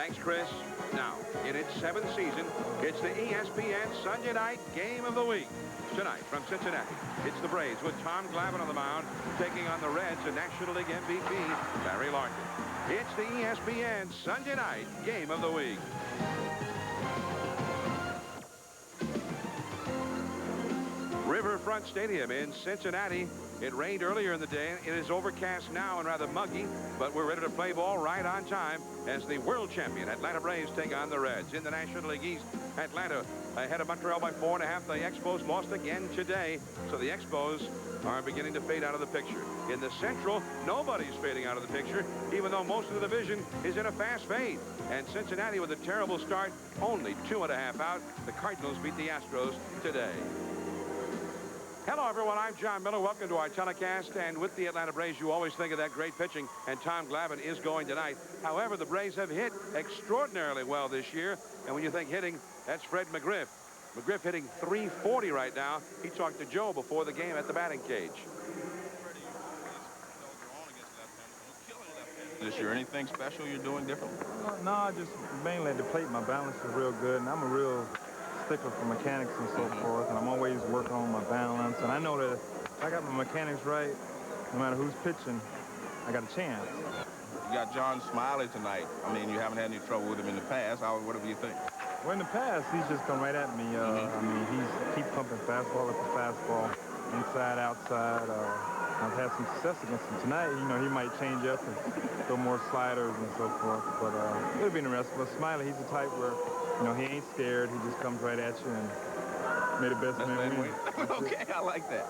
Thanks, Chris. Now, in its 7th season, it's the ESPN Sunday Night Game of the Week. Tonight, from Cincinnati, it's the Braves with Tom Glavin on the mound, taking on the Reds and National League MVP Barry Larkin. It's the ESPN Sunday Night Game of the Week. Riverfront Stadium in Cincinnati. It rained earlier in the day. It is overcast now and rather muggy, but we're ready to play ball right on time as the world champion Atlanta Braves take on the Reds. In the National League East, Atlanta ahead of Montreal by 4.5. The Expos lost again today, so the Expos are beginning to fade out of the picture. In the Central, nobody's fading out of the picture, even though most of the division is in a fast fade. And Cincinnati, with a terrible start, only 2.5 out. The Cardinals beat the Astros today. Hello, everyone. I'm John Miller. Welcome to our telecast. And with the Atlanta Braves, you always think of that great pitching, and Tom Glavin is going tonight. However, the Braves have hit extraordinarily well this year. And when you think hitting, that's Fred Mcgriff. Mcgriff hitting .340 right now. He talked to Joe before the game at the batting cage. This year, anything special you're doing different? No, just mainly at the plate. My balance is real good, and I'm a real stickler for mechanics and so forth, and I'm always working on my balance. And I know that if I got my mechanics right, no matter who's pitching, I got a chance. You got John Smiley tonight. I mean, you haven't had any trouble with him in the past. What do you think? Well, in the past, he's just come right at me. I mean, he's keep pumping fastball after fastball, inside, outside. I've had some success against him tonight. You know, he might change up and throw more sliders and so forth. But it'll be interesting. But Smiley, he's the type where, you know, he ain't scared. He just comes right at you and may the best man win. Okay, I like that.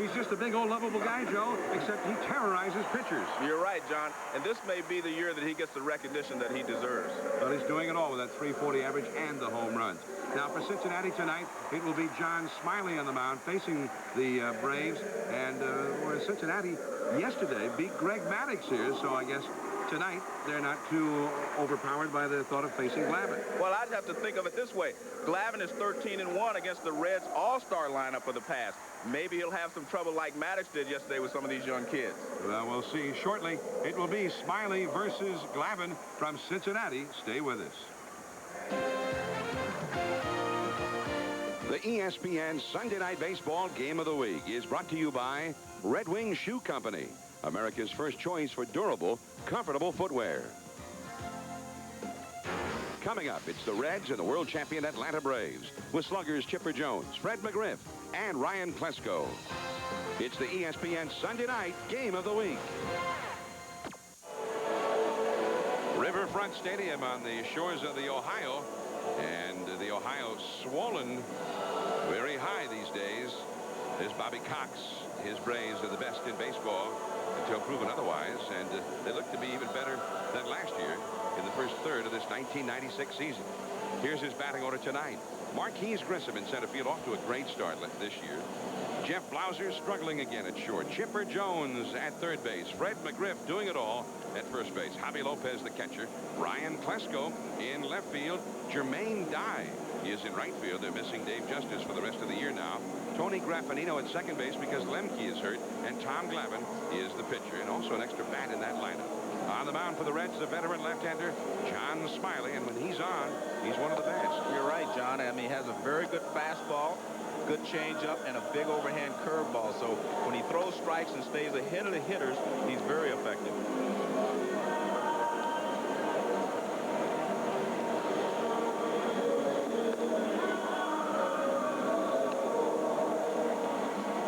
He's just a big old lovable guy, Joe, except he terrorizes pitchers. You're right, John. And this may be the year that he gets the recognition that he deserves. But he's doing it all with that .340 average and the home runs. Now, for Cincinnati tonight, it will be John Smiley on the mound facing the Braves. And Cincinnati yesterday beat Greg Maddux here, so I guess tonight they're not too overpowered by the thought of facing Glavin. Well, I'd have to think of it this way. Glavin is 13-1 against the Reds all-star lineup of the past. Maybe he'll have some trouble like Maddux did yesterday with some of these young kids. Well, we'll see shortly. It will be Smiley versus Glavin from Cincinnati. Stay with us. The ESPN Sunday Night Baseball Game of the Week is brought to you by Red Wing Shoe Company, America's first choice for durable, comfortable footwear. Coming up, it's the Reds and the world champion Atlanta Braves with sluggers Chipper Jones, Fred Mcgriff, and Ryan Klesko. It's the ESPN Sunday Night Game of the Week. Riverfront Stadium on the shores of the Ohio, and the Ohio swollen very high these days. There's Bobby Cox. His Braves are the best in baseball until proven otherwise, and they look to be even better than last year in the first third of this 1996 season. Here's his batting order tonight. Marquise Grissom in center field, off to a great start this year. Jeff Blauser struggling again at short. Chipper Jones at third base. Fred Mcgriff doing it all at first base. Javier Lopez, the catcher. Ryan Klesko in left field. Jermaine Dye is in right field. They're missing Dave Justice for the rest of the year now. Tony Graffinino at second base because Lemke is hurt. And Tom Glavin is the pitcher. And also an extra bat in that lineup. On the mound for the Reds, the veteran left-hander, John Smiley. And when he's on, he's one of the best. You're right, John. I mean, he has a very good fastball, good changeup, and a big overhand curveball. So when he throws strikes and stays ahead of the hitters, he's very effective.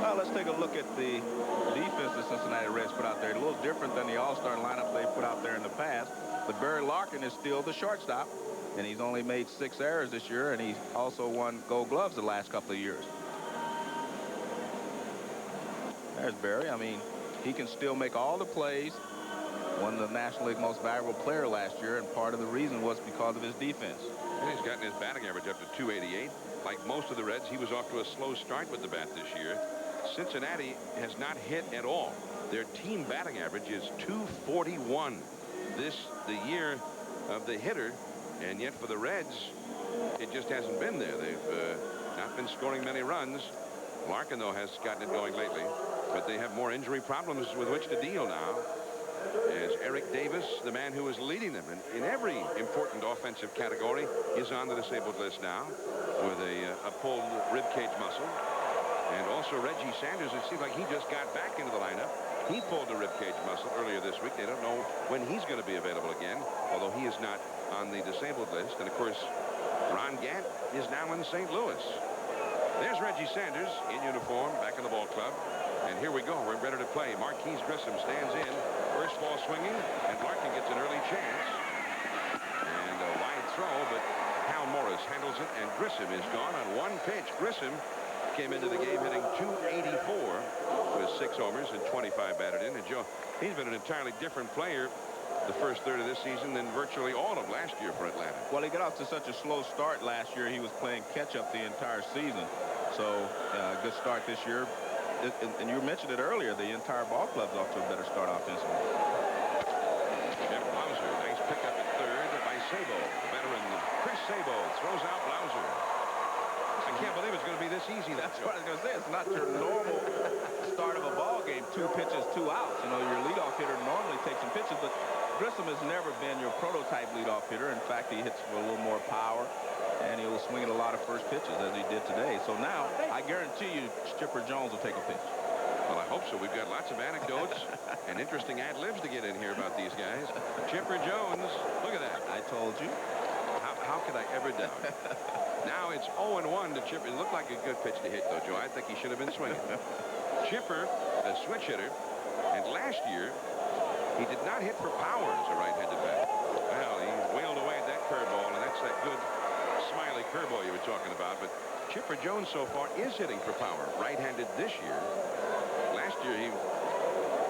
Well, let's take a look at the defense the Cincinnati Reds put out there. A little different than the all-star lineup they put out there in the past. But Barry Larkin is still the shortstop. And he's only made 6 errors this year, and he's also won Gold Gloves the last couple of years. There's Barry. I mean, he can still make all the plays. Won the National League Most Valuable Player last year, and part of the reason was because of his defense. And he's gotten his batting average up to .288. Like most of the Reds, he was off to a slow start with the bat this year. Cincinnati has not hit at all. Their team batting average is .241. The year of the hitter. And yet for the Reds, it just hasn't been there. They've not been scoring many runs. Larkin, though, has gotten it going lately. But they have more injury problems with which to deal now. as Eric Davis, the man who is leading them in every important offensive category, is on the disabled list now with a pulled rib cage muscle. And also Reggie Sanders, it seems like he just got back into the lineup. He pulled a rib cage muscle earlier this week. They don't know when he's going to be available again, although he is not on the disabled list. And of course, Ron Gant is now in St. Louis. There's Reggie Sanders in uniform back in the ball club. And here we go. We're ready to play. Marquise Grissom stands in. First ball swinging, and Larkin gets an early chance. And a wide throw, but Hal Morris handles it, and Grissom is gone on one pitch. Grissom came into the game hitting .284 with 6 homers and 25 batted in. And Joe, he's been an entirely different player the first third of this season than virtually all of last year for Atlanta. Well, he got off to such a slow start last year. He was playing catch-up the entire season. So, good start this year. And you mentioned it earlier, the entire ball club's off to a better start offensively. Jeff Blauser, nice pickup at third by Sabo. The veteran Chris Sabo throws out Blauser. I can't believe it's going to be this easy. That's what I was going to say. It's not your normal start of a ball game. 2 pitches, 2 outs. You know, your leadoff hitter normally takes some pitches, but Grissom has never been your prototype leadoff hitter. In fact, he hits with a little more power, and he will swing at a lot of first pitches as he did today. So now, I guarantee you, Chipper Jones will take a pitch. Well, I hope so. We've got lots of anecdotes and interesting ad-libs to get in here about these guys. Chipper Jones, look at that. I told you. How could I ever doubt? Now it's 0-1 to Chipper. It looked like a good pitch to hit, though, Joe. I think he should have been swinging. Chipper, a switch hitter, and last year, he did not hit for power as a right-handed batter. Well, he wailed away at that curveball, and that's that good Smiley curveball you were talking about. But Chipper Jones so far is hitting for power, right-handed this year. Last year, he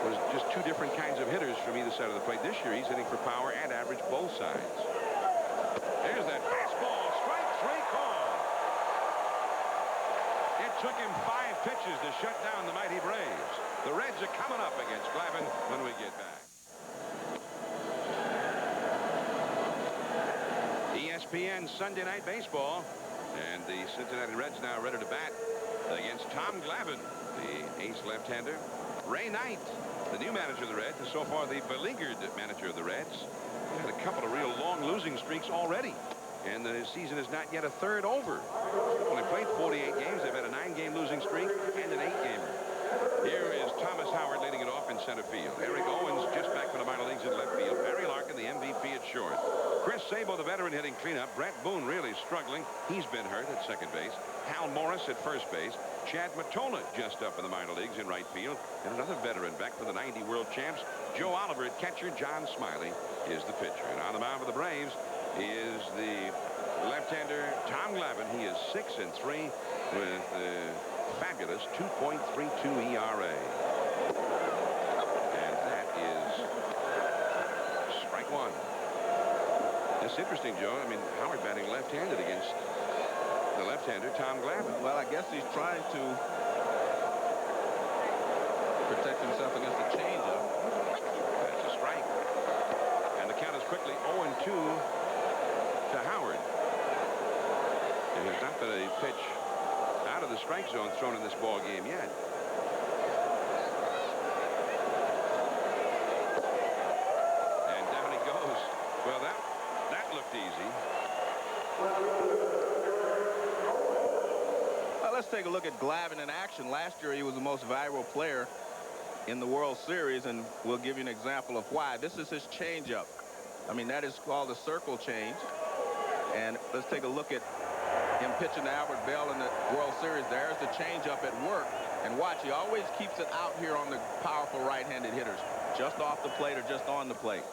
was just 2 different kinds of hitters from either side of the plate. This year, he's hitting for power and average both sides. There's that fastball, strike 3 call. It took him 5 pitches to shut down the mighty Braves. The Reds are coming up against Glavin when we get back. ESPN Sunday Night Baseball, and the Cincinnati Reds now ready to bat against Tom Glavin, the ace left-hander. Ray Knight, the new manager of the Reds, is so far the beleaguered manager of the Reds. Had a couple of real long losing streaks already, and the season is not yet a third over. Only played 48 games. They've had a 9-game losing streak and an 8-gamer. Here is Thomas Howard leading it off in center field. Eric Owens just back from the minor leagues in left field. Barry Larkin, the MVP, at short. Chris Sabo, the veteran, hitting cleanup. Brett Boone really struggling. He's been hurt at second base. Hal Morris at first base. Chad Matona just up in the minor leagues in right field. And another veteran back from the '90 World Champs, Joe Oliver at catcher. John Smiley is the pitcher. And on the mound for the Braves is the left-hander Tom Glavin. He is 6-3 with fabulous 2.32 ERA. And that is strike 1. It's interesting, Joe. I mean, Howard batting left-handed against the left-hander Tom Glavin. Well, I guess he's trying to protect himself against the changeup. That's a strike. And the count is quickly 0-2 to Howard. There has not been a pitch out of the strike zone thrown in this ball game yet. And down he goes. Well, that looked easy. Well, let's take a look at Glavin in action. Last year, he was the most valuable player in the World Series, and we'll give you an example of why. This is his changeup. I mean, that is called a circle change. And let's take a look at him pitching to Albert Bell in the World Series. There's the changeup at work. And watch, he always keeps it out here on the powerful right-handed hitters, just off the plate or just on the plate.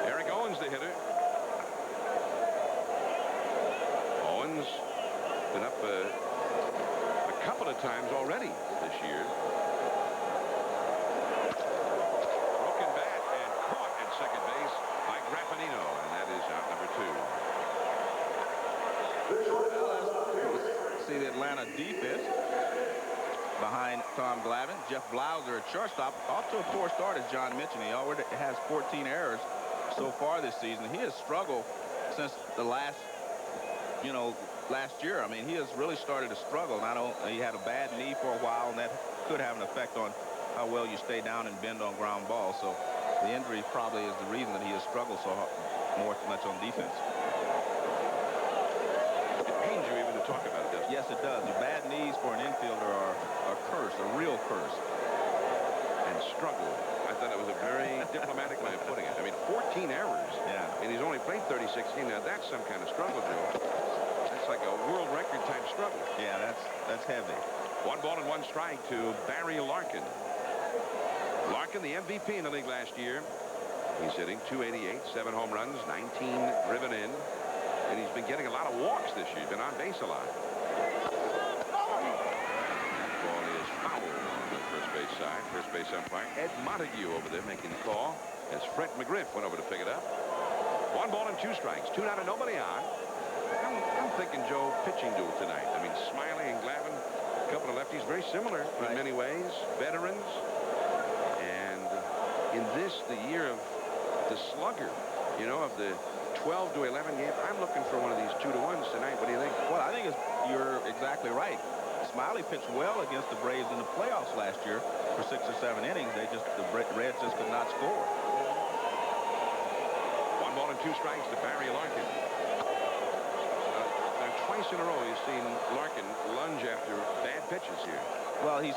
Eric Owens, the hitter. Owens been up a couple of times already this year. Broken bat and caught at second base by Grappanino, and that is out number 2. See the Atlanta defense behind Tom Glavin. Jeff Blauser at shortstop. Off to a poor start, as John mentioned. He already has 14 errors so far this season. He has struggled since the last year. I mean, he has really started to struggle. He had a bad knee for a while, and that could have an effect on how well you stay down and bend on ground balls. So the injury probably is the reason that he has struggled so much on defense. It pains you even to talk about it, doesn't it? Yes, it does. The bad knees for an infielder are a curse, a real curse. And struggle. I thought it was a very diplomatic way of putting it. I mean, 14 errors. Yeah. And he's only played 36 games. Now, that's some kind of struggle, Joe. That's like a world record type struggle. Yeah, that's heavy. 1 ball and 1 strike to Barry Larkin. Larkin, the MVP in the league last year. He's hitting .288, 7 home runs, 19 driven in. And he's been getting a lot of walks this year. He's been on base a lot. Ball is foul on the first base side. First base umpire Ed Montague over there making the call as Fred McGriff went over to pick it up. 1 ball and 2 strikes. 2 down and nobody on. I'm thinking, Joe, pitching duel tonight. I mean, Smiley and Glavin, a couple of lefties, very similar in many ways. Veterans. And in this, the year of the slugger, you know, of the 12 to 11 game, I'm looking for one of these 2-to-1s tonight. What do you think? Well, I think you're exactly right. Smiley pitched well against the Braves in the playoffs last year for 6 or 7 innings. The Reds just could not score. 1 ball and 2 strikes to Barry Larkin. Twice in a row you've seen Larkin lunge after bad pitches here. Well, he's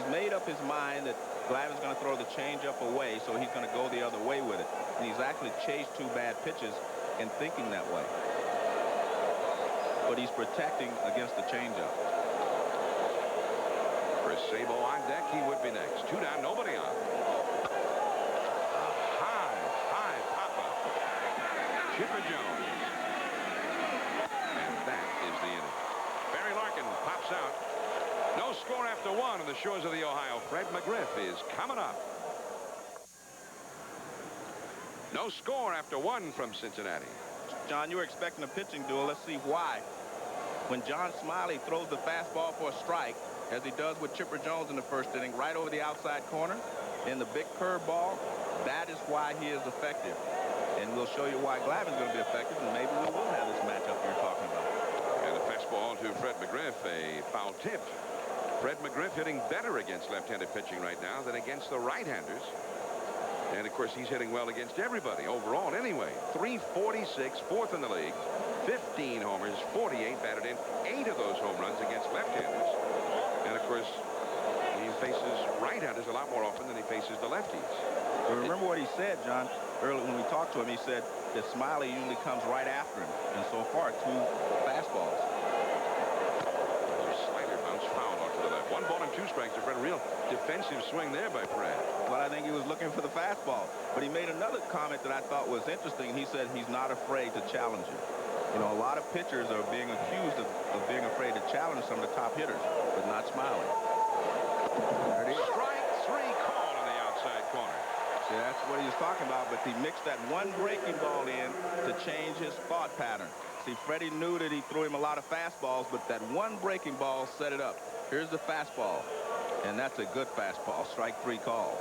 made up his mind that Glavin's going to throw the changeup away, so he's going to go the other way with it. And he's actually chased 2 bad pitches in thinking that way. But he's protecting against the changeup. For Sabo on deck, he would be next. 2 down, nobody on. High pop-up. Chipper Jones. And that is the inning. Barry Larkin pops out. No score after 1 on the shores of the Ohio. Fred McGriff is coming up. No score after 1 from Cincinnati. John, you were expecting a pitching duel. Let's see why. When John Smiley throws the fastball for a strike, as he does with Chipper Jones in the first inning, right over the outside corner, in the big curveball, that is why he is effective. And we'll show you why Glavin's going to be effective, and maybe we will have this matchup you're talking about. And a fastball to Fred McGriff, a foul tip. Fred McGriff hitting better against left-handed pitching right now than against the right-handers. And, of course, he's hitting well against everybody overall anyway. .346, 4th in the league, 15 homers, 48 batted in, 8 of those home runs against left-handers. And, of course, he faces right-handers a lot more often than he faces the lefties. But remember what he said, John, earlier when we talked to him. He said that Smiley usually comes right after him. And so far, 2 fastballs. Slider bounced foul off to the left. 1 ball and 2 strikes to Fred. Real defensive swing there by Fred. Well, I think he was looking for the fastball. But he made another comment that I thought was interesting. He said he's not afraid to challenge him. You know, a lot of pitchers are being accused of being afraid to challenge some of the top hitters, but not Smiley. There it is. Strike 3 call on the outside corner. See, that's what he was talking about, but he mixed that 1 breaking ball in to change his thought pattern. See, Freddie knew that he threw him a lot of fastballs, but that 1 breaking ball set it up. Here's the fastball, and that's a good fastball. Strike 3 call.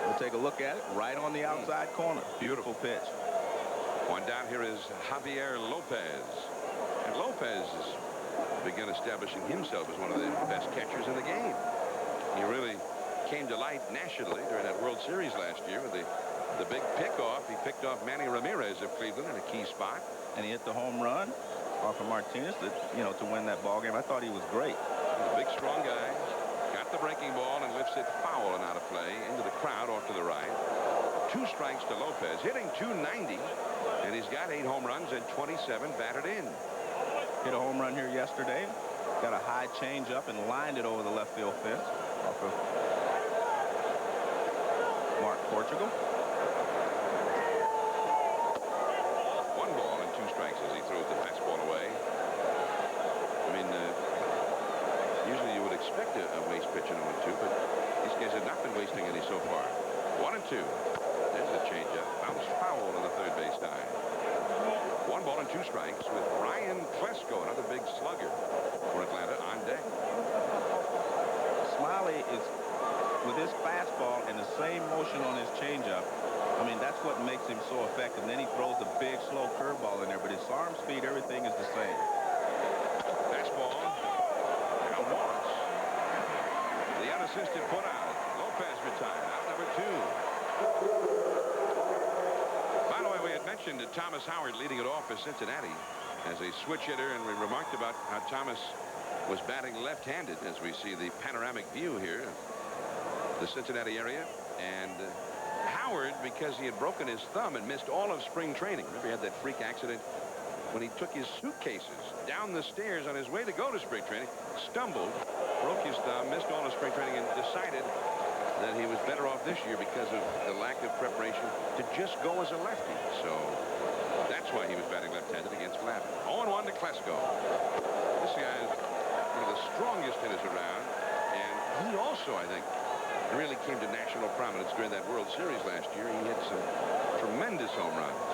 We'll take a look at it right on the outside corner. Beautiful pitch. 1 down here is Javier Lopez. And Lopez has begun establishing himself as one of the best catchers in the game. He really came to light nationally during that World Series last year with the big pickoff. He picked off Manny Ramirez of Cleveland in a key spot. And he hit the home run off of Martinez to win that ball game. I thought he was great. He's a big, strong guy. Got the breaking ball and lifts it foul and out of play into the crowd off to the right. 2 strikes to Lopez, hitting .290, and he's got 8 home runs and 27 batted in. Hit a home run here yesterday. Got a high changeup and lined it over the left field fence off of Mark Portugal. 1 ball and 2 strikes as he throws the fastball away. I mean, usually you would expect a waste pitch in a 1-2, but these guys have not been wasting any so far. 1 and 2. There's a changeup. Bounce foul on the third base side. 1 ball and 2 strikes with Ryan Klesko, another big slugger for Atlanta, on deck. Smiley is, with his fastball and the same motion on his changeup, I mean, that's what makes him so effective. And then he throws the big, slow curveball in there, but his arm speed, everything is the same. Fastball. Hal Morris. The unassisted put out. Lopez mentioned Thomas Howard leading it off for Cincinnati as a switch hitter, and we remarked about how Thomas was batting left-handed as we see the panoramic view here, the Cincinnati area. And Howard, because he had broken his thumb and missed all of spring training. Remember, he had that freak accident when he took his suitcases down the stairs on his way to go to spring training, stumbled, broke his thumb, missed all of spring training, and decided that he was better off this year because of the lack of preparation to just go as a lefty. So that's why he was batting left-handed against Glavin. 0-1 to Klesko. This guy is one of the strongest hitters around, and he also, I think, really came to national prominence during that World Series last year. He hit some tremendous home runs.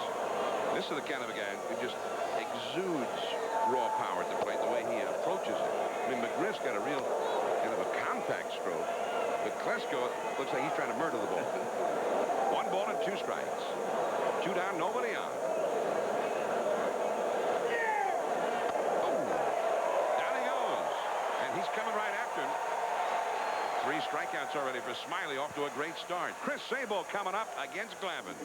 This is the kind of a guy who just exudes raw power at the plate, the way he approaches it. I mean, Mcgriff's got a real kind of a compact stroke, but Klesko looks like he's trying to murder the ball. 1 ball and 2 strikes. 2 down, nobody on. Oh, down he goes, and he's coming right after him. 3 strikeouts already for Smiley, off to a great start. Sabo coming up against Glavin.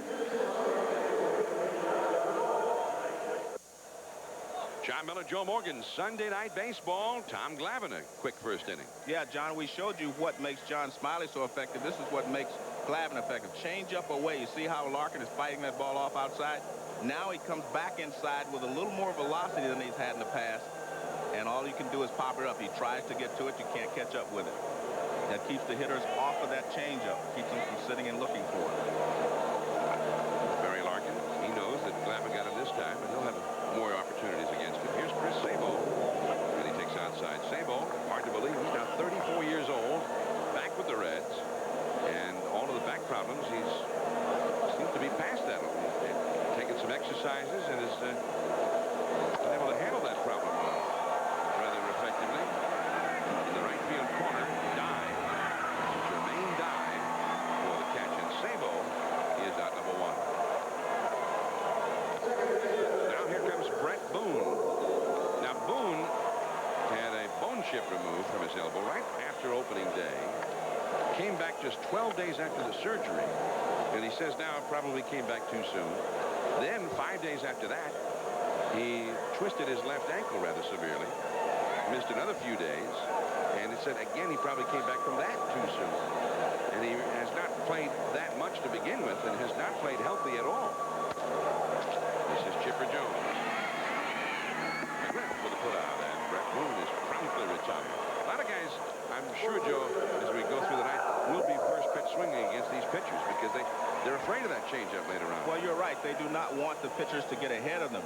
John Miller, Joe Morgan, Sunday Night Baseball. Tom Glavin, a quick first inning. Yeah, John, we showed you what makes John Smiley so effective. This is what makes Glavin effective. Change up away. You see how Larkin is fighting that ball off outside? Now he comes back inside with a little more velocity than he's had in the past. And all you can do is pop it up. He tries to get to it. You can't catch up with it. That keeps the hitters off of that changeup. Keeps them from sitting and looking for it. Barry Larkin, he knows that Glavin got him this time, and he'll have more opportunities against him. Here's Sabo, and he takes outside. Sabo, hard to believe, he's now 34 years old, back with the Reds, and all of the back problems, he's seems to be past that. He's taken some exercises and has been able to handle that problem rather effectively. In the right field corner, dive, Jermaine dive for the catch, and Sabo is out number 1. Now here comes Brett Boone. Now Boone had a bone chip removed from his elbow right after opening day. Came back just 12 days after the surgery, and he says now it probably came back too soon. Then 5 days after that, he twisted his left ankle rather severely, missed another few days, and it said again he probably came back from that too soon. And he has not played that much to begin with, and has not played healthy at all. This is Chipper Jones. Mcgriff with a putout, and Brett Boone is promptly retired. A lot of guys, I'm sure, Joe, as we go through the night, will be first pitch swinging against these pitchers because they're afraid of that changeup later on. Well, you're right. They do not want the pitchers to get ahead of them.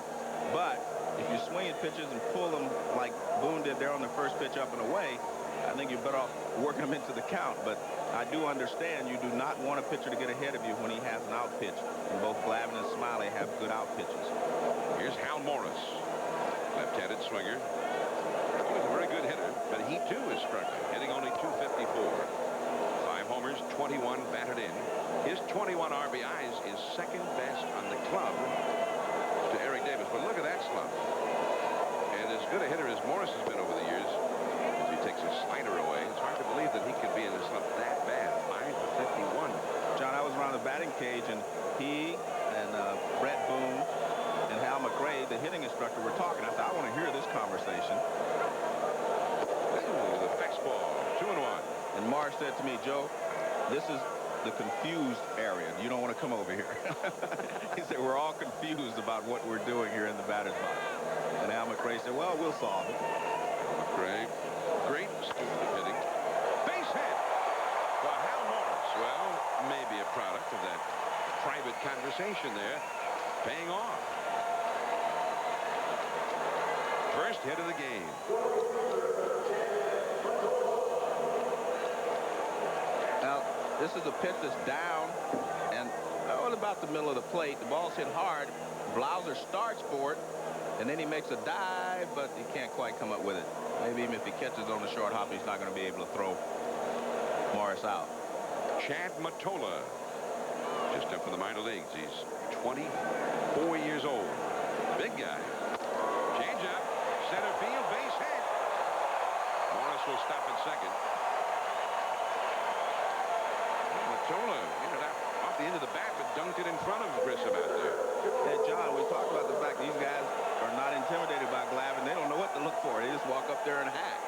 But if you swing at pitches and pull them like Boone did there on the first pitch up and away, I think you're better off working them into the count. But I do understand you do not want a pitcher to get ahead of you when he has an out pitch. And both Glavin and Smiley have good out pitches. Here's Hal Morris, left-handed swinger. Always a very good hitter, but he too is struggling, hitting only .254. 5 homers, 21 batted in. His 21 RBIs is second best on the club to Eric Davis. But look at that slump. And as good a hitter as Morris has been over the years, as he takes his slider away, it's hard to believe that he could be in a slump that bad. 5 for 51. John, I was around the batting cage, and he and Brett Boone and Hal Morris, the hitting instructor, were talking. I said, I want to hear this conversation. Ooh, the fastball, 2-1. And Morris said to me, Joe, this is the confused area. You don't want to come over here. He said, we're all confused about what we're doing here in the batter's box. And Hal Morris said, well, we'll solve it. Great student of hitting. Base hit for Hal Morris. Well, maybe a product of that private conversation there paying off. First hit of the game. Now, this is a pitch that's down and about the middle of the plate. The ball's hit hard. Blauser starts for it, and then he makes a dive, but he can't quite come up with it. Maybe even if he catches on the short hop, he's not going to be able to throw Morris out. Chad Matona, just up from the minor leagues. He's 24 years old. Big guy. Change up, center field, base hit. Morris will stop at second. Matona, off the end of the bat, but dunked it in front of Grissom out there. Hey, John, we talked about the fact these guys are not intimidated by Glavin. They don't know what to look for. They just walk up there and hack.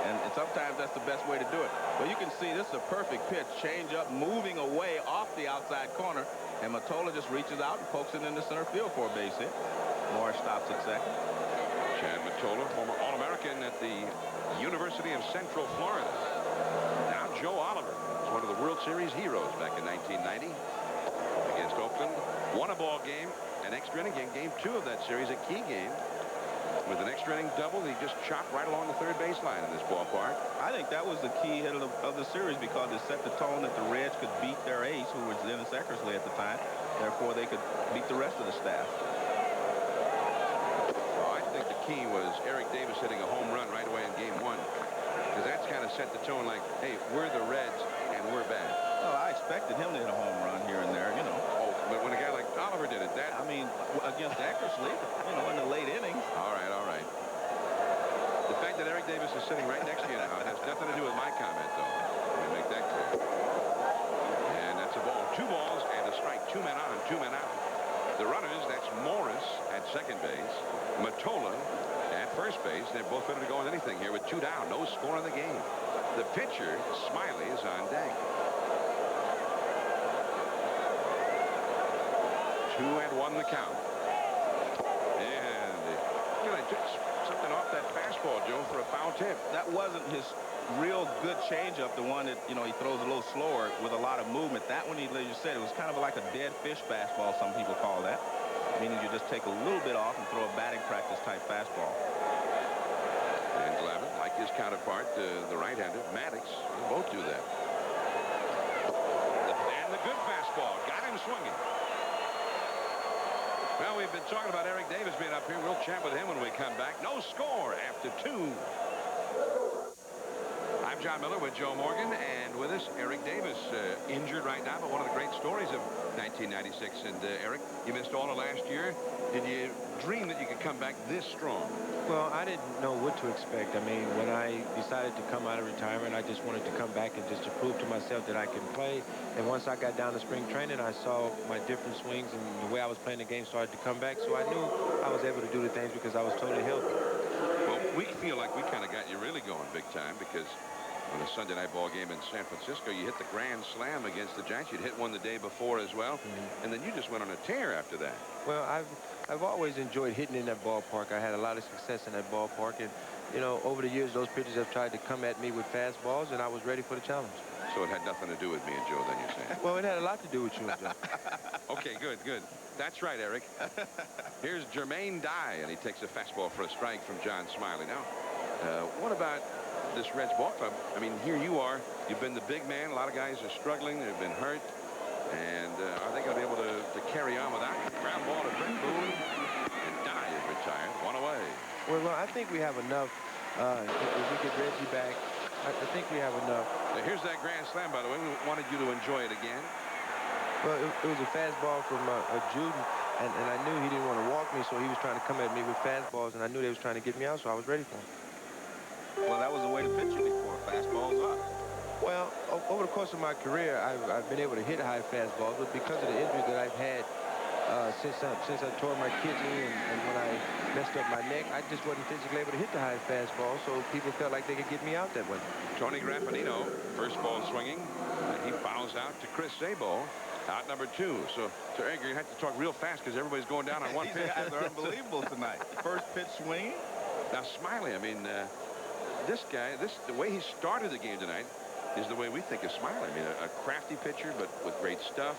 And sometimes that's the best way to do it. But you can see this is a perfect pitch. Change up, moving away off the outside corner. And Matona just reaches out and pokes it into center field for a base hit. Morris stops at second. Chad Matona, former All-American at the University of Central Florida. Now Joe Oliver is one of the World Series heroes back in 1990 against Oakland. Won a ball game, an extra inning game, game 2 of that series, a key game. With an extra inning double, he just chopped right along the third baseline in this ballpark. I think that was the key hit of the series because it set the tone that the Reds could beat their ace, who was Dennis Eckersley at the time. Therefore, they could beat the rest of the staff. Well, I think the key was Eric Davis hitting a home run right away in game 1. Because that's kind of set the tone like, hey, we're the Reds and we're bad. Well, I expected him to hit a home run here and there, you know. Oh, but when a guy like Oliver did it, that... I mean, against Eckersley, you know, in the late innings. All right, all right. The fact that Eric Davis is sitting right next to you now has nothing to do with my comment, though. Let me make that clear. And that's a ball. 2 balls and a strike. 2 men on, 2 men out. The runners, that's Morris at second base, Matona at first base. They're both ready to go on anything here with 2 down. No score in the game. The pitcher, Smiley, is on deck. 2-1 the count. And he took something off that fastball, Joe, for a foul tip. That wasn't his real good changeup, the one that, you know, he throws a little slower with a lot of movement. That one, like you said, it was kind of like a dead fish fastball, some people call that. Meaning you just take a little bit off and throw a batting practice type fastball. And Glavin, like his counterpart, the right-hander, Maddox, they both do that. And the good fastball got him swinging. Well, we've been talking about Eric Davis being up here. We'll chat with him when we come back. No score after 2. I'm John Miller with Joe Morgan, and with us, Eric Davis, injured right now, but one of the great stories of 1996. And Eric, you missed all of last year. Did you dream that you could come back this strong? Well, I didn't know what to expect. I mean, when I decided to come out of retirement, I just wanted to come back and just to prove to myself that I can play. And once I got down to spring training, I saw my different swings and the way I was playing the game started to come back. So I knew I was able to do the things because I was totally healthy. Well, we feel like we kind of got you really going big time because on a Sunday night ball game in San Francisco, you hit the grand slam against the Giants. You'd hit one the day before as well. And then you just went on a tear after that. Well, I've always enjoyed hitting in that ballpark. I had a lot of success in that ballpark. And, you know, over the years, those pitchers have tried to come at me with fastballs, and I was ready for the challenge. So it had nothing to do with me and Joe, then you're saying? Well, it had a lot to do with you and Joe. Okay, good, good. That's right, Eric. Here's Jermaine Dye, and he takes a fastball for a strike from John Smiley. Now, what about this Reds ball club? I mean, here you are. You've been the big man. A lot of guys are struggling. They've been hurt. And are they going to be able to carry on without you? Ground ball to Brett Boone. And Dye is retired. 1 away. Well, I think we have enough. If we get Reggie back, I think we have enough. Now, here's that grand slam, by the way. We wanted you to enjoy it again. Well, it was a fastball from Juden, and I knew he didn't want to walk me, so he was trying to come at me with fastballs, and I knew they was trying to get me out, so I was ready for him. Well, that was the way to pitch you before. Fastballs up. Well, over the course of my career, I've been able to hit high fastballs, but because of the injuries that I've had since I tore my kidney and when I messed up my neck, I just wasn't physically able to hit the high fastball, so people felt like they could get me out that way. Tony Graffinino, first ball swinging, and he fouls out to Chris Sabo, out number 2. So Eric, you have to talk real fast because everybody's going down on one pitch. These guys are unbelievable tonight. First pitch swinging. Now, Smiley, I mean, this guy, the way he started the game tonight is the way we think of Smiley. I mean, a crafty pitcher, but with great stuff,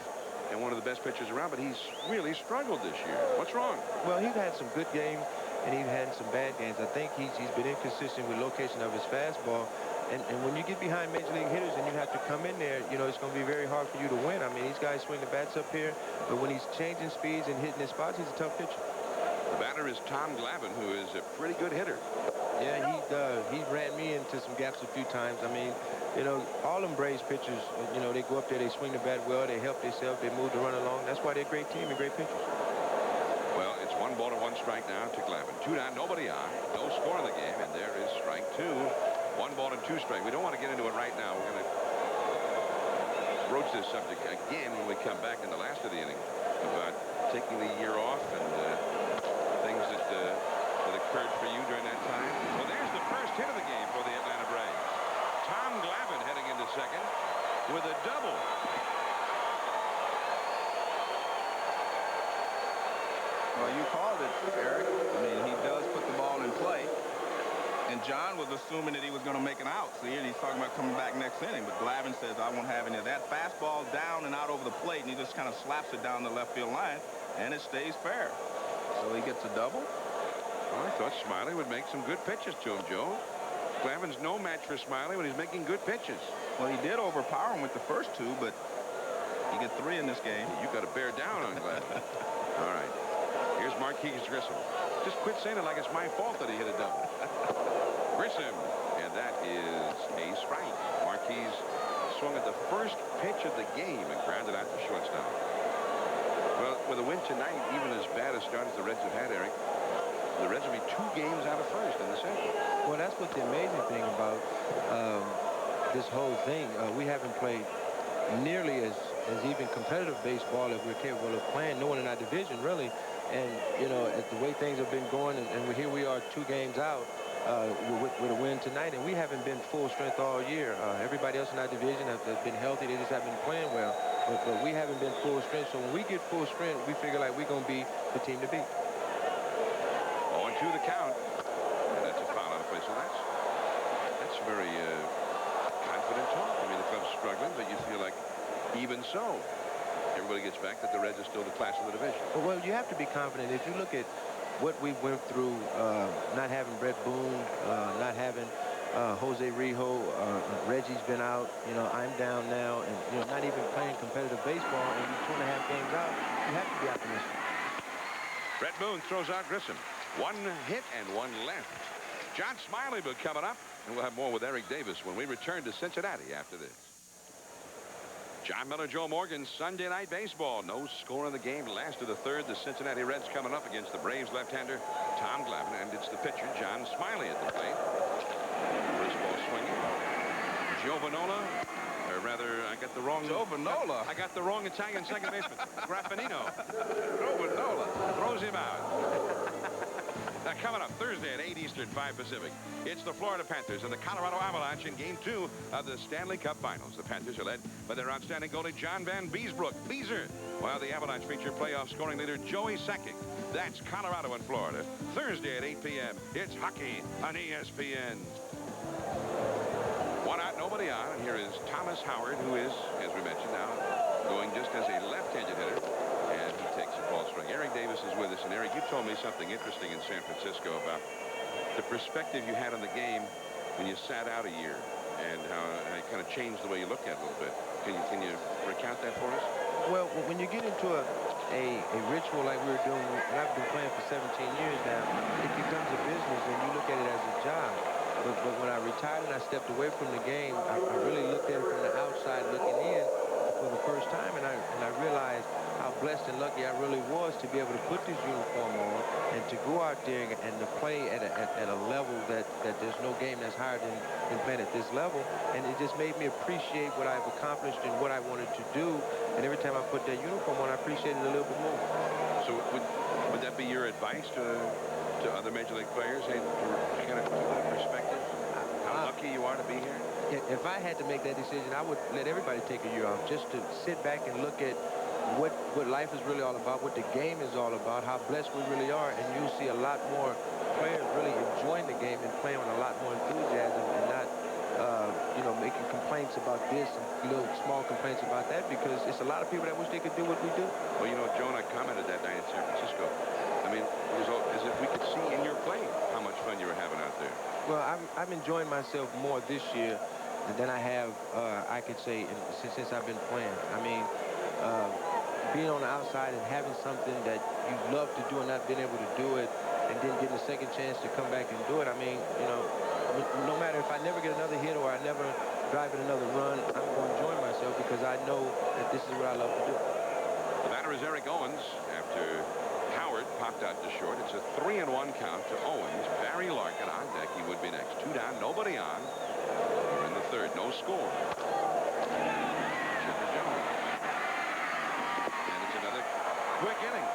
and one of the best pitchers around, but he's really struggled this year. What's wrong? Well, he's had some good games, and he's had some bad games. I think he's been inconsistent with location of his fastball, and when you get behind Major League hitters and you have to come in there, you know, it's going to be very hard for you to win. I mean, these guys swing the bats up here, but when he's changing speeds and hitting his spots, he's a tough pitcher. The batter is Tom Glavin, who is a pretty good hitter. Yeah, he ran me into some gaps a few times. I mean, you know, all them Braves pitchers, you know, they go up there, they swing the bat well, they help themselves, they move the run along. That's why they're a great team and great pitchers. Well, it's 1 ball to 1 strike now to Glavin. 2 down, nobody on. No score in the game, and there is strike 2. 1 ball to 2 strike. We don't want to get into it right now. We're going to broach this subject again when we come back in the last of the inning about taking the year off and Well, you called it, Eric. I mean, he does put the ball in play. And John was assuming that he was going to make an out. See, and he's talking about coming back next inning. But Glavin says, I won't have any of that. Fastball down and out over the plate, and he just kind of slaps it down the left field line, and it stays fair. So he gets a double. Well, I thought Smiley would make some good pitches to him, Joe. Glavin's no match for Smiley when he's making good pitches. Well, he did overpower him with the first two, but you get 3 in this game. You got to bear down on Glavin. All right. Here's Marquise Grissom. Just quit saying it like it's my fault that he hit a double. Grissom, and that is a strike. Marquise swung at the first pitch of the game and grounded out to shortstop. Well, with a win tonight, even as bad a start as the Reds have had, Eric, the Reds will be 2 games out of first in the second. Well, that's what the amazing thing about this whole thing. We haven't played nearly as even competitive baseball as we're capable of playing. No one in our division, really. And, you know, the way things have been going, and here we are 2 games out with a win tonight, and we haven't been full strength all year. Everybody else in our division has been healthy. They just haven't been playing well. But we haven't been full strength. So when we get full strength, we figure like we're going to be the team to beat. 0-2 the count. And that's a foul out of play. So that's very confident talk. I mean, the club's struggling, but you feel like even so, everybody gets back that the Reds are still the class of the division. Well, you have to be confident. If you look at what we went through, not having Brett Boone, not having Jose Rijo, Reggie's been out, you know, I'm down now, and, you know, not even playing competitive baseball, and you're 2.5 games out, you have to be optimistic. Brett Boone throws out Grissom. 1 hit and 1 left. John Smiley will coming up, and we'll have more with Eric Davis when we return to Cincinnati after this. John Miller, Joe Morgan, Sunday Night Baseball. No score in the game. Last of the third. The Cincinnati Reds coming up against the Braves left-hander Tom Glavin, and it's the pitcher John Smiley at the plate. First ball swinging. Joe Vanola, or rather, I got the wrong. Joe Vanola. I got the wrong Italian second baseman. Graffinino. Joe Vanola throws him out. Now, coming up Thursday at 8 Eastern, 5 Pacific, it's the Florida Panthers and the Colorado Avalanche in Game 2 of the Stanley Cup Finals. The Panthers are led by their outstanding goalie John Van Beesbrook, while the Avalanche feature playoff scoring leader Joey Sakic. That's Colorado and Florida. Thursday at 8 p.m. It's hockey on ESPN. 1 out, nobody on. And here is Thomas Howard, who is, as we mentioned now, going just as a left-handed hitter. And he takes a ball swing. Eric Davis is with us. And Eric, you told me something interesting in San Francisco about the perspective you had on the game when you sat out a year and how it kind of changed the way you looked at it a little bit. Can you recount that for us? Well, when you get into a ritual like we were doing, and I've been playing for 17 years now, it becomes a business and you look at it as a job. But when I retired and I stepped away from the game, I really looked at it from the outside looking in for the first time, and I realized how blessed and lucky I really was to be able to put this uniform on and to go out there and to play at a level that there's no game that's higher than playing at this level. And it just made me appreciate what I've accomplished and what I wanted to do. And every time I put that uniform on, I appreciate it a little bit more. So would that be your advice to other Major League players? Hey, to kind of keep that perspective? How lucky you are to be here? If I had to make that decision, I would let everybody take a year off just to sit back and look at what life is really all about, what the game is all about, how blessed we really are, and you'll see a lot more players really enjoying the game and playing with a lot more enthusiasm and not, you know, making complaints about this and little small complaints about that, because it's a lot of people that wish they could do what we do. Well, you know, Joe and I commented that night in San Francisco. I mean, it was as if we could see in your play how much fun you were having out there. Well, I'm enjoying myself more this year than I have, I could say, since I've been playing. I mean, being on the outside and having something that you love to do and not being able to do it, and then getting a second chance to come back and do it. I mean, you know, no matter if I never get another hit or I never drive in another run, I'm going to enjoy myself because I know that this is what I love to do. The batter is Eric Owens after Howard popped out to short. It's a 3-1 count to Owens. Barry Larkin on deck. He would be next. 2 down, nobody on. We're in the third. No score. Quick inning.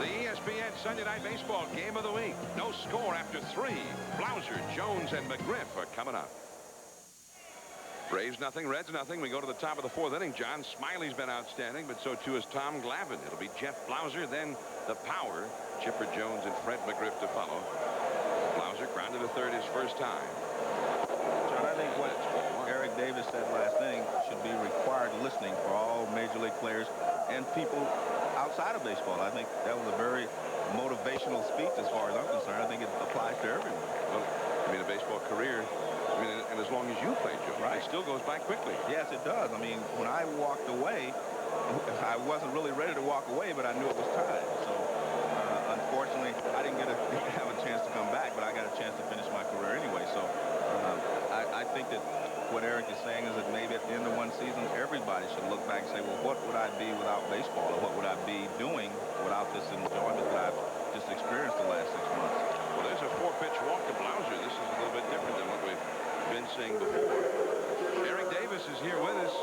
The ESPN Sunday Night Baseball Game of the Week. No score after 3. Blauser, Jones, and Mcgriff are coming up. Braves nothing, Reds nothing. We go to the top of the 4th inning. John Smiley's been outstanding, but so too is Tom Glavin. It'll be Jeff Blauser, then the power, Chipper Jones and Fred McGriff to follow. Blauser grounded to third his first time. John, I think what Eric Davis said last inning should be required listening for all Major League players and people outside of baseball. I think that was a very motivational speech as far as I'm concerned. I think it applies to everyone. Well, I mean, a baseball career, I mean, and as long as you play, Joe, right, it still goes by quickly. Yes, it does. I mean, when I walked away, I wasn't really ready to walk away, but I knew it was time. So, unfortunately, I didn't have a chance to come back, but I got a chance to finish my career anyway. So, I think that what Eric is saying is that maybe at the end of one season, everybody should look back and say, well, what would I be without baseball, or what would I be doing without this enjoyment that I've just experienced the last 6 months? Well, there's a 4-pitch walk to Blauser. This is a little bit different than what we've been seeing before. Eric Davis is here with us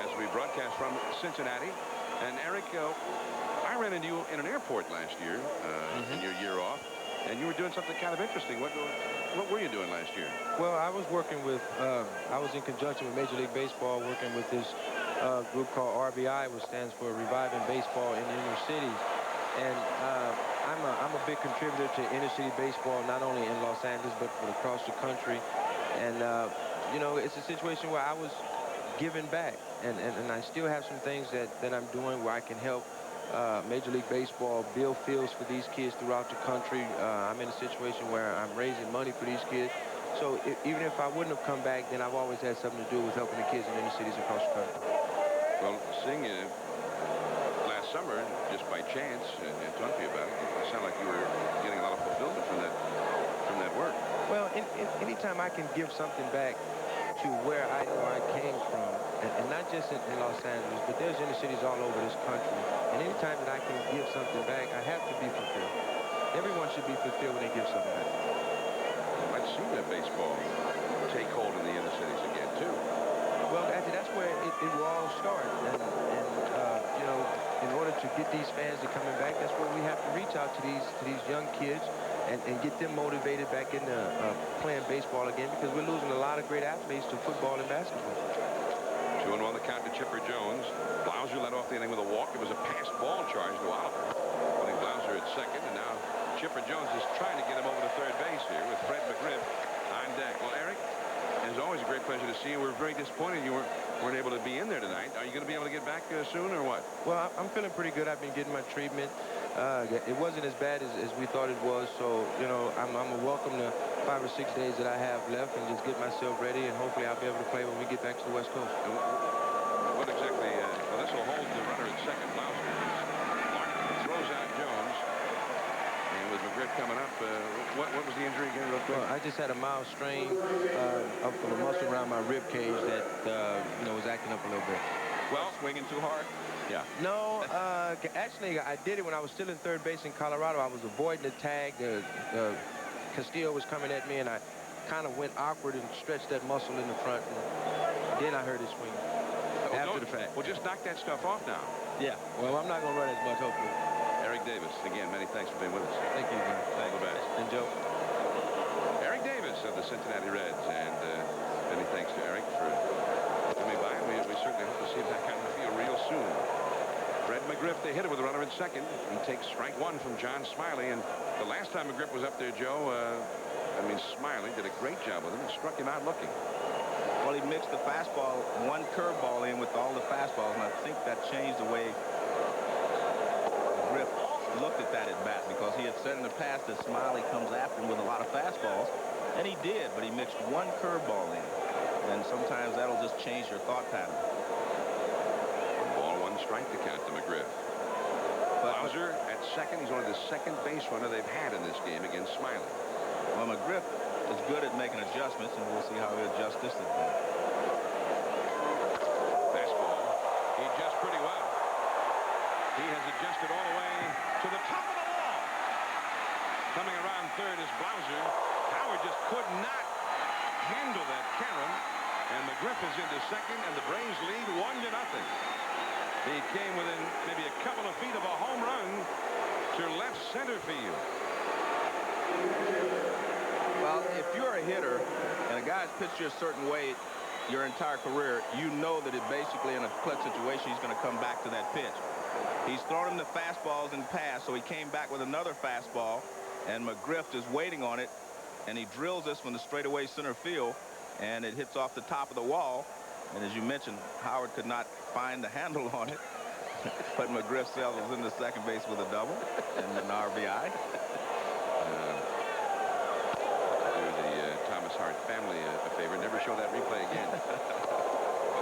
as we broadcast from Cincinnati. And Eric, I ran into you in an airport last year in your year off, and you were doing something kind of interesting. What were you doing last year? Well, I was working with, I was in conjunction with Major League Baseball, working with this group called RBI, which stands for Reviving Baseball in the Inner Cities. And I'm a big contributor to inner city baseball, not only in Los Angeles, but across the country. And, you know, it's a situation where I was giving back. And I still have some things that I'm doing where I can help Major League Baseball build fields for these kids throughout the country. I'm in a situation where I'm raising money for these kids. So even if I wouldn't have come back, then I've always had something to do with helping the kids in inner cities across the country. Well, seeing you last summer, just by chance, and talking to you about it, it sounded like you were getting a lot of fulfillment from that work. Well, anytime I can give something back to where I know I came from, and not just in Los Angeles, but there's inner cities all over this country. And anytime that I can give something back, I have to be fulfilled. Everyone should be fulfilled when they give something back. I've seen that baseball take hold in the inner cities again, too. Well, actually, that's where it will all start. And you know, in order to get these fans to coming back, that's where we have to reach out to these young kids and get them motivated back into playing baseball again, because we're losing a lot of great athletes to football and basketball. 2-1 the count to Chipper Jones. Blauser led off the inning with a walk. It was a pass ball charge to Oliver, putting Blauser at second, and now Chipper Jones is trying to get him over to third base here with Fred McGriff on deck. Well, Eric, it's always a great pleasure to see you. We're very disappointed you weren't able to be in there tonight. Are you going to be able to get back soon, or what? Well, I'm feeling pretty good. I've been getting my treatment. It wasn't as bad as we thought it was, so, you know, I'm going to welcome the 5 or 6 days that I have left and just get myself ready, and hopefully I'll be able to play when we get back to the West Coast. And what exactly, well, this will hold the runner at second. Blauser throws out Jones, and with McGriff coming up, what was the injury again? Well, I just had a mild strain of a muscle around my rib cage that, you know, was acting up a little bit. Well, swinging too hard? Yeah. No, actually, I did it when I was still in third base in Colorado. I was avoiding the tag. Castillo was coming at me, and I kind of went awkward and stretched that muscle in the front. And then I heard it swing after the fact. Well, just knock that stuff off now. Yeah. Well, I'm not going to run as much, hopefully. Eric Davis, again, many thanks for being with us. Thank you, man. All the best. And Joe. Eric Davis of the Cincinnati Reds, and many thanks to Eric for coming by. We certainly hope to see that kind of field real soon. Fred McGriff, the hitter with a runner at second. He takes strike one from John Smiley, and the last time McGriff was up there, Joe, I mean, Smiley did a great job with him and struck him out looking. Well, he mixed the fastball, one curveball in with all the fastballs, and I think that changed the way McGriff looked at that at bat, because he had said in the past that Smiley comes after him with a lot of fastballs, and he did, but he mixed one curveball in, and sometimes that'll just change your thought pattern. Ball one strike to count to McGriff. Blauser at second. He's only the second base runner they've had in this game against Smiley. Well, McGriff is good at making adjustments, and we'll see how he adjusts this time. Fastball. He adjusts pretty well. He has adjusted all the way to the top of the wall. Coming around third is Blauser. Howard just could not handle that carom, and McGriff is into second, and the Braves lead 1-0. He came within maybe a couple of feet of a home run to left center field. Well, if you're a hitter and a guy's pitched you a certain way, your entire career, you know that it basically in a clutch situation, he's going to come back to that pitch. He's thrown him the fastballs in the past, so he came back with another fastball, and Mcgriff is waiting on it, and he drills this from the straightaway center field, and it hits off the top of the wall. And as you mentioned, Howard could not find the handle on it, but Mcgriff sails into second base with a double and an RBI. Do the Thomas Hart family a favor, never show that replay again.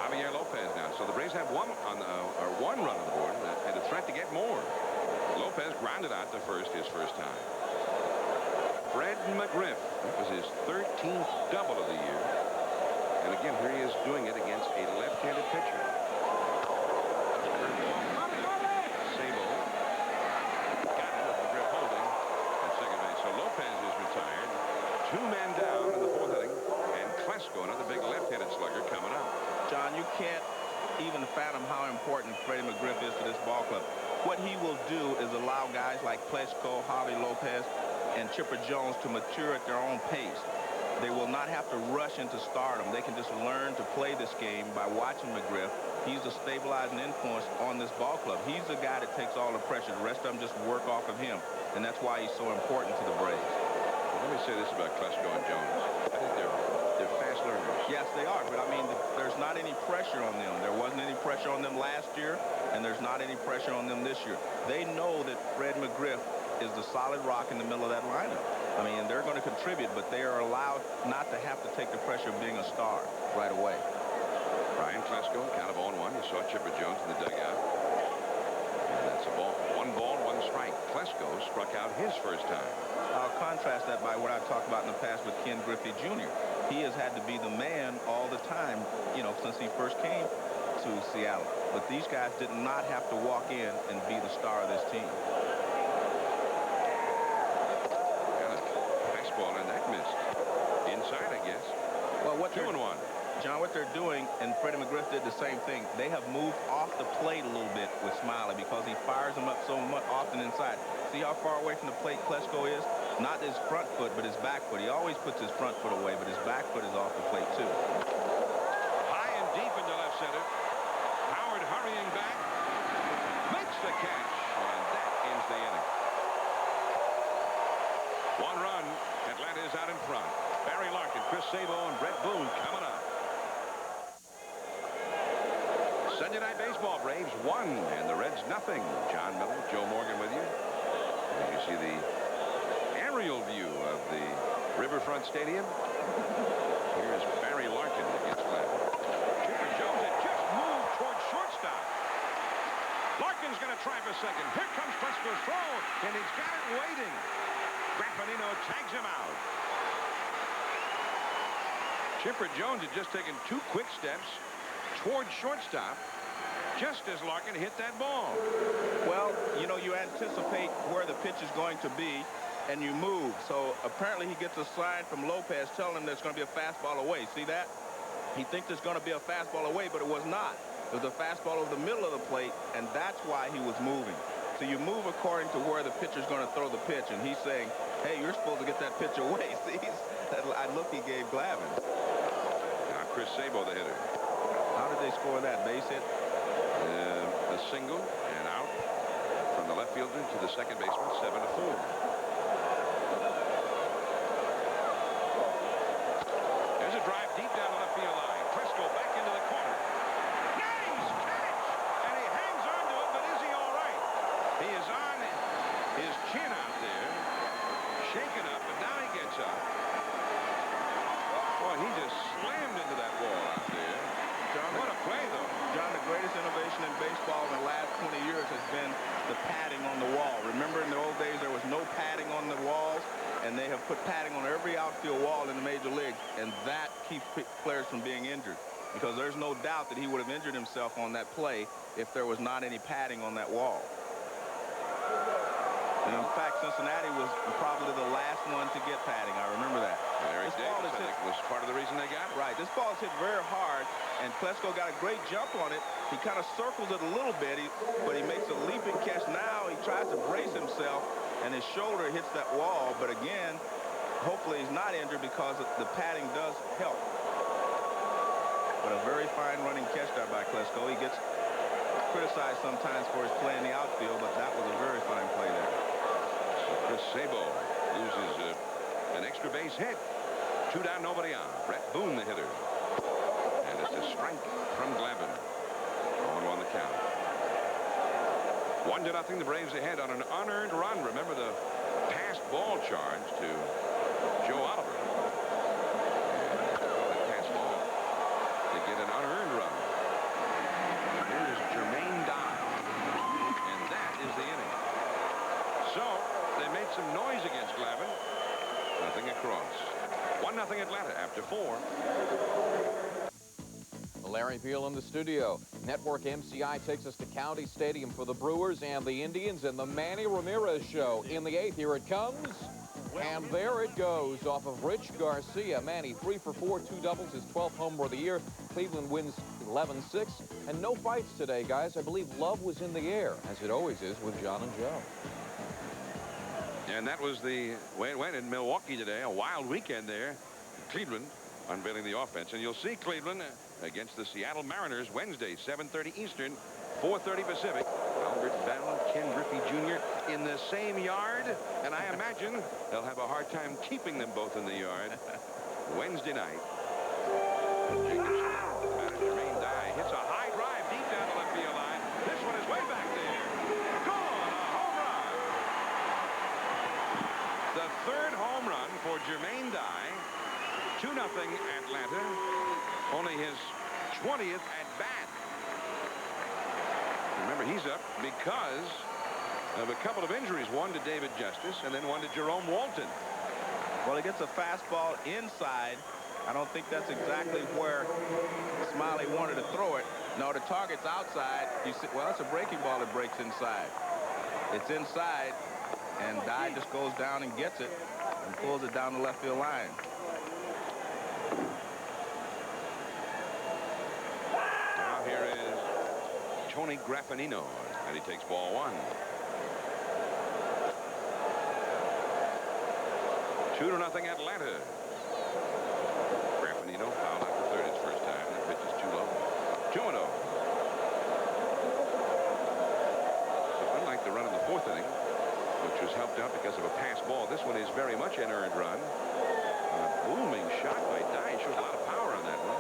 Javier Lopez now. So the Braves have one run on the board and a threat to get more. Lopez grounded out to first his first time. Fred Mcgriff, that was his 13th double of the year. And again, here he is doing it against a left-handed pitcher. Sabo got him with Mcgriff holding at second base. So Lopez is retired. 2 men down in the 4th inning. And Klesko, another big left-handed slugger, coming up. John, you can't even fathom how important Freddie Mcgriff is to this ball club. What he will do is allow guys like Klesko, Javier Lopez, and Chipper Jones to mature at their own pace. They will not have to rush into stardom. They can just learn to play this game by watching Mcgriff. He's a stabilizing influence on this ball club. He's the guy that takes all the pressure. The rest of them just work off of him, and that's why he's so important to the Braves. Well, let me say this about Klesko and Jones. I think they're fast learners. Yes, they are, but I mean, there's not any pressure on them. There wasn't any pressure on them last year, and there's not any pressure on them this year. They know that Fred Mcgriff is the solid rock in the middle of that lineup. I mean, they're going to contribute, but they are allowed not to have to take the pressure of being a star right away. Brian Klesko, count of 0-1. You saw Chipper Jones in the dugout. And that's a ball. 1 ball, 1 strike. Klesko struck out his first time. I'll contrast that by what I talked about in the past with Ken Griffey Jr. He has had to be the man all the time, you know, since he first came to Seattle. But these guys did not have to walk in and be the star of this team. And that missed inside, I guess. Well, what 2-1. John, what they're doing, and Freddie Mcgriff did the same thing. They have moved off the plate a little bit with Smiley because he fires them up so much often inside. See how far away from the plate Klesko is? Not his front foot, but his back foot. He always puts his front foot away, but his back foot is off the plate too. High and deep into left center. Howard hurrying back, makes the catch, and that ends the inning. 1 run. Atlanta is out in front. Barry Larkin, Chris Sabo, and Brett Boone coming up. Sunday Night Baseball, Braves 1 and the Reds nothing. John Miller, Joe Morgan with you. And you see the aerial view of the Riverfront Stadium. Here's Barry Larkin against Glavin. Chipper Jones had just moved towards shortstop. Larkin's going to try for second. Here comes Klesko's throw, and he's got it waiting. Graffinino tags him out. Chipper Jones had just taken 2 quick steps towards shortstop just as Larkin hit that ball. Well, you know, you anticipate where the pitch is going to be, and you move. So apparently he gets a sign from Lopez telling him there's going to be a fastball away. See that? He thinks there's going to be a fastball away, but it was not. It was a fastball over the middle of the plate, and that's why he was moving. So you move according to where the pitcher's going to throw the pitch, and he's saying, hey, you're supposed to get that pitch away. See, that look he gave Glavin. Now Chris Sabo, the hitter. How did they score that? Base hit? A single and out from the left fielder to the second baseman, 7-4. There's a drive deep down the left field line. Klesko back into the corner. Nice catch! And he hangs on to it, but is he all right? He is on his chin out there, shaken up, and now he gets up. Boy, he just slammed into that wall out there. John, what a play, though. John, the greatest innovation in baseball in the last 20 years has been the padding on the wall. Remember, in the old days, there was no padding on the walls, and they have put padding on every outfield wall in the major leagues, and that keeps players from being injured, because there's no doubt that he would have injured himself on that play if there was not any padding on that wall. And in fact, Cincinnati was probably the last one to get padding. I remember that. Eric Davis, I think, was part of the reason they got it. Right. This ball is hit very hard, and Klesko got a great jump on it. He kind of circles it a little bit, but he makes a leaping catch. Now he tries to brace himself, and his shoulder hits that wall. But again, hopefully he's not injured because the padding does help. But but a very fine running catch there by Klesko. He gets criticized sometimes for his play in the outfield, but that was a very fine play there. So Chris Sabo loses an extra base hit. 2 down, nobody on. Brett Boone, the hitter. And it's a strike from Glavin. 0-1 the count. 1-0. The Braves ahead on an unearned run. Remember the passed ball charge to Joe Oliver. And passed ball to get an unearned run. Here's Jermaine Dye. And that is the inning. So they made some noise against Glavin. Nothing across. 1-0 Atlanta after 4. Larry Beal in the studio. Network MCI takes us to County Stadium for the Brewers and the Indians and the Manny Ramirez Show. In the 8th, here it comes. And there it goes off of Rich Garcia. Manny 3 for 4, 2 doubles, his 12th homer of the year. Cleveland wins 11-6. And no fights today, guys. I believe love was in the air, as it always is with John and Joe. And that was the way it went in Milwaukee today. A wild weekend there. Cleveland unveiling the offense. And you'll see Cleveland against the Seattle Mariners Wednesday, 7:30 Eastern, 4:30 Pacific. Albert Bell, Ken Griffey Jr. in the same yard. And I imagine they'll have a hard time keeping them both in the yard Wednesday night. Jermaine Dye hits a high drive deep down the left field line. This one is way back there. Gone, a home run. The 3rd home run for Jermaine Dye. 2-0 Atlanta. Only his 20th at bat. Remember, he's up because of a couple of injuries. One to David Justice and then one to Jerome Walton. Well, he gets a fastball inside. I don't think that's exactly where Smiley wanted to throw it. No, the target's outside. You see, well, it's a breaking ball that breaks inside. It's inside, and Dye just goes down and gets it and pulls it down the left field line. Now here is Tony Graffinino, and he takes ball 1. 2-0 Atlanta. Graffinino fouled out to third his first time. The pitch is too low. 2-0. So unlike the run in the 4th inning, which was helped out because of a pass ball, this one is very much an earned run. A booming shot by Dye. Shows a lot of power on that one.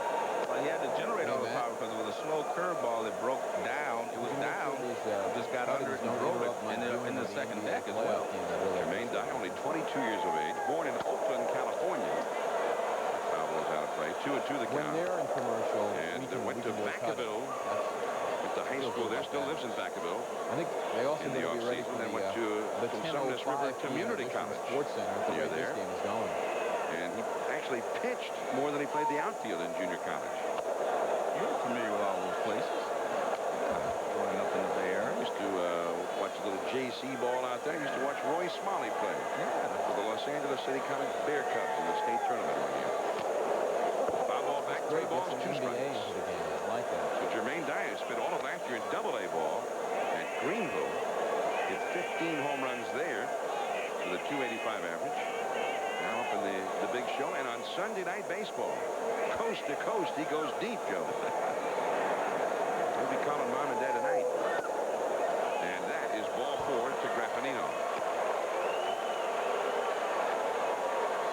Well, he had to generate all the power because it was a slow curveball that broke down. It was down. Just got under it and drove it in the second deck as well. Jermaine Dye, only 22 years of age, born in Oakland, California. Foul ball's out of play. 2-2 the count. When they're in commercial, and went to Vacaville. Went to high school there. Still lives in Vacaville. I think they also in the offseason. Then went to Sumner's River Community College. Sports Center. Near there. This game is going. And he actually pitched more than he played the outfield in junior college. You're familiar with all those places. Going up in the Bay Area. Used to watch a little JC ball out there. Used to watch Roy Smiley play. Yeah. For the Los Angeles City College Bear Cubs in the state tournament one year. Foul ball back, 3 balls, 2 strikes. Like that. So Jermaine Dye spent all of last year in AA ball at Greenville. Hit 15 home runs there with a 285 average. Now up in the big show. And on Sunday Night Baseball, coast to coast, he goes deep, Joe. He'll be calling mom and dad tonight. And that is ball 4 to Graffinino.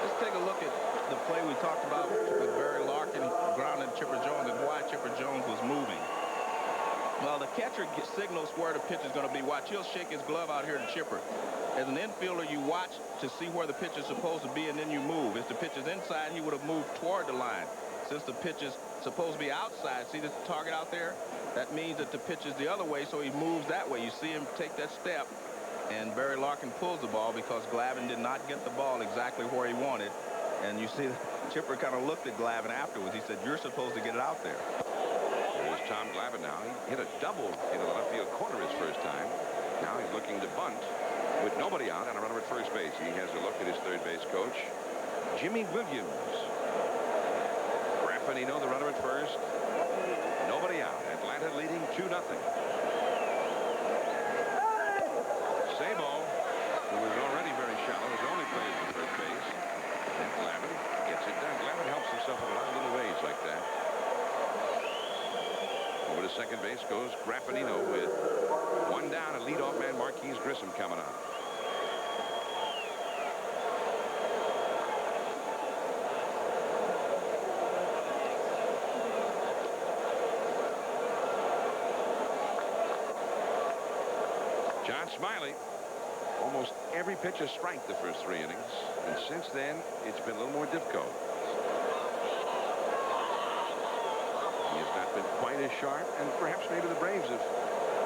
Let's take a look at the play we talked about with Barry Larkin grounding Chipper Jones and why Chipper Jones was moving. Well, the catcher signals where the pitch is going to be. Watch, he'll shake his glove out here to Chipper. As an infielder, you watch to see where the pitch is supposed to be, and then you move. If the pitch is inside, he would have moved toward the line. Since the pitch is supposed to be outside, see the target out there? That means that the pitch is the other way, so he moves that way. You see him take that step, and Barry Larkin pulls the ball because Glavin did not get the ball exactly where he wanted. And you see Chipper kind of looked at Glavin afterwards. He said, "You're supposed to get it out there." Here's Tom Glavin now. He hit a double into the left field corner his first time. Now he's looking to bunt with nobody out and a runner at first base. He has a look at his third base coach, Jimmy Williams. Graffinino, the runner at first. Nobody out. Atlanta leading 2-0. Sabo, who was already very shallow, has only played at first base. And Glavin gets it done. Glavin helps himself in a lot of little ways like that. Graffinino with one down, and leadoff man Marquise Grissom coming up. John Smiley, almost every pitch a strike the first 3 innings, and since then it's been a little more difficult. He has not been quite as sharp, and perhaps maybe the Braves have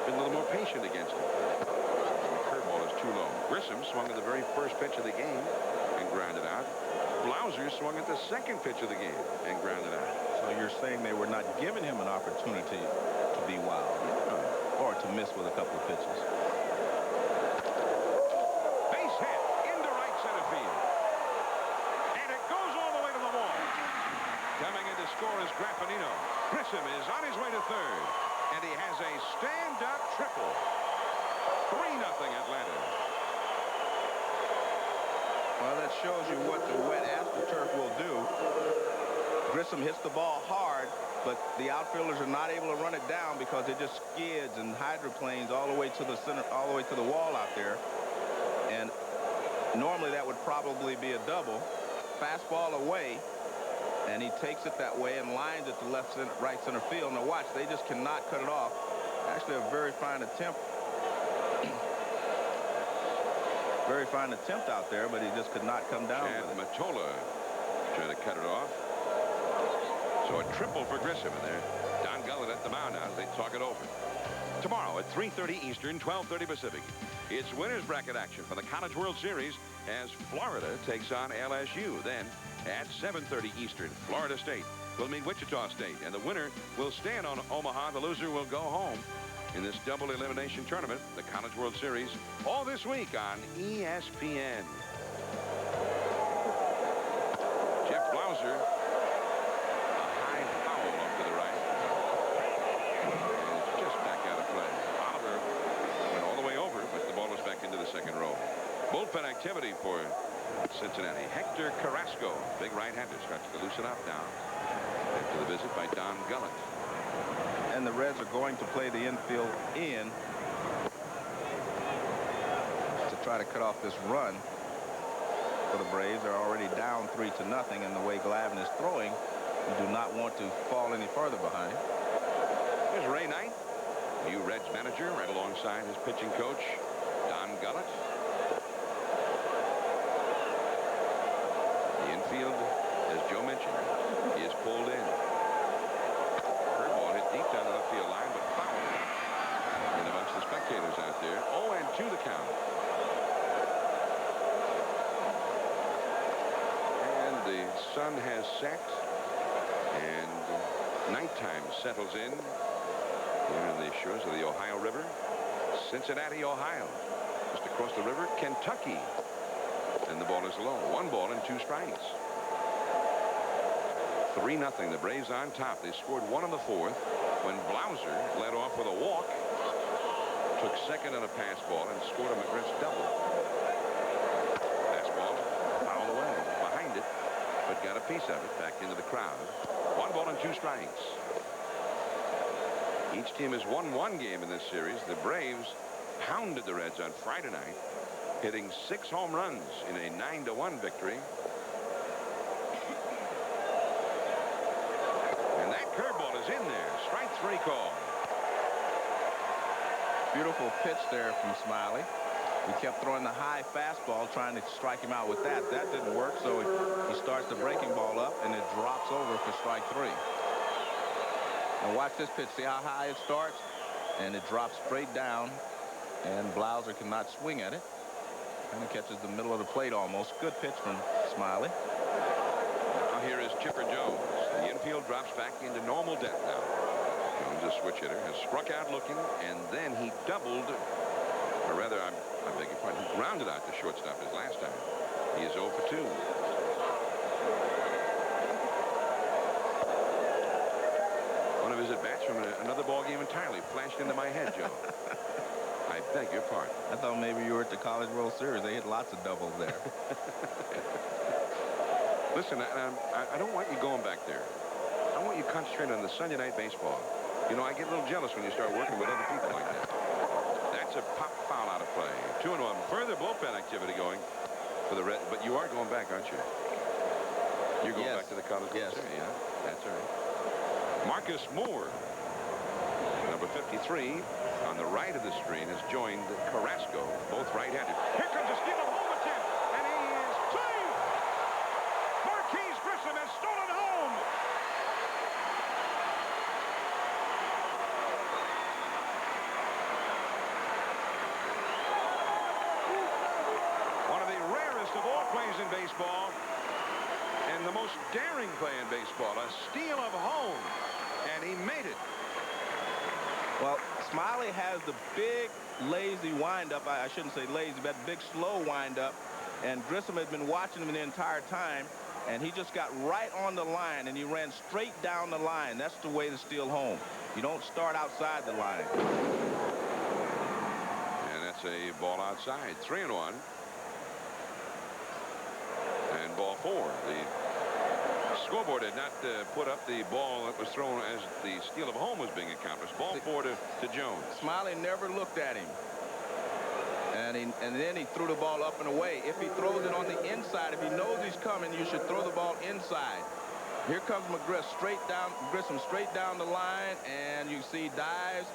been a little more patient against him. The curveball is too low. Grissom swung at the very first pitch of the game and grounded out. Blauser swung at the second pitch of the game and grounded out. So you're saying they were not giving him an opportunity to be wild, or to miss with a couple of pitches. Score is Graffinino. Grissom is on his way to third, and he has a stand-up triple. 3-0 Atlanta. Well, that shows you what the wet AstroTurf will do. Grissom hits the ball hard, but the outfielders are not able to run it down because it just skids and hydroplanes all the way to the center, all the way to the wall out there. And normally that would probably be a double. Fastball away. And he takes it that way and lines it to left center, right center field. Now watch, they just cannot cut it off. Actually a very fine attempt. Very fine attempt out there, but he just could not come down. And Matona trying to cut it off. So a triple for Grissom in there. Don Gullet at the mound now as they talk it over. Tomorrow at 3:30 Eastern, 12:30 Pacific. It's winners bracket action for the College World Series as Florida takes on LSU. Then at 7:30 Eastern, Florida State will meet Wichita State, and the winner will stand on Omaha. The loser will go home in this double elimination tournament, the College World Series, all this week on ESPN. Jeff Blauser, a high foul off to the right, and it's just back out of play. Oliver went all the way over, but the ball is back into the second row. Bullpen activity for Cincinnati. Hector Carrasco, big right-hander, starts to loosen up now after the visit by Don Gullet. And the Reds are going to play the infield in to try to cut off this run for the Braves. They're already down 3-0, and the way Glavin is throwing, you do not want to fall any further behind. Here's Ray Knight, new Reds manager, right alongside his pitching coach, Don Gullet. Field, as Joe mentioned, is pulled in. Curveball hit deep down the left field line, but foul. And amongst the spectators out there, 0-2 the count. And the sun has set, and nighttime settles in here in the shores of the Ohio River. Cincinnati, Ohio. Just across the river, Kentucky. And the ball is low. 1 ball and 2 strikes. 3-0. The Braves on top. They scored 1 in the 4th when Blauser led off with a walk, took second on a pass ball, and scored a Mcgriff's double. Fastball fouled away behind it, but got a piece of it back into the crowd. 1 ball and 2 strikes. Each team has won 1 game in this series. The Braves pounded the Reds on Friday night, hitting 6 home runs in a 9-1 victory. And that curveball is in there. Strike 3 call. Beautiful pitch there from Smiley. He kept throwing the high fastball, trying to strike him out with that. That didn't work, so he starts the breaking ball up, and it drops over for strike 3. Now watch this pitch. See how high it starts? And it drops straight down, and Blauser cannot swing at it. Kind of catches the middle of the plate almost. Good pitch from Smiley. Now here is Chipper Jones. The infield drops back into normal depth now. Jones, a switch hitter, has struck out looking, and then he doubled, or rather, I beg your pardon, he grounded out the shortstop his last time. He is 0 for 2. One of his at-bats from another ball game entirely flashed into my head, Joe. I beg your pardon. I thought maybe you were at the College World Series. They hit lots of doubles there. Listen, I don't want you going back there. I want you concentrating on the Sunday night baseball. You know, I get a little jealous when you start working with other people like that. That's a pop foul out of play. 2-1. Further bullpen activity going for the Red. But you are going back, aren't you? You're going back to the college. Yes. Yeah, that's all right. Marcus Moore, number 53, on the right of the screen, has joined Carrasco, both right-handed. Here comes a steal of home attempt, and he is safe. Marquise Grissom has stolen home. One of the rarest of all plays in baseball, and the most daring play in baseball, a steal of home, and he made it. Well, Smiley has the big, lazy windup. I shouldn't say lazy, but big, slow windup. And Grissom had been watching him the entire time, and he just got right on the line, and he ran straight down the line. That's the way to steal home. You don't start outside the line. And that's a ball outside. 3-1. And ball 4. The scoreboard did not put up the ball that was thrown as the steal of home was being accomplished. Ball 4 to Jones. Smiley never looked at him. And then he threw the ball up and away. If he throws it on the inside, if he knows he's coming, you should throw the ball inside. Here comes Mcgriff Grissom straight down the line, and you see dives.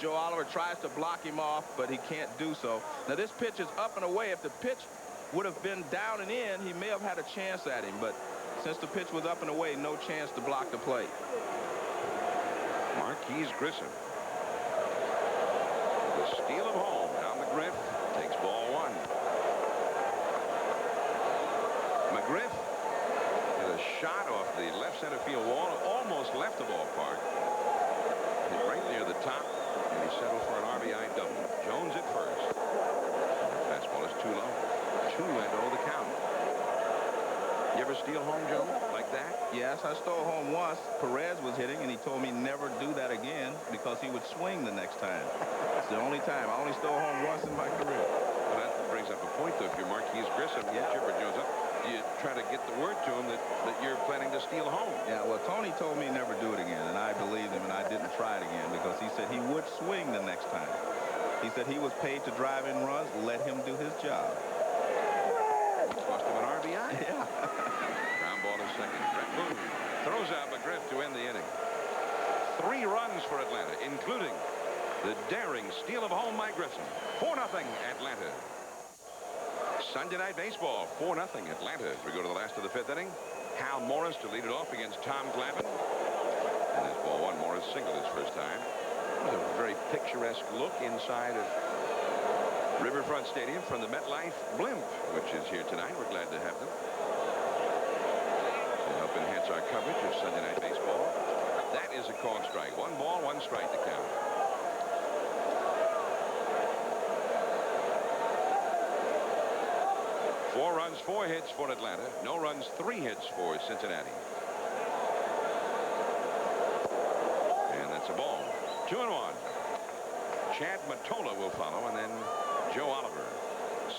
Joe Oliver tries to block him off, but he can't do so. Now this pitch is up and away. If the pitch would have been down and in, he may have had a chance at him, but since the pitch was up and away, no chance to block the play. Marquise Grissom. The steal of home. Now Mcgriff takes ball 1. Mcgriff hit a shot off the left center field wall, almost left the ballpark. Hit right near the top, and he settled for an RBI double. Jones at first. The fastball is too low. 2 and 0 the count. You ever steal home, Joe, like that? Yes, I stole home once. Perez was hitting, and he told me never do that again because he would swing the next time. It's the only time. I only stole home once in my career. Well, that brings up a point, though. If you're Marquise Grissom, Chipper Jones up, you try to get the word to him that you're planning to steal home. Yeah, well, Tony told me never do it again, and I believed him, and I didn't try it again because he said he would swing the next time. He said he was paid to drive in runs. Let him do his job. Cost him an RBI. Yeah. Ground ball to second. Boone throws out Mcgriff to end the inning. 3 runs for Atlanta, including the daring steal of home by Grissom. 4-0 Atlanta. Sunday Night Baseball, 4-0 Atlanta. As we go to the last of the 5th inning, Hal Morris to lead it off against Tom Glavin. And that's ball 1. Morris singled his first time. It was a very picturesque look inside of Riverfront Stadium from the MetLife Blimp, which is here tonight. We're glad to have them to help enhance our coverage of Sunday Night Baseball. That is a called strike. 1 ball, 1 strike to count. Four runs, 4 hits for Atlanta. No runs, 3 hits for Cincinnati. And that's a ball. 2-1. Chad Matona will follow, and then Joe Oliver.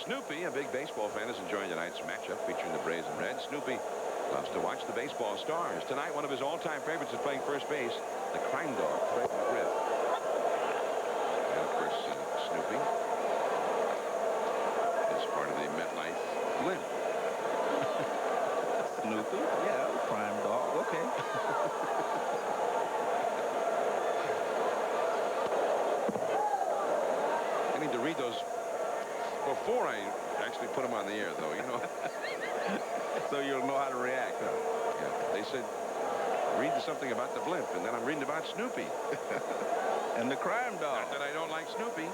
Snoopy, a big baseball fan, is enjoying tonight's matchup featuring the Braves and Reds. Snoopy loves to watch the baseball stars. Tonight, one of his all-time favorites is playing first base, the crime dog, Fred Mcgriff. And, of course, Snoopy is part of the MetLife Blimp. Snoopy? Yeah, crime dog. Okay. I need to read those before I actually put them on the air, though, you know. So you'll know how to react, huh? Yeah, they said, read something about the blimp, and then I'm reading about Snoopy. And the crime dog. Not that I don't like Snoopy.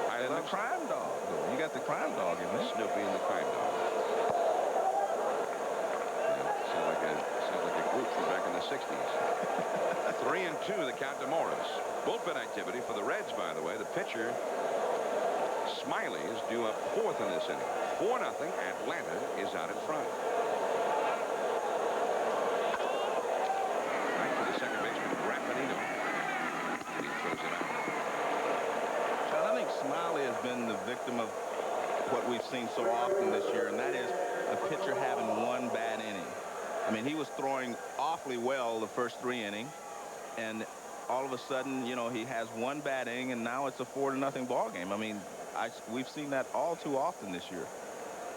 I And love the crime dog. You got the crime dog in there. Snoopy and the crime dog. Yeah, sounds like a group from back in the 60s. 3-2 the count to Morris. Bullpen activity for the Reds, by the way. The pitcher, Smiley, is due up 4th in this inning. 4-0. Atlanta is out in front. Right to the second baseman, Glavin. He throws it out. Well, I think Smiley has been the victim of what we've seen so often this year, and that is a pitcher having one bad inning. I mean, he was throwing awfully well the first 3 innings, and all of a sudden, you know, he has one bad inning, and now it's a 4-0 ball game. I mean, we've seen that all too often this year.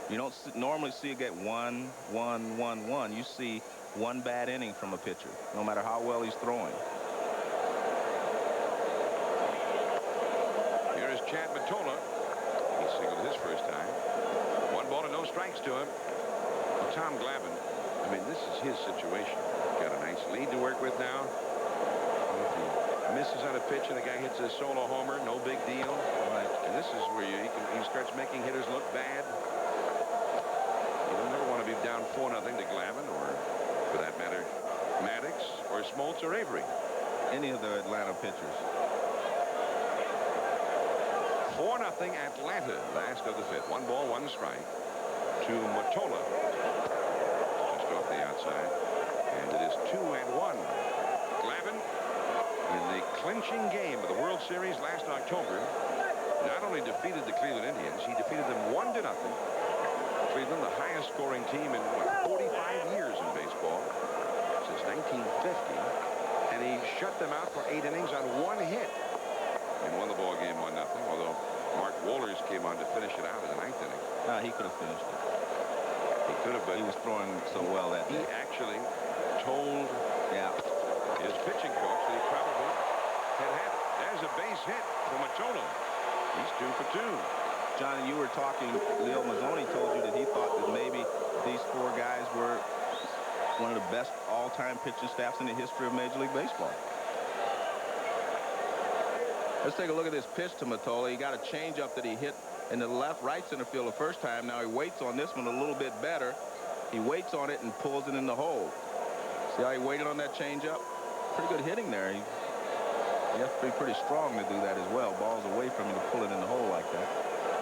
You don't normally see it get 1-1-1-1. You see one bad inning from a pitcher, no matter how well he's throwing. Here is Chad Matona. He singled his first time. 1 ball and no strikes to him. Well, Tom Glavin, I mean, this is his situation. Got a nice lead to work with now. If he misses on a pitch and the guy hits a solo homer, no big deal. Right. And this is where he starts making hitters look bad. You don't ever want to be down 4-0 to Glavin, or for that matter, Maddox or Smoltz or Avery. Any of the Atlanta pitchers. 4-0 Atlanta, last of the 5th. 1 ball, 1 strike to Matona. Just off the outside. And it is 2-1. Glavin, in the clinching game of the World Series last October, not only defeated the Cleveland Indians, he defeated them 1-0. Cleveland, the highest scoring team in, what, 45 years in baseball, since 1950. And he shut them out for 8 innings on 1 hit. And won the ball game 1-0, although Mark Wohlers came on to finish it out in the 9th inning. He could have finished it. He could have, but he was throwing so well that he day. actually told his pitching coach that he probably had it. There's a base hit for Matona. He's 2 for 2. Johnny, you were talking, Leo Mazzoni told you that he thought that maybe these 4 guys were one of the best all-time pitching staffs in the history of Major League Baseball. Let's take a look at this pitch to Matona. He got a changeup that he hit in the right center field the first time. Now he waits on this one a little bit better. He waits on it and pulls it in the hole. See how he waited on that changeup? Pretty good hitting there. You have to be pretty strong to do that as well. Ball's away from you to pull it in the hole like that.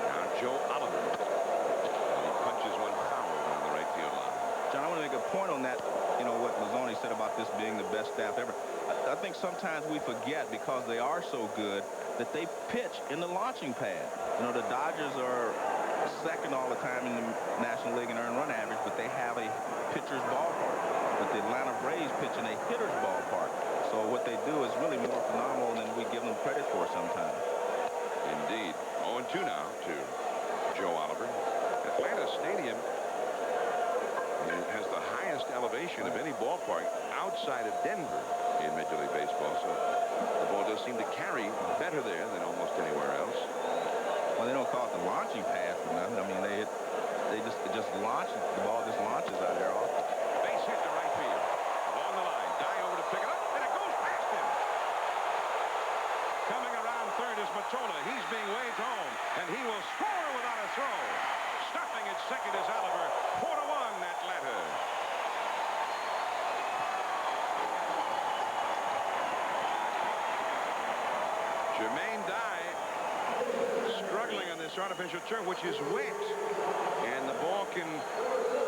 Now Joe Oliver. He punches one foul down the right field line. John, I want to make a point on that. You know what Mazzoni said about this being the best staff ever. I think sometimes we forget, because they are so good, that they pitch in the launching pad. You know, the Dodgers are second all the time in the National League in earned run average, but they have a pitcher's ballpark. But the Atlanta Braves pitch in a hitter's ballpark. So what they do is really more phenomenal than we give them credit for sometimes. Indeed. 0-2 now to Joe Oliver. Atlanta Stadium has the highest elevation of any ballpark outside of Denver in Major League Baseball. So the ball does seem to carry better there than almost anywhere else. Well, they don't call it the launching pad for nothing. I mean, they just launch it. The ball just launches out there off. Base hit to right field. Along the line. Dye over to pick it up, and it goes past him. Coming around third is Matona. He's being waved home, and he will score without a throw. Stopping at second is Oliver. 4-1 Atlanta. Jermaine Dye struggling on this artificial turf, which is wet, and the ball can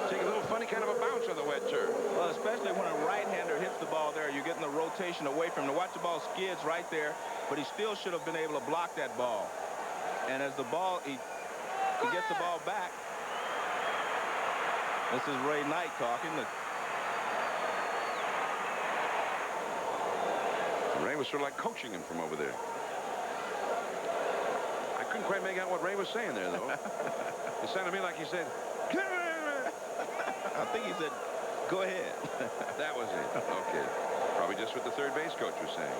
take a little funny kind of a bounce on the wet turf. Well, especially when a right-hander hits the ball there, you're getting the rotation away from him. To watch the ball skids right there, but he still should have been able to block that ball. And as the ball, he gets the ball back. This is Ray Knight talking. Ray was sort of like coaching him from over there. I couldn't quite make out what Ray was saying there, though. It sounded to me like he said, I think he said, go ahead. That was it. Okay. Probably just what the third base coach was saying.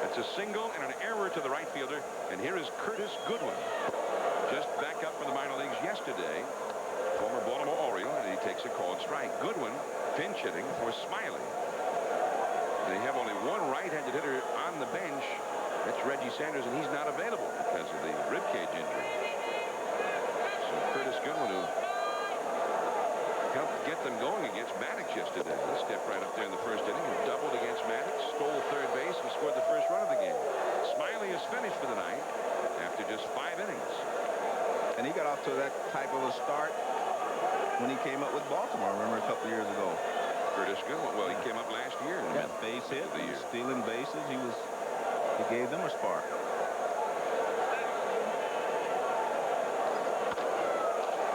It's a single and an error to the right fielder. And here is Curtis Goodwin. Just back up from the minor leagues yesterday. Former Baltimore Oriole, and he takes a called strike. Goodwin pinch hitting for Smiley. They have only one right-handed hitter on the bench. That's Reggie Sanders, and he's not available because of the ribcage injury. So Curtis Goodwin, who helped get them going against Maddox yesterday. He stepped right up there in the first inning and doubled against Maddox, stole third base, and scored the first run of the game. Smiley is finished for the night after just 5 innings. And he got off to that type of a start when he came up with Baltimore, remember, a couple years ago. Curtis Goodwin, well, he came up last year. Yeah, base hit, stealing bases. He gave them a spark.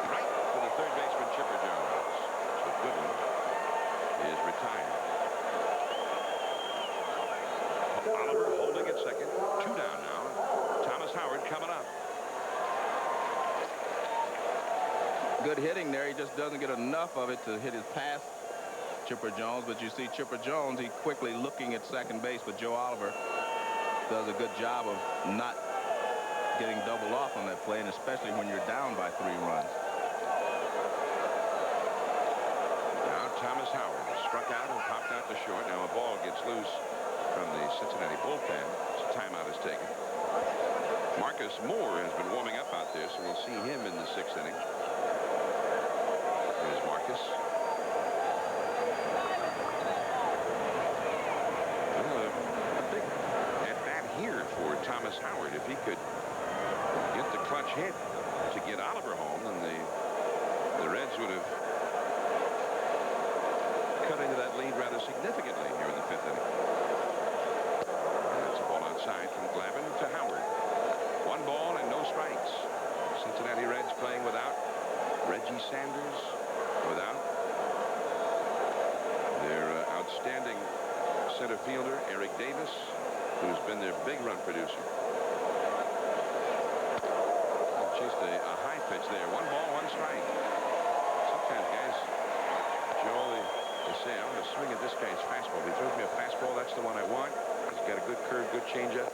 Right for the third baseman, Chipper Jones. So Goodwin is retired. Thomas Howard coming up. Good hitting there. He just doesn't get enough of it to hit his pass, Chipper Jones. But you see Chipper Jones, he quickly looking at second base. But Joe Oliver does a good job of not getting doubled off on that play, and especially when you're down by 3 runs. Now Thomas Howard struck out and popped out to short. Now a ball gets loose from the Cincinnati bullpen. So timeout is taken. Marcus Moore has been warming up out there, so we'll see him in the 6th inning. Here's Marcus. Well, a big at-bat here for Thomas Howard. If he could get the clutch hit to get Oliver home, then the Reds would have cut into that lead rather significantly here in the 5th inning. And that's a ball outside from Glavin to Howard. 1 ball and no strikes. Cincinnati Reds playing without Reggie Sanders, without their outstanding center fielder Eric Davis, who's been their big run producer. Chased a high pitch there. 1 ball, 1 strike. Sometimes guys, Joel, they say, I'm going to swing at this guy's fastball. If he throws me a fastball, that's the one I want. He's got a good curve, good changeup.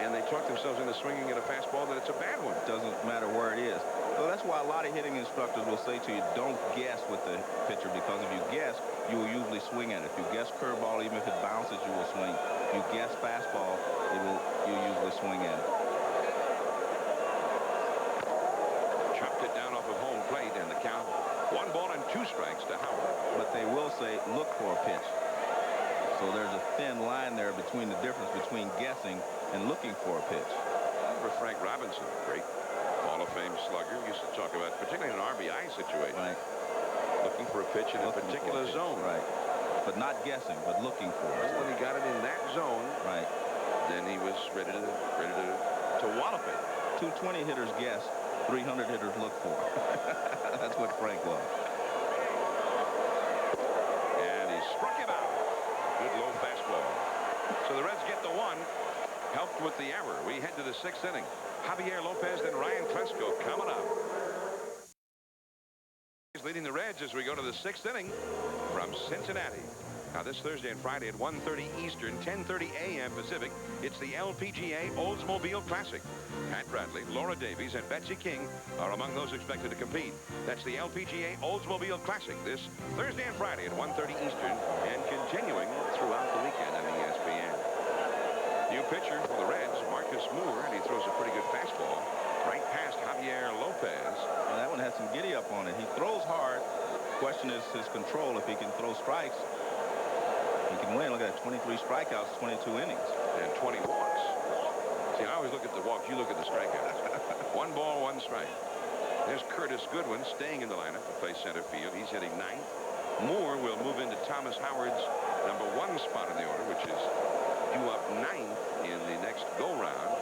And they talk themselves into swinging at a fastball that it's a bad one. Doesn't matter where it is. So that's why a lot of hitting instructors will say to you, don't guess with the pitcher, because if you guess, you will usually swing at it. If you guess curveball, even if it bounces, you will swing. If you guess fastball, you usually swing at it. Chopped it down off of home plate, and the count 1 ball and 2 strikes to Howard. But they will say, look for a pitch. So there's a thin line there between the difference between guessing and looking for a pitch. For Frank Robinson, great Hall of Fame slugger. We used to talk about, particularly in an RBI situation, right, looking for a pitch in a particular zone. Right. But not guessing, but looking for it. When he got it in that zone, right, then he was ready to wallop it. 220 hitters guess, 300 hitters look for. That's what Frank was. And he struck him out. Good low fastball. So the Reds get the 1. Helped with the error. We head to the 6th inning. Javier Lopez, then Ryan Klesko coming up. He's leading the Reds as we go to the 6th inning from Cincinnati. Now this Thursday and Friday at 1:30 Eastern, 10:30 a.m. Pacific, it's the LPGA Oldsmobile Classic. Pat Bradley, Laura Davies, and Betsy King are among those expected to compete. That's the LPGA Oldsmobile Classic this Thursday and Friday at 1:30 Eastern, and continuing throughout the weekend on ESPN. New pitcher for the Reds, Marcus Moore, and he throws a pretty good fastball right past Javier Lopez. Well, that one has some giddy up on it. He throws hard. Question is his control. If he can throw strikes, he can win. Look at that, 23 strikeouts, 22 innings. And 20 walks. See, I always look at the walks. You look at the strikeouts. 1 ball, 1 strike. There's Curtis Goodwin staying in the lineup to play center field. He's hitting 9th. Moore will move into Thomas Howard's #1 spot in the order, which is due up 9th in the next go-round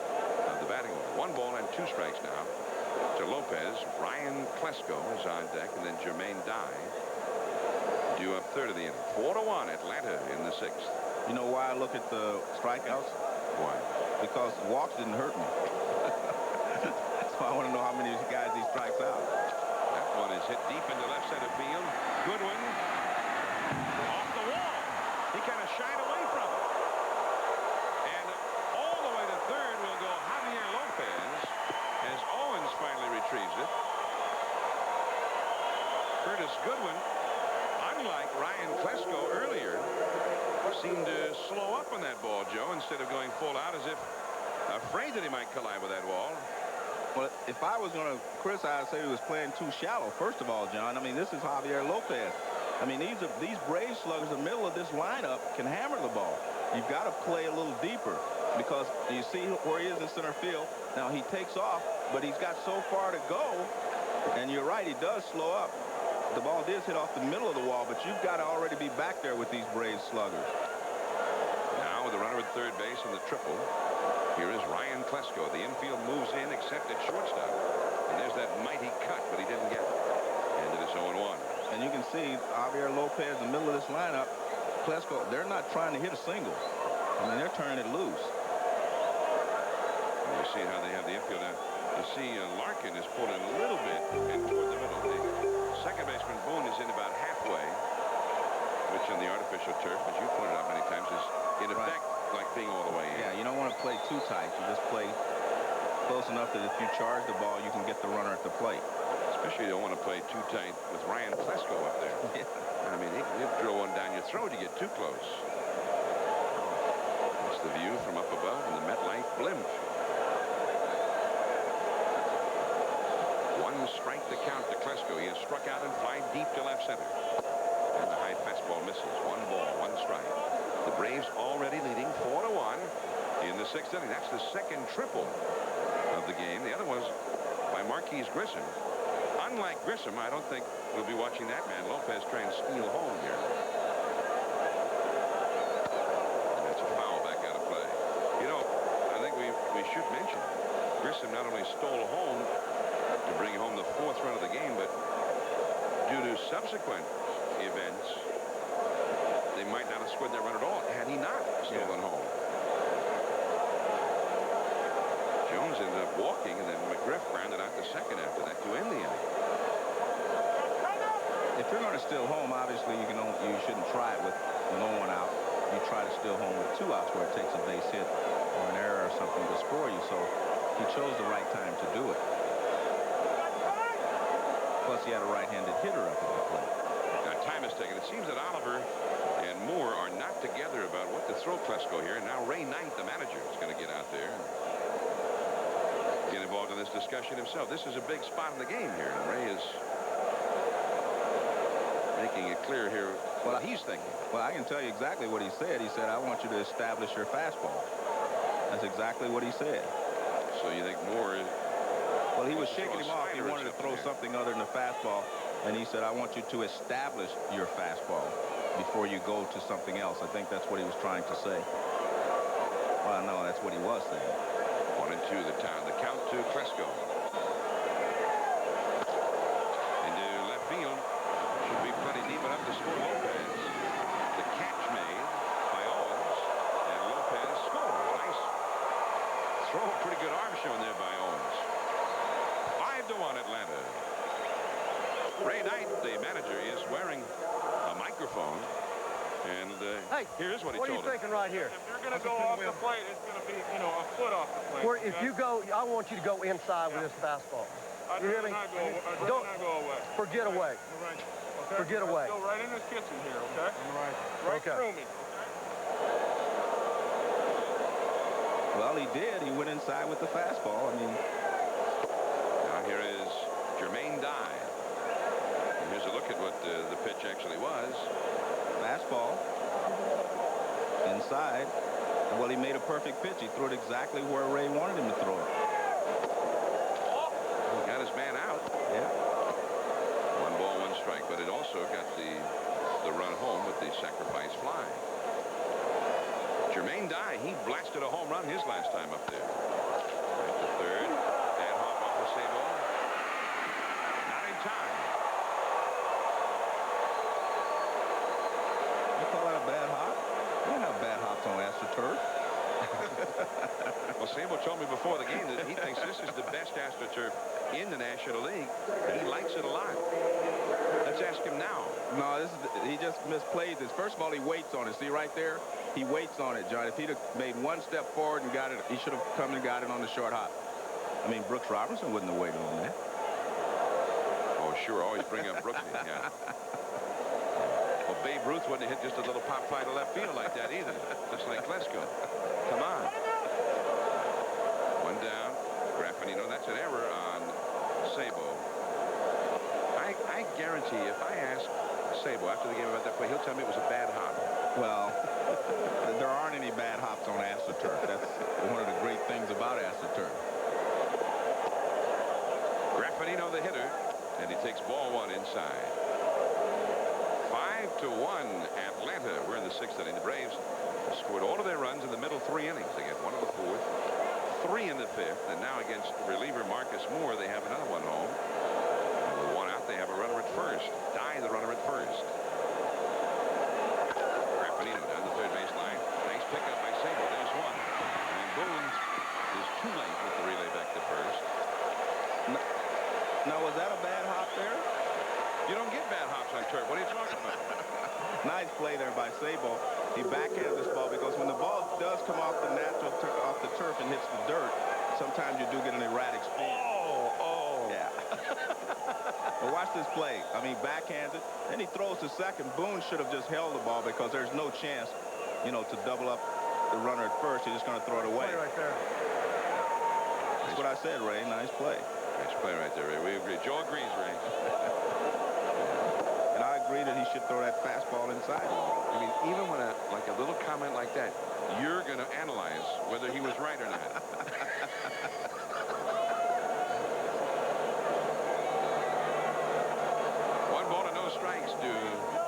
of the batting order. 1 ball and 2 strikes now to Lopez. Ryan Klesko is on deck, and then Jermaine Dye due up 3rd of the inning. 4-1 Atlanta in the 6th. You know why I look at the strikeouts? Why? Because walks didn't hurt me. That's why I want to know how many guys he strikes out. That one is hit deep into left center field. Goodwin off the wall. He kind of shied away from it. And all the way to 3rd will go Javier Lopez as Owens finally retrieves it. Curtis Goodwin, unlike Ryan Klesko earlier, seemed to slow up on that ball, Joe, instead of going full out, as if afraid that he might collide with that wall. Well, if I was going to criticize, I'd say he was playing too shallow. First of all, John, I mean, this is Javier Lopez. I mean, these Braves sluggers, the middle of this lineup, can hammer the ball. You've got to play a little deeper, because you see where he is in center field. Now, he takes off, but he's got so far to go, and you're right, he does slow up. The ball did hit off the middle of the wall, but you've got to already be back there with these Braves sluggers. Now with the runner at 3rd base in the triple, here is Ryan Klesko. The infield moves in except at shortstop. And there's that mighty cut, but he didn't get it. And it is 0-1. And you can see Javier Lopez in the middle of this lineup. Klesko, they're not trying to hit a single. I mean, they're turning it loose. And you see how they have the infield now. You see Larkin is pulling a little bit and toward the middle. The second baseman Boone is in about halfway, which on the artificial turf, as you pointed out many times, is in effect like being all the way in. Yeah, you don't want to play too tight. You just play close enough that if you charge the ball, you can get the runner at the plate. Especially you don't want to play too tight with Ryan Klesko up there. Yeah. I mean, he'll drill one down your throat. You get too close. That's the view from up above in the MetLife blimp. One strike to count to Klesko. He has struck out and fly deep to left center. And the high fastball misses. 1 ball, 1 strike. The Braves already leading 4-1 in the 6th inning. That's the second triple of the game. The other was by Marquise Grissom. Unlike Grissom, I don't think we'll be watching that man Lopez try and steal home here. And that's a foul back out of play. You know, I think we should mention Grissom not only stole home to bring home the 4th run of the game, but due to subsequent events, they might not have scored that run at all had he not stolen home. Jones ended up walking, and then Mcgriff grounded out the second after that to end the inning. If you're going to steal home, obviously you shouldn't try it with no one out. You try to steal home with 2 outs where it takes a base hit or an error or something to score you. So he chose the right time to do it. Plus he had a right-handed hitter up at the plate. Now time is taken. It seems that Oliver and Moore are not together about what to throw Klesko here. And now Ray Knight, the manager, is going to get out there and get involved in this discussion himself. This is a big spot in the game here, and Ray is making it clear here what he's thinking. Well, I can tell you exactly what he said. He said, I want you to establish your fastball. That's exactly what he said. So you think Moore is... Well, he was shaking him off. He wanted to throw something other than a fastball, and he said, I want you to establish your fastball before you go to something else. I think that's what he was trying to say. Well, no, that's what he was saying. 1-2 the count to Klesko. Into left field. Should be plenty deep enough to score Lopez. The catch made by Owens, and Lopez scores. Nice throw. Pretty good arm shown there by Owens. 5-1 Atlanta. Ray Knight, the manager, is wearing a microphone. And hey, here's what he told him. What are you thinking right here? If you're going to go off the plate, it's going to be, a foot off the plate. Where, if you go, I want you to go inside with this fastball. You hear me? I'd rather not go away. Forget away. Right. Okay? Forget away. Go right in this kitchen here, okay? Right okay. through me. Well, he did. He went inside with the fastball. I mean... Now here is Jermaine Dye. And here's a look at what the pitch actually was. Fastball. Inside. Well, he made a perfect pitch. He threw it exactly where Ray wanted him to throw it. He got his man out. Yeah. 1 ball, 1 strike. But it also got the run home with the sacrifice fly. Jermaine Dye, he blasted a home run his last time up there. Right to third. Bad hop off of Sabo. Not in time. You call that a bad hop? We don't have bad hops on AstroTurf. Well, Sabo told me before the game that he thinks this is the best AstroTurf in the National League. And he likes it a lot. Let's ask him now. No, he just misplayed this. First of all, he waits on it. See right there? He waits on it, John. If he'd have made 1 step forward and got it, he should have come and got it on the short hop. I mean, Brooks Robinson wouldn't have waited on that. Oh, sure. Always bring up Brooks. Yeah. Well, Babe Ruth wouldn't have hit just a little pop fly to left field like that either. Just like Klesko. Come on. 1 down. Graffinino. That's an error on Sabo. I guarantee if I ask Sabo after the game about that play, he'll tell me it was a bad hop. Well, there aren't any bad hops on AstroTurf. That's one of the great things about AstroTurf. Graffinino, the hitter, and he takes ball 1 inside. 5-1 Atlanta. We're in the 6th inning. The Braves scored all of their runs in the middle 3 innings. They get 1 in the 4th, 3 in the 5th, and now against reliever Marcus Moore, they have another 1 home. And with 1 out, they have a runner at first. Dye, the runner at first. Graffinino down the third base line. Nice pickup by Sabo. There's 1. And Boone is too late with the was that a bad hop there? You don't get bad hops on turf. What are you talking about? Nice play there by Sabo. He backhands this ball because when the ball does come off the off the turf and hits the dirt, sometimes you do get an erratic spin. Oh. Yeah. But watch this play. I mean, backhands it. Then he throws to second. Boone should have just held the ball because there's no chance, you know, to double up the runner at first. He's just going to throw it away. Play right there. That's what I said, Ray. Nice play. Nice play right there, Ray. We agree. Joe agrees, Ray. And I agree that he should throw that fastball inside. I mean, even when a little comment like that, you're going to analyze whether he was right or not. One ball to no strikes to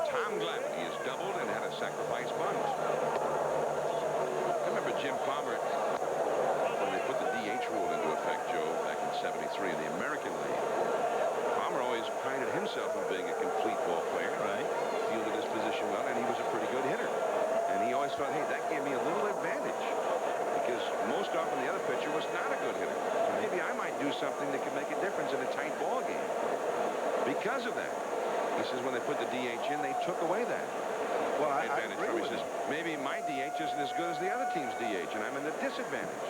Tom Glavin. He has doubled and had a sacrifice bunt. I remember Jim Palmer when they put the DH rule into effect, Joe, back in '73 in the American League. Palmer always prided himself on being a complete ball player. Right. Fielded his position well, and he was a pretty good hitter. And he always thought, hey, that gave me a little advantage because most often the other pitcher was not a good hitter. Maybe I might do something that could make a difference in a tight ball game. Because of that, he says when they put the DH in, they took away that Well, I advantage agree from him. with He says, him. maybe my DH isn't as good as the other team's DH, and I'm in the disadvantage.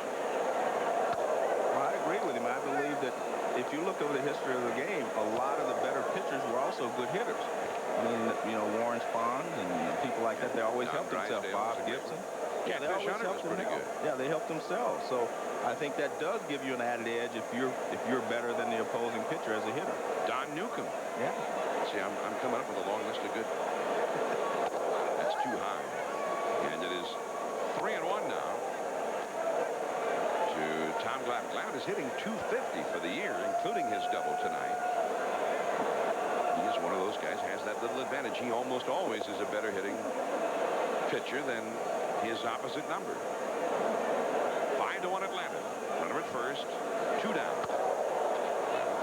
Well, I agree with him. I believe that if you look over the history of the game, a lot of the better pitchers were also good hitters. I mean, you know, Warren Spahn and people like that, they always Tom helped themselves. Drysdale was Bob a great Gibson. one. Yeah, they Fish always Hunter helped was pretty them. good. Yeah, they helped themselves. So I think that does give you an added edge if you're better than the opposing pitcher as a hitter. Don Newcomb. Yeah. See, I'm coming up with a long list of good. That's too high. And it is 3-1 now to Tom Glavin. Glavin is hitting .250 for the year, including his double tonight. He is one of those guys, has that little advantage. He almost always is a better hitting pitcher than his opposite number. 5-1 Atlanta. Runner at first, 2 down.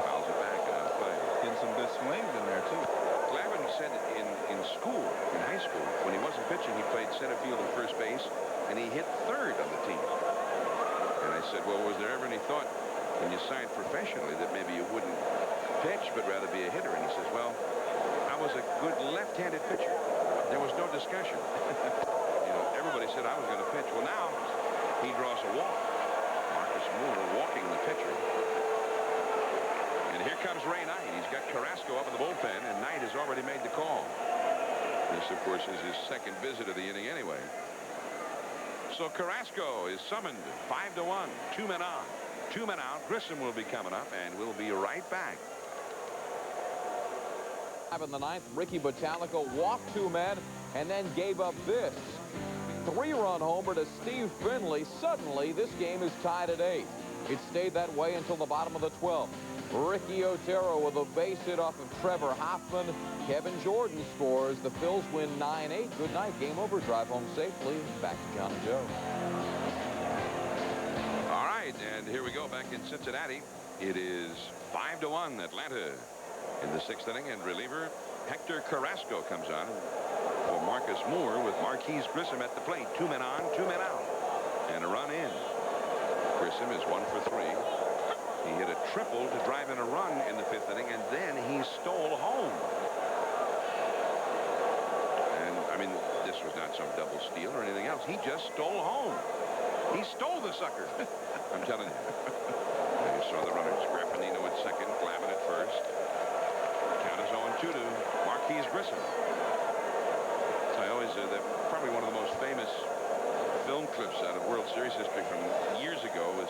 Fouls it back and out of play. Getting some good swings in there, too. Glavin said in school, in high school, when he wasn't pitching, he played center field and first base, and he hit third on the team. And I said, well, was there ever any thought when you signed professionally that maybe you wouldn't pitch but rather be a hitter? And he says, well, I was a good left-handed pitcher. There was no discussion. You know, everybody said I was going to pitch. Well, now he draws a walk. Marcus Moore walking the pitcher. And here comes Ray Knight. He's got Carrasco up in the bullpen, and Knight has already made the call. This, of course, is his second visit of the inning anyway. So Carrasco is summoned. 5-1. 2 men on. 2 men out. Grissom will be coming up, and we'll be right back. In the ninth, Ricky Bottalico walked 2 men and then gave up this 3-run homer to Steve Finley. Suddenly, this game is tied at 8. It stayed that way until the bottom of the 12th. Ricky Otero with a base hit off of Trevor Hoffman. Kevin Jordan scores. The Phils win 9-8. Good night. Game over. Drive home safely. Back to John and Joe. All right, and here we go back in Cincinnati. It is 5-1 Atlanta in the 6th inning, and reliever Hector Carrasco comes on for Marcus Moore with Marquise Grissom at the plate. 2 men on, 2 men out, and a run in. Grissom is 1 for 3. He hit a triple to drive in a run in the 5th inning, and then he stole home. And I mean, this was not some double steal or anything else. He just stole home. He stole the sucker. I'm telling you. And you saw the runners. Graffinino at second, Glavin at first. Count is 0-2 to Marquise Grissom. So I always, they're probably one of the most famous film clips out of World Series history from years ago was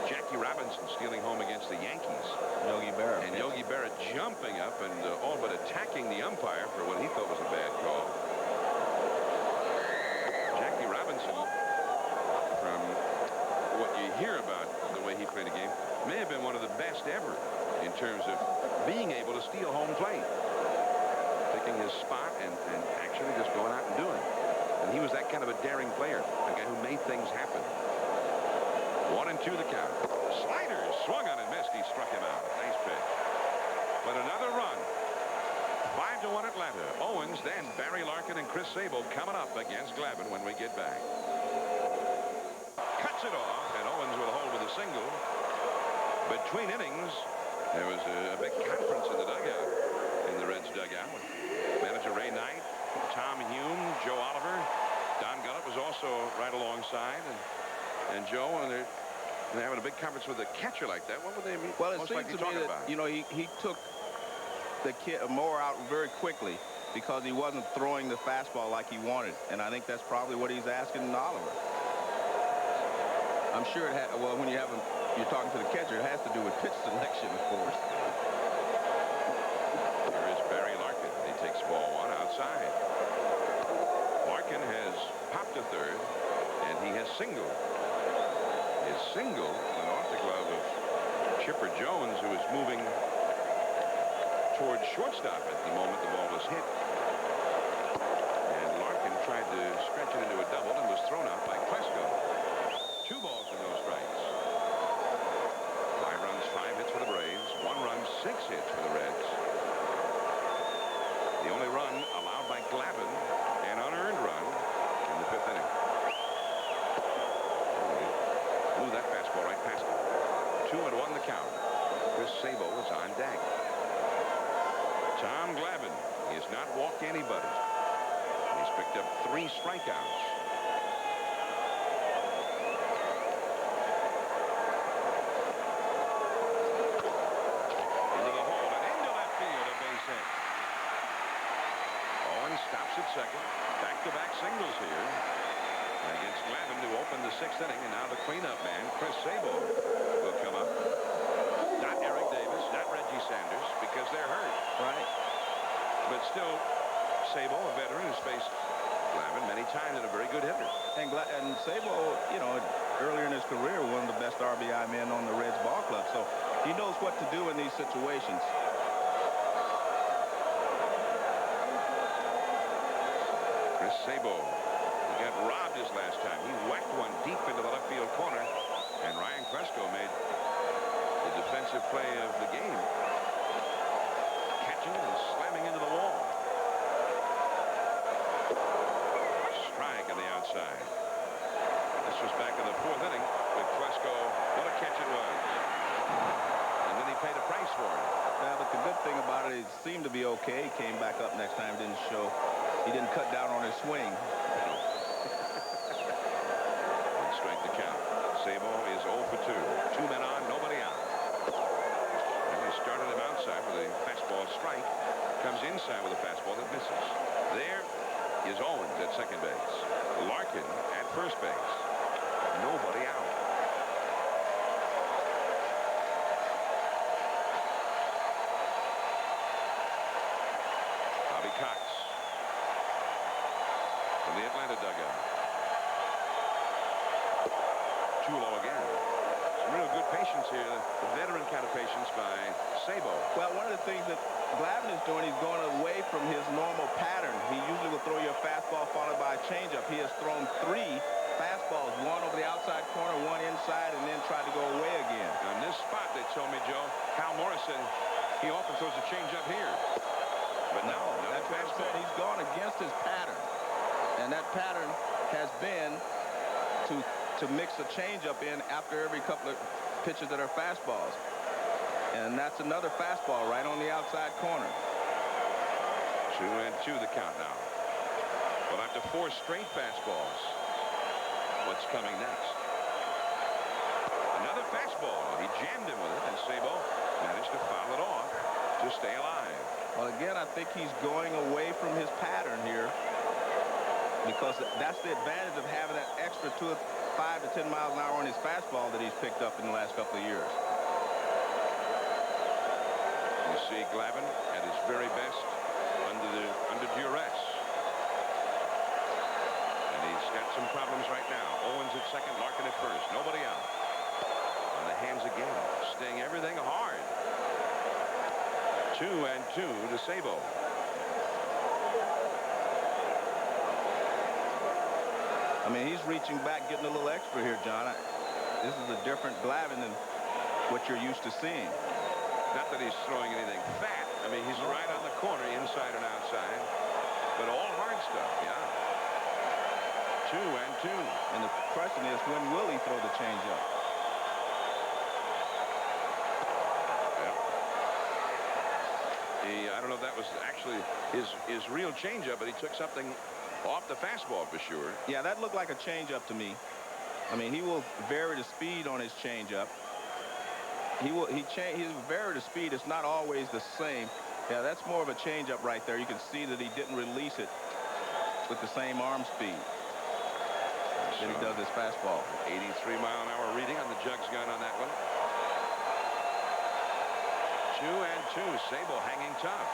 Jackie Robinson stealing home against the Yankees. Yogi Berra. And Yogi Berra jumping up and all but attacking the umpire for what he thought was a bad call. Jackie Robinson, from what you hear about the way he played the game, may have been one of the best ever in terms of being able to steal home plate. Picking his spot and actually just going out and doing it. And he was that kind of a daring player, a guy who made things happen. 1-2 the count. Sliders swung on and missed. He struck him out. Nice pitch. But another run. 5-1 Atlanta. Owens, then Barry Larkin and Chris Sabo coming up against Glavin when we get back. Cuts it off, and Owens will hold with a single. Between innings, There was a big conference in the dugout, in the Reds dugout. Manager Ray Knight, Tom Hume, Joe Oliver, Don Gullett was also right alongside, and Joe, and they're having a big conference with a catcher like that. What would they mean? Well, it seems to me that, you know, he took the kid Moore out very quickly because he wasn't throwing the fastball like he wanted, and I think that's probably what he's asking Oliver. I'm sure it had, well, when you're talking to the catcher, it has to do with pitch selection, of course. Here is Barry Larkin. He takes ball one outside. Larkin has popped to third, and he has singled. His single went off the glove of Chipper Jones, who was moving towards shortstop at the moment the ball was hit. And Larkin tried to stretch it into a double and was thrown out by Klesko. 2 balls and no strikes. 5 runs, 5 hits for the Braves. 1 run, 6 hits for the Reds. The only run allowed by Glavin, an unearned run in the 5th inning. Blew that fastball right past him. 2-1 the count. Chris Sabo is on deck. Tom Glavin, he has not walked anybody. He's picked up 3 strikeouts. Into the hole and into left field, a base hit. Owens stops at second. Back-to-back singles here against Glavin to open the 6th inning, and now the cleanup man, Chris Sabo, will come up. Not Eric Davis, not Reggie Sanders, because they're hurt. Right. But still, Sabo, a veteran, has faced Glavin many times and a very good hitter. And Sabo, you know, earlier in his career, one of the best RBI men on the Reds ball club. So he knows what to do in these situations. Chris Sabo, he got robbed his last time. He whacked one deep into the left field corner, and Ryan Klesko made the defensive play of the game, catching and slamming into the wall. Strike on the outside. This was back in the 4th inning with Klesko. What a catch it was. And then he paid a price for it. Yeah, but the good thing about it, it seemed to be okay. He came back up next time, didn't show. He didn't cut down on his swing. One strike to count. Sabo is 0 for 2. 2 men on, nobody out. And he started him outside with a fastball strike. Comes inside with a fastball that misses. There is Owens at second base. Larkin at first base. Nobody out. Bobby Cox from the Atlanta dugout. Too low again. Some real good patience here. The veteran kind of patience by Sabo. Well, one of the things that Glavin is doing, he's going away from his normal pattern. He usually will throw you a fastball followed by a changeup. He has thrown 3 fastballs, 1 over the outside corner, 1 inside, and then tried to go away again. On this spot, they told me, Joe, Hal Morris said he often throws a changeup here. But no, that's what I said. He's gone against his pattern. And that pattern has been to mix a changeup in after every couple of pitches that are fastballs. And that's another fastball right on the outside corner. 2-2 the count now. Well, after 4 straight fastballs, what's coming next? Another fastball. He jammed him with it, and Sabo managed to foul it off to stay alive. Well, again, I think he's going away from his pattern here, because that's the advantage of having that extra 5 to 10 miles an hour on his fastball that he's picked up in the last couple of years. You see Glavin at his very best under duress. And he's got some problems right now. Owens at second, Larkin at first. Nobody out. On the hands again. Staying everything hard. 2-2 to Sabo. I mean, he's reaching back, getting a little extra here, John. This is a different Glavin than what you're used to seeing. Not that he's throwing anything fat. I mean, he's right on the corner, inside and outside. But all hard stuff, yeah. 2-2. And the question is, when will he throw the changeup? Yep. I don't know if that was actually his real changeup, but he took something off the fastball for sure. Yeah, that looked like a changeup to me. I mean, he will vary the speed on his changeup. He'll vary the speed. It's not always the same. Yeah, that's more of a changeup right there. You can see that he didn't release it with the same arm speed than he does his fastball. 83-mile-an-hour reading on the Jugs gun on that one. 2-2. Sabo hanging tough.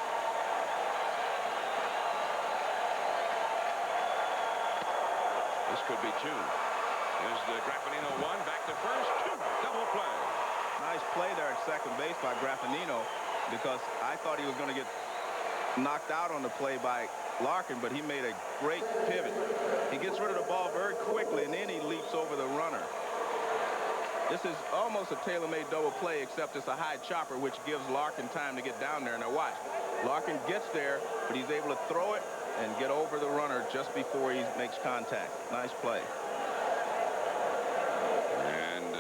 This could be 2. There's the Graffinino 1, back to first, 2, double play. Nice play there at second base by Graffinino, because I thought he was going to get knocked out on the play by Larkin, but he made a great pivot. He gets rid of the ball very quickly, and then he leaps over the runner. This is almost a tailor-made double play, except it's a high chopper, which gives Larkin time to get down there. Now watch. Larkin gets there, but he's able to throw it and get over the runner just before he makes contact. Nice play. And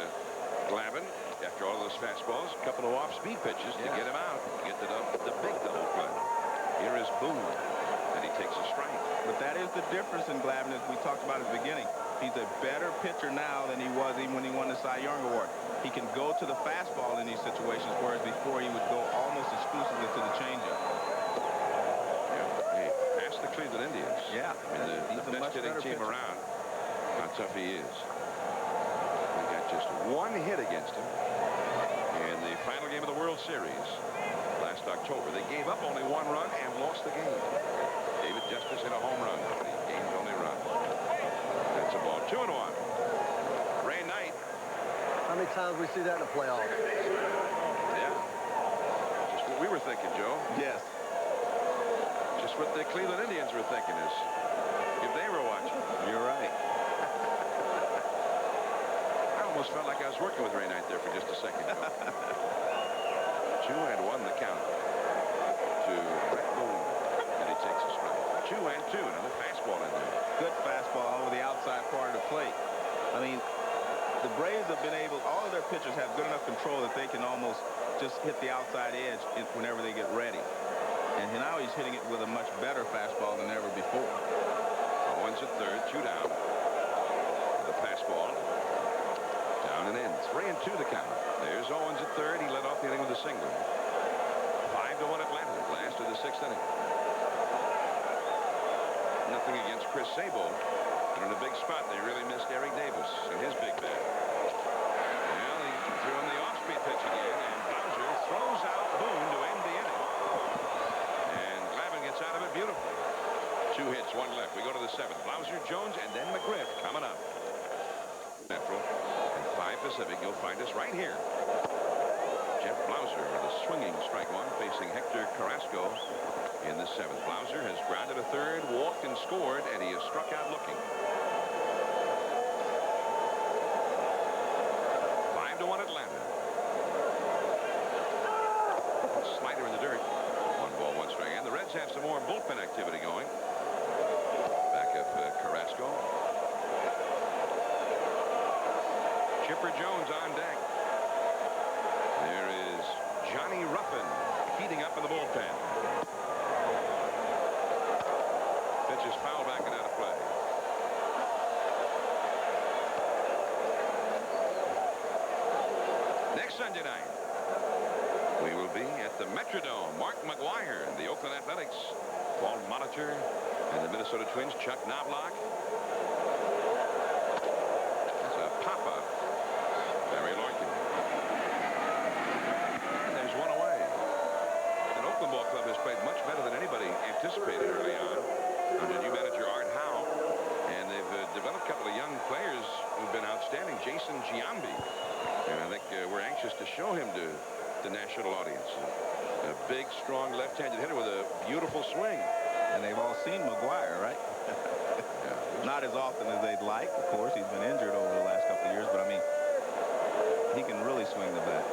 Glavin, after all those fastballs, a couple of off-speed pitches to get him out. Get the big double play. Here is Boone, and he takes a strike. But that is the difference in Glavin, as we talked about at the beginning. He's a better pitcher now than he was even when he won the Cy Young Award. He can go to the fastball in these situations, whereas before he would go almost exclusively to the changeup. Hey, ask the Cleveland Indians. Yeah, I mean, the best hitting team around, how tough he is. He got just 1 hit against him in the final game of the World Series last October. They gave up only 1 run and lost the game. David Justice hit a home run, the game's only run. That's a ball. 2-1. Ray Knight. How many times we see that in the playoffs? Yeah. Just what we were thinking, Joe. Yes. Just what the Cleveland Indians were thinking is if they were watching. You're right. I almost felt like I was working with Ray Knight there for just a second. 2-1 the count to Brett Boone, and he takes a strike. 2-2, another fastball in there. Good fastball over the outside part of the plate. I mean, the Braves have been able, all of their pitchers have good enough control that they can almost just hit the outside edge whenever they get ready. And now he's hitting it with a much better fastball than ever before. Owens at third, 2 down. The fastball. Down and in. 3-2 the count. There's Owens at third. He led off the inning with a single. 5-1 Atlanta. Last of the 6th inning. Nothing against Chris Sabo. But in a big spot, they really missed Eric Davis and his big bat. Well, he threw him the off-speed pitch again, and Bowser throws out Boone to end the inning. And Glavin gets out of it beautifully. 2 hits, 1 left. We go to the 7th. Bowser, Jones, and then Mcgriff coming up. Central and 5 Pacific. You'll find us right here. Jeff Blauser with a swinging strike 1 facing Hector Carrasco in the 7th. Blauser has grounded a third, walked and scored, and he is struck out looking. 5-1 Atlanta. Slider in the dirt. 1 ball, 1 strike. And the Reds have some more bullpen activity going. Back up Carrasco. Chipper Jones on deck. There is Johnny Ruffin heating up in the bullpen. Pitch is foul back and out of play. Next Sunday night, we will be at the Metrodome. Mark McGuire, the Oakland Athletics, Paul Molitor, and the Minnesota Twins, Chuck Knobloch. That's a pop-up. Barry Larkin. And there's 1 away. And Oakland Ball Club has played much better than anybody anticipated early on under new manager Art Howe. And they've developed a couple of young players who've been outstanding. Jason Giambi. And I think we're anxious to show him to the national audience. A big, strong left-handed hitter with a beautiful swing. And they've all seen McGuire, right? Yeah. Not as often as they'd like, of course. He's been injured over the last couple of years, but I mean, he can really swing the bat.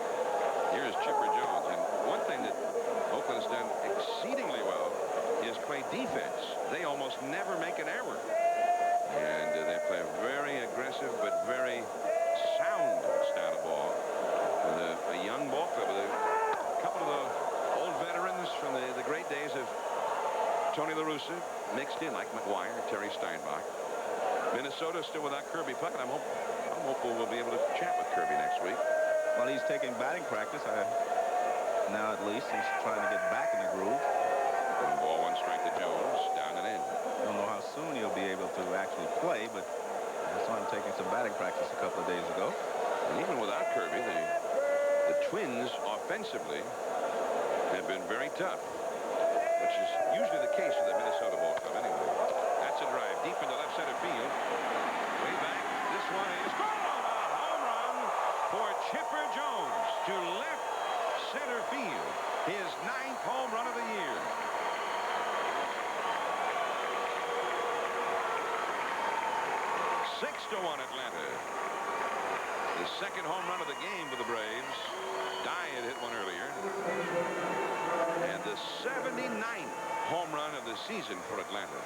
Here's Chipper Jones. And one thing that Oakland has done exceedingly well is play defense. They almost never make an error. And they play a very aggressive but very sound style of ball. With a young ball club with a couple of the old veterans from the Tony La Russa mixed in like McGuire, Terry Steinbach. Minnesota still without Kirby Puckett. I'm hopeful we'll be able to chat with Kirby next week. Well, he's taking batting practice. Now at least he's trying to get back in the groove. 1 ball, 1 strike to Jones, down and in. I don't know how soon he'll be able to actually play, but I saw him taking some batting practice a couple of days ago. And even without Kirby, the Twins offensively have been very tough, which is usually the case for the Minnesota ball club anyway. That's a drive deep into left center field. Way back. This one is gone. A home run for Chipper Jones to left center field. His 9th home run of the year. Six to 1 Atlanta. The 2nd home run of the game for the Braves. Dye had hit one earlier. And the 79th home run of the season for Atlanta.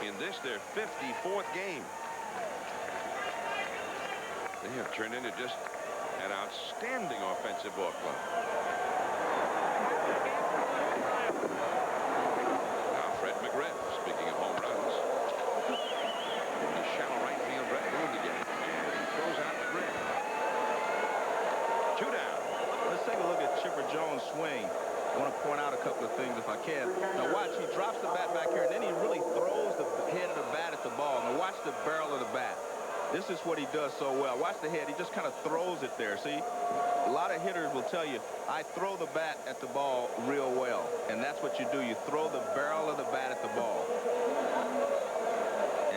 In this, their 54th game. They have turned into just an outstanding offensive ball club. Now Fred Mcgriff, speaking of home runs. The shallow right field, Brett Boone again. And he throws out Mcgriff. 2 down. Let's take a look at Chipper Jones' swing. I want to point out a couple of things if I can. Now watch, he drops the bat back here, and then he really throws the head of the bat at the ball. Now watch the barrel of the bat. This is what he does so well. Watch the head. He just kind of throws it there. See, a lot of hitters will tell you, I throw the bat at the ball real well. And that's what you do. You throw the barrel of the bat at the ball.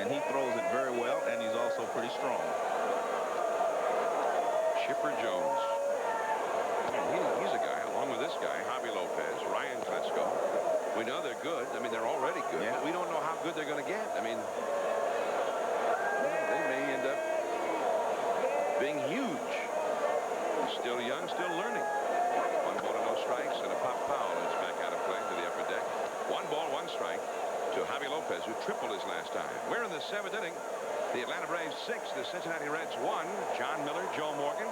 And he throws it very well, and he's also pretty strong. Chipper Jones. He's a guy, along with this guy, Javier Lopez, Ryan Klesko. We know they're good. I mean, they're already good. Yeah. But we don't know how good they're going to get. I mean, they may end up being huge. Still young, still learning. 1 ball and no strikes, and a pop foul is back out of play to the upper deck. 1 ball, 1 strike to Javier Lopez, who tripled his last time. We're in the 7th inning. The Atlanta Braves 6, the Cincinnati Reds 1. John Miller, Joe Morgan.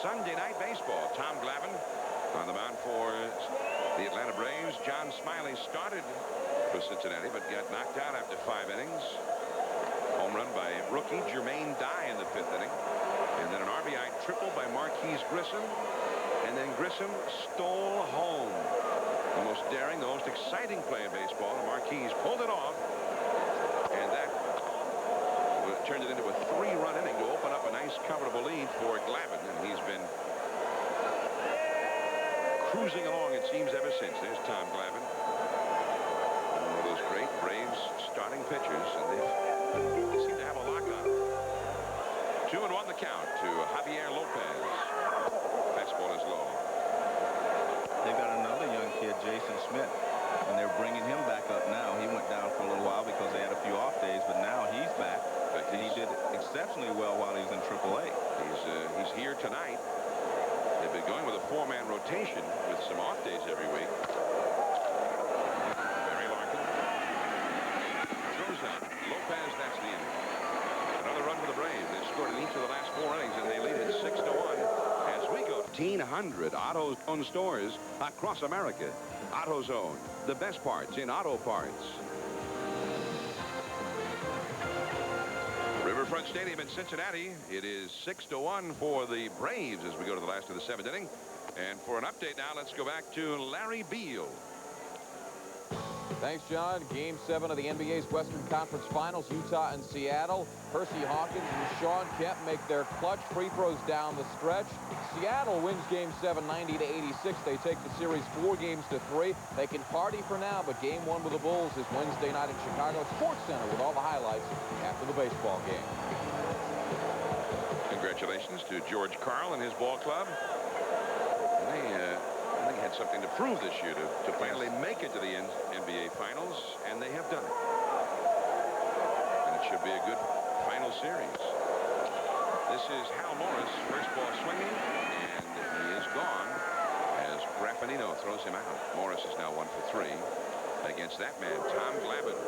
Sunday Night Baseball. Tom Glavin on the mound for the Atlanta Braves. John Smiley started for Cincinnati, but got knocked out after 5 innings. Home run by rookie Jermaine Dye in the 5th inning. And then an RBI triple by Marquise Grissom. And then Grissom stole home. The most daring, the most exciting play in baseball. Marquise pulled it off. And that turned it into a 3-run inning to open up a nice, comfortable lead for Glavin. And he's been cruising along, it seems, ever since. There's Tom Glavin. One of those great Braves starting pitchers. And they seem to have a lock on him. 2-1 the count to Javier Lopez. Fastball is low. They've got another young kid, Jason Smith, and they're bringing him back up now. He went down for a little while because they had a few off days, but now he's back, and he did exceptionally well while he was in AAA. He's here tonight. They've been going with a 4-man rotation with some off days every week. Barry Larkin throws out. Lopez, that's the inning. Another run for the Braves. They've scored in each of the last 4 innings, and they lead it 6-1 as we go. 1,500 AutoZone stores across America. AutoZone, the best parts in auto parts. Riverfront Stadium in Cincinnati. It is 6-1 for the Braves as we go to the last of the 7th inning. And for an update now, let's go back to Larry Beal. Thanks, John. Game 7 of the NBA's Western Conference Finals, Utah and Seattle. Percy Hawkins and Sean Kemp make their clutch free throws down the stretch. Seattle wins Game 7 90-86. They take the series 4-3. They can party for now, but Game 1 with the Bulls is Wednesday night at Chicago Sports Center with all the highlights after the baseball game. Congratulations to George Karl and his ball club. They had something to prove this year to finally make it to the NBA Finals, and they have done it. And it should be a good final series. This is Hal Morris, first ball swinging, and he is gone as Graffinino throws him out. Morris is now 1 for 3 against that man, Tom Glavin,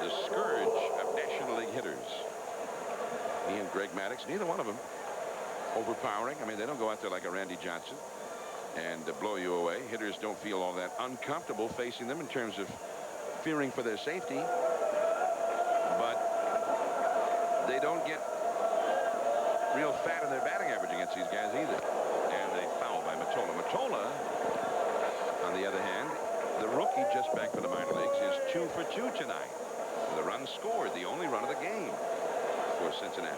the scourge of National League hitters. He and Greg Maddux, neither one of them overpowering. I mean, they don't go out there like a Randy Johnson and blow you away. Hitters don't feel all that uncomfortable facing them in terms of fearing for their safety. But they don't get real fat in their batting average against these guys either. And a foul by Matona. Matona, on the other hand, the rookie just back from the minor leagues, is 2 for 2 tonight. The run scored, the only run of the game for Cincinnati.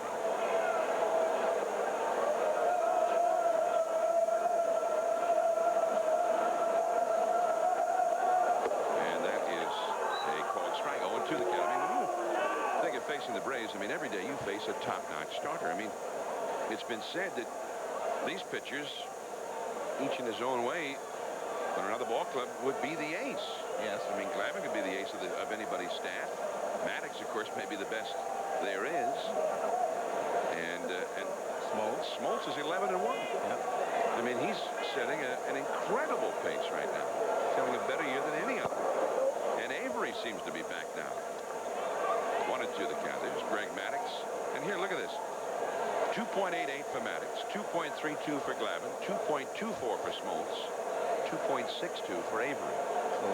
And that is a called strike. 0-2 the count. I mean, when you think of facing the Braves, I mean, every day you face a top-notch starter. I mean, it's been said that these pitchers, each in his own way, on another ball club, would be the ace. Yes, I mean, Glavin could be the ace of anybody's staff. Maddox, of course, may be the best there is. And Smoltz is 11-1. Yep. I mean, he's setting an incredible pace right now. He's having a better year than any other. And Avery seems to be back now. 1-2 the count. There's Greg Maddox. And here, look at this. 2.88 for Maddox, 2.32 for Glavin, 2.24 for Smoltz, 2.62 for Avery. So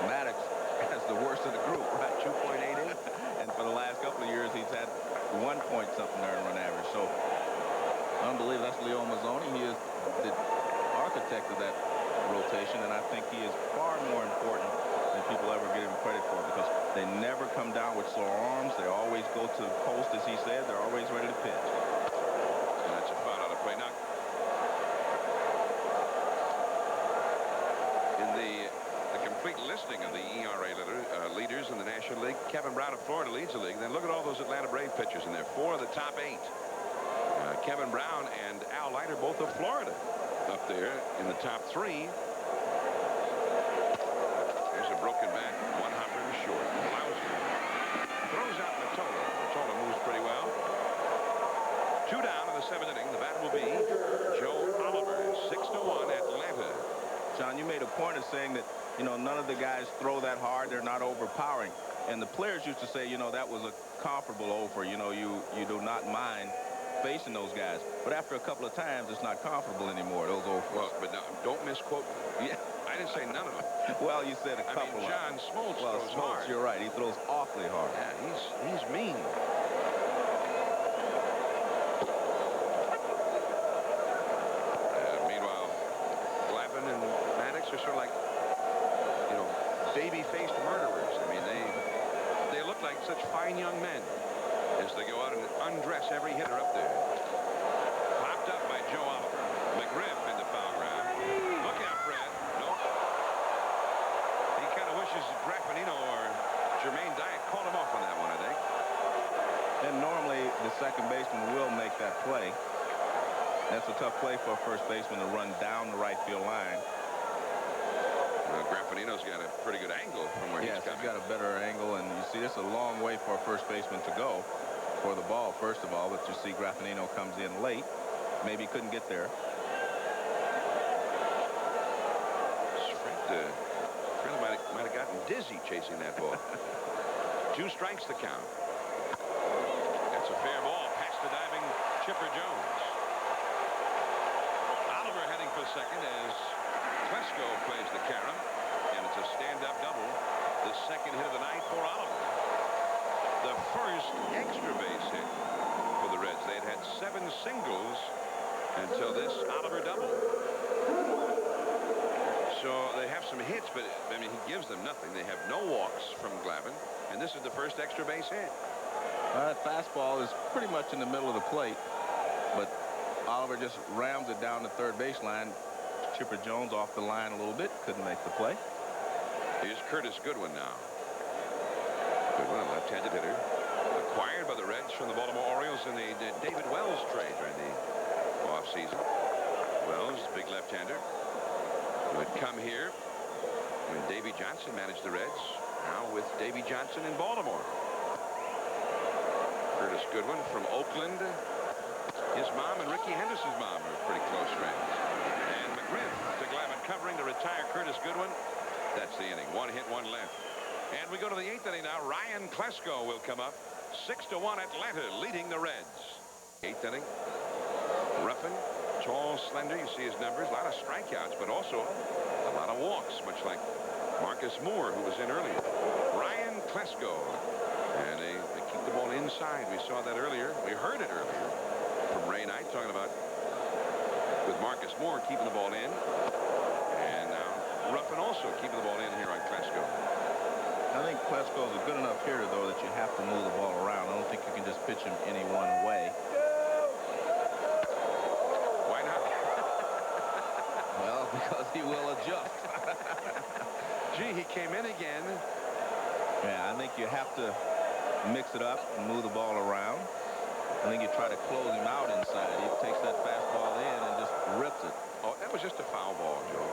Maddox has the worst of the group, right? 2.88. And for the last couple of years, he's had 1 point something earned run average. So unbelievable. That's Leo Mazzoni. He is the architect of that rotation, and I think he is far more important than people ever give him credit for, because they never come down with sore arms. They always go to the post, as he said. They're always ready to pitch. And that's a foul out of play. Now, in the complete listing of the ERA leaders in the National League, Kevin Brown of Florida leads the league. Then look at all those Atlanta Brave pitchers in there. 4 of the top 8. Kevin Brown and Al Leiter, both of Florida, up there in the top 3. There's a broken bat. 1 hopper to short. Lauser throws out Matona. Matona moves pretty well. 2 down in the 7th inning. The bat will be Joe Oliver. 6-1 Atlanta. John, you made a point of saying that, you know, none of the guys throw that hard. They're not overpowering. And the players used to say, you know, that was a comparable over. You know, you do not mind facing those guys. But after a couple of times, it's not comparable anymore, those over. Well, but no, don't misquote. Yeah, I didn't say none of them. Well, you said a couple. I mean, John Smoltz throws hard. You're right. He throws awfully hard. Yeah, he's mean. Meanwhile, Glavin and Maddox are sort of like, you know, baby-faced murderers. I mean, they look like such fine young men as they go out and undress every hitter up there. Popped up by Joe Oliver. Mcgriff into foul ground. Look out, Fred. Nope. He kind of wishes Graffinino or Jermaine Dyack called him off on that one, I think. And normally the second baseman will make that play. That's a tough play for a first baseman to run down the right field line. Graffinino's got a pretty good angle from where he's coming. He's got a better angle, and you see, this is a long way for a first baseman to go for the ball, first of all. But you see Graffinino comes in late. Maybe he couldn't get there. Fred might have gotten dizzy chasing that ball. 2 strikes to count. That's a fair ball past the diving Chipper Jones. Oliver heading for second as Klesko plays the carom, and it's a stand-up double. The second hit of the night for Oliver. The first extra base hit for the Reds. They had 7 singles until this Oliver double. So they have some hits, but I mean, he gives them nothing. They have no walks from Glavin, and this is the first extra base hit. That fastball is pretty much in the middle of the plate, but Oliver just rams it down the third baseline. Chipper Jones off the line a little bit, couldn't make the play. Here's Curtis Goodwin now. Goodwin, a left-handed hitter, acquired by the Reds from the Baltimore Orioles in the David Wells trade during the offseason. Wells, big left-hander, who had come here when Davey Johnson managed the Reds. Now with Davey Johnson in Baltimore. Curtis Goodwin from Oakland. His mom and Ricky Henderson's mom are pretty close friends. And Mcgriff to Glavin covering to retire Curtis Goodwin. That's the inning. 1 hit, 1 left. And we go to the 8th inning now. Ryan Klesko will come up. 6-1 Atlanta leading the Reds. 8th inning. Ruffin Tall, slender. You see his numbers. A lot of strikeouts, but also a lot of walks, much like Marcus Moore, who was in earlier. Ryan Klesko. And they keep the ball inside. We saw that earlier. We heard it earlier from Ray Knight talking about with Marcus Moore keeping the ball in. And now Ruffin also keeping the ball in here on Klesko. I think Klesko is a good enough hitter, though, that you have to move the ball around. I don't think you can just pitch him any one way. Why not? Well, because he will adjust. Gee, he came in again. Yeah, I think you have to mix it up and move the ball around. I think you try to close him out inside. He takes that fastball in and just rips it. Oh, that was just a foul ball, Joe.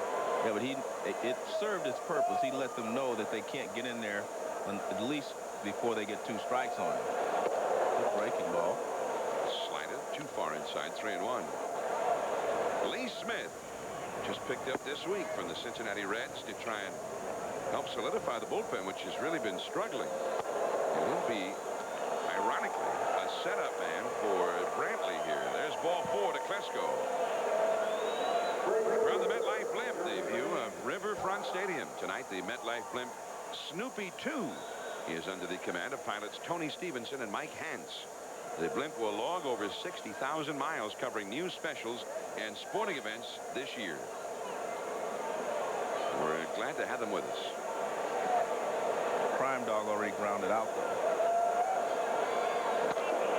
Yeah, but it served its purpose. He let them know that they can't get in there at least before they get 2 strikes on him. Good breaking ball. Slided too far inside, 3-1. Lee Smith just picked up this week from the Cincinnati Reds to try and help solidify the bullpen, which has really been struggling. It will be, ironically, a setup man for Brantley here. There's ball 4 to Klesko. From the MetLife Blimp, the view of Riverfront Stadium. Tonight, the MetLife Blimp Snoopy 2 is under the command of pilots Tony Stevenson and Mike Hance. The Blimp will log over 60,000 miles covering news specials and sporting events this year. We're glad to have them with us. Prime Dog already grounded out, though.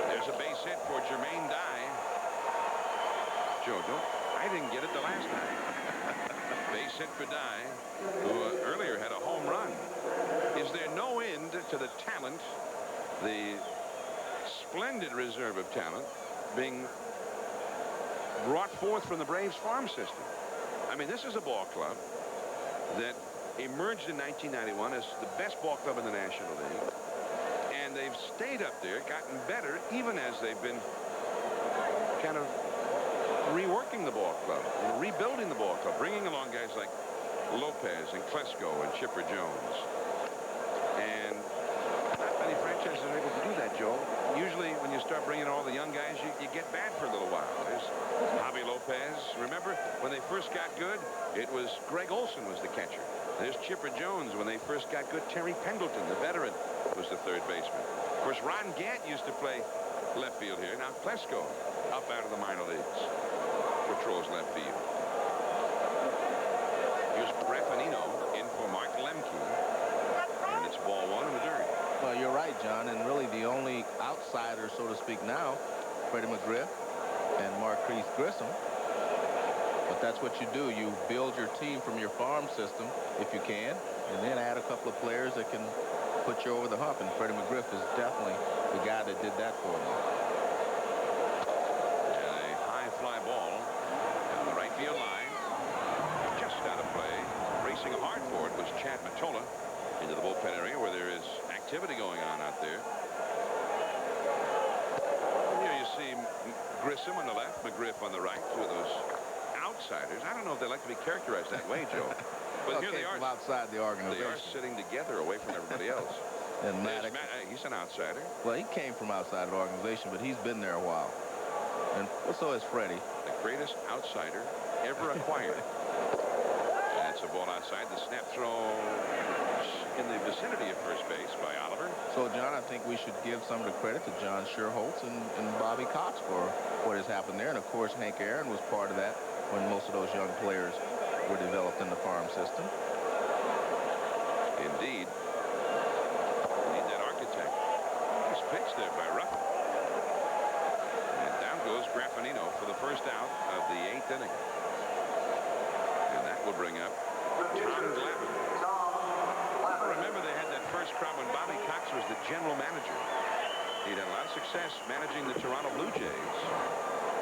There's a base hit for Jermaine Dye. Joe, I didn't get it the last time. Base hit for Dye, who earlier had a home run. Is there no end to the talent, the splendid reserve of talent being brought forth from the Braves farm system? I mean, this is a ball club that emerged in 1991 as the best ball club in the National League. And they've stayed up there, gotten better, even as they've been kind of reworking the ball club, rebuilding the ball club, bringing along guys like Lopez and Klesko and Chipper Jones. And not many franchises are able to do that, Joe. Usually when you start bringing all the young guys, you get bad for a little while. There's Javier Lopez. Remember when they first got good, it was Greg Olson was the catcher. There's Chipper Jones. When they first got good, Terry Pendleton, the veteran, was the third baseman. Of course, Ron Gant used to play left field here. Now Klesko up out of the minor leagues patrols left field. Here's Graffinino in for Mark Lemke. And it's ball 1 in the dirt. Well, you're right, John, and really the only outsider, so to speak, now, Freddie Mcgriff and Marquise Grissom. But that's what you do. You build your team from your farm system, if you can, and then add a couple of players that can put you over the hump. And Freddie Mcgriff is definitely the guy that did that for me. And a high fly ball down the right field line. Just out of play. Racing hard for it was Chad Matona into the bullpen area where there is activity going on out there. Here you see Grissom on the left, McGriff on the right, two of those outsiders. I don't know if they like to be characterized that way, Joe. But here they are. From outside the organization. They are sitting together away from everybody else. And Matt, he's an outsider. Well, he came from outside the organization, but he's been there a while. And so is Freddie. The greatest outsider ever acquired. And it's a ball outside. The snap throw in the vicinity of first base by Oliver. So, John, I think we should give some of the credit to John Sherholtz and Bobby Cox for what has happened there. And, of course, Hank Aaron was part of that when most of those young players were developed in the farm system. Indeed. Need that architect. Nice pitch there by Ruffin. And down goes Graffinino for the first out of the 8th inning. And that will bring up Tom Glavin. Remember, they had that first crop when Bobby Cox was the general manager. He'd had a lot of success managing the Toronto Blue Jays.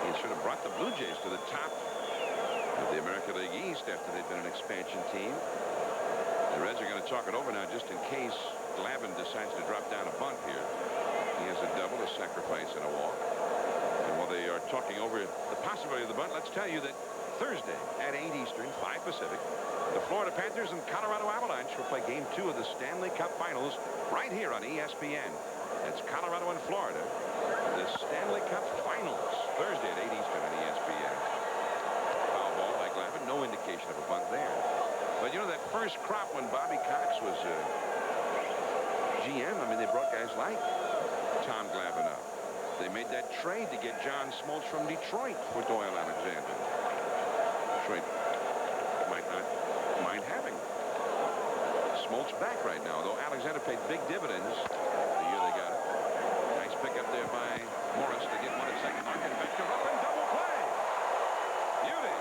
He should have brought the Blue Jays to the top of the American League East after they'd been an expansion team. The Reds are going to talk it over now just in case Glavin decides to drop down a bunt here. He has a double, a sacrifice, and a walk. And while they are talking over the possibility of the bunt, let's tell you that Thursday at 8 Eastern, 5 Pacific, the Florida Panthers and Colorado Avalanche will play Game 2 of the Stanley Cup Finals right here on ESPN. That's Colorado and Florida. The Stanley Cup Finals, Thursday at 8 Eastern on ESPN. first crop when Bobby Cox was GM. I mean, they brought guys like Tom Glavin up. They made that trade to get John Smoltz from Detroit for Doyle Alexander. Detroit might not mind having Smoltz back right now, though Alexander paid big dividends the year they got it. Nice pickup there by Morris to get one at second. Larkin back to up and double play. Beauty.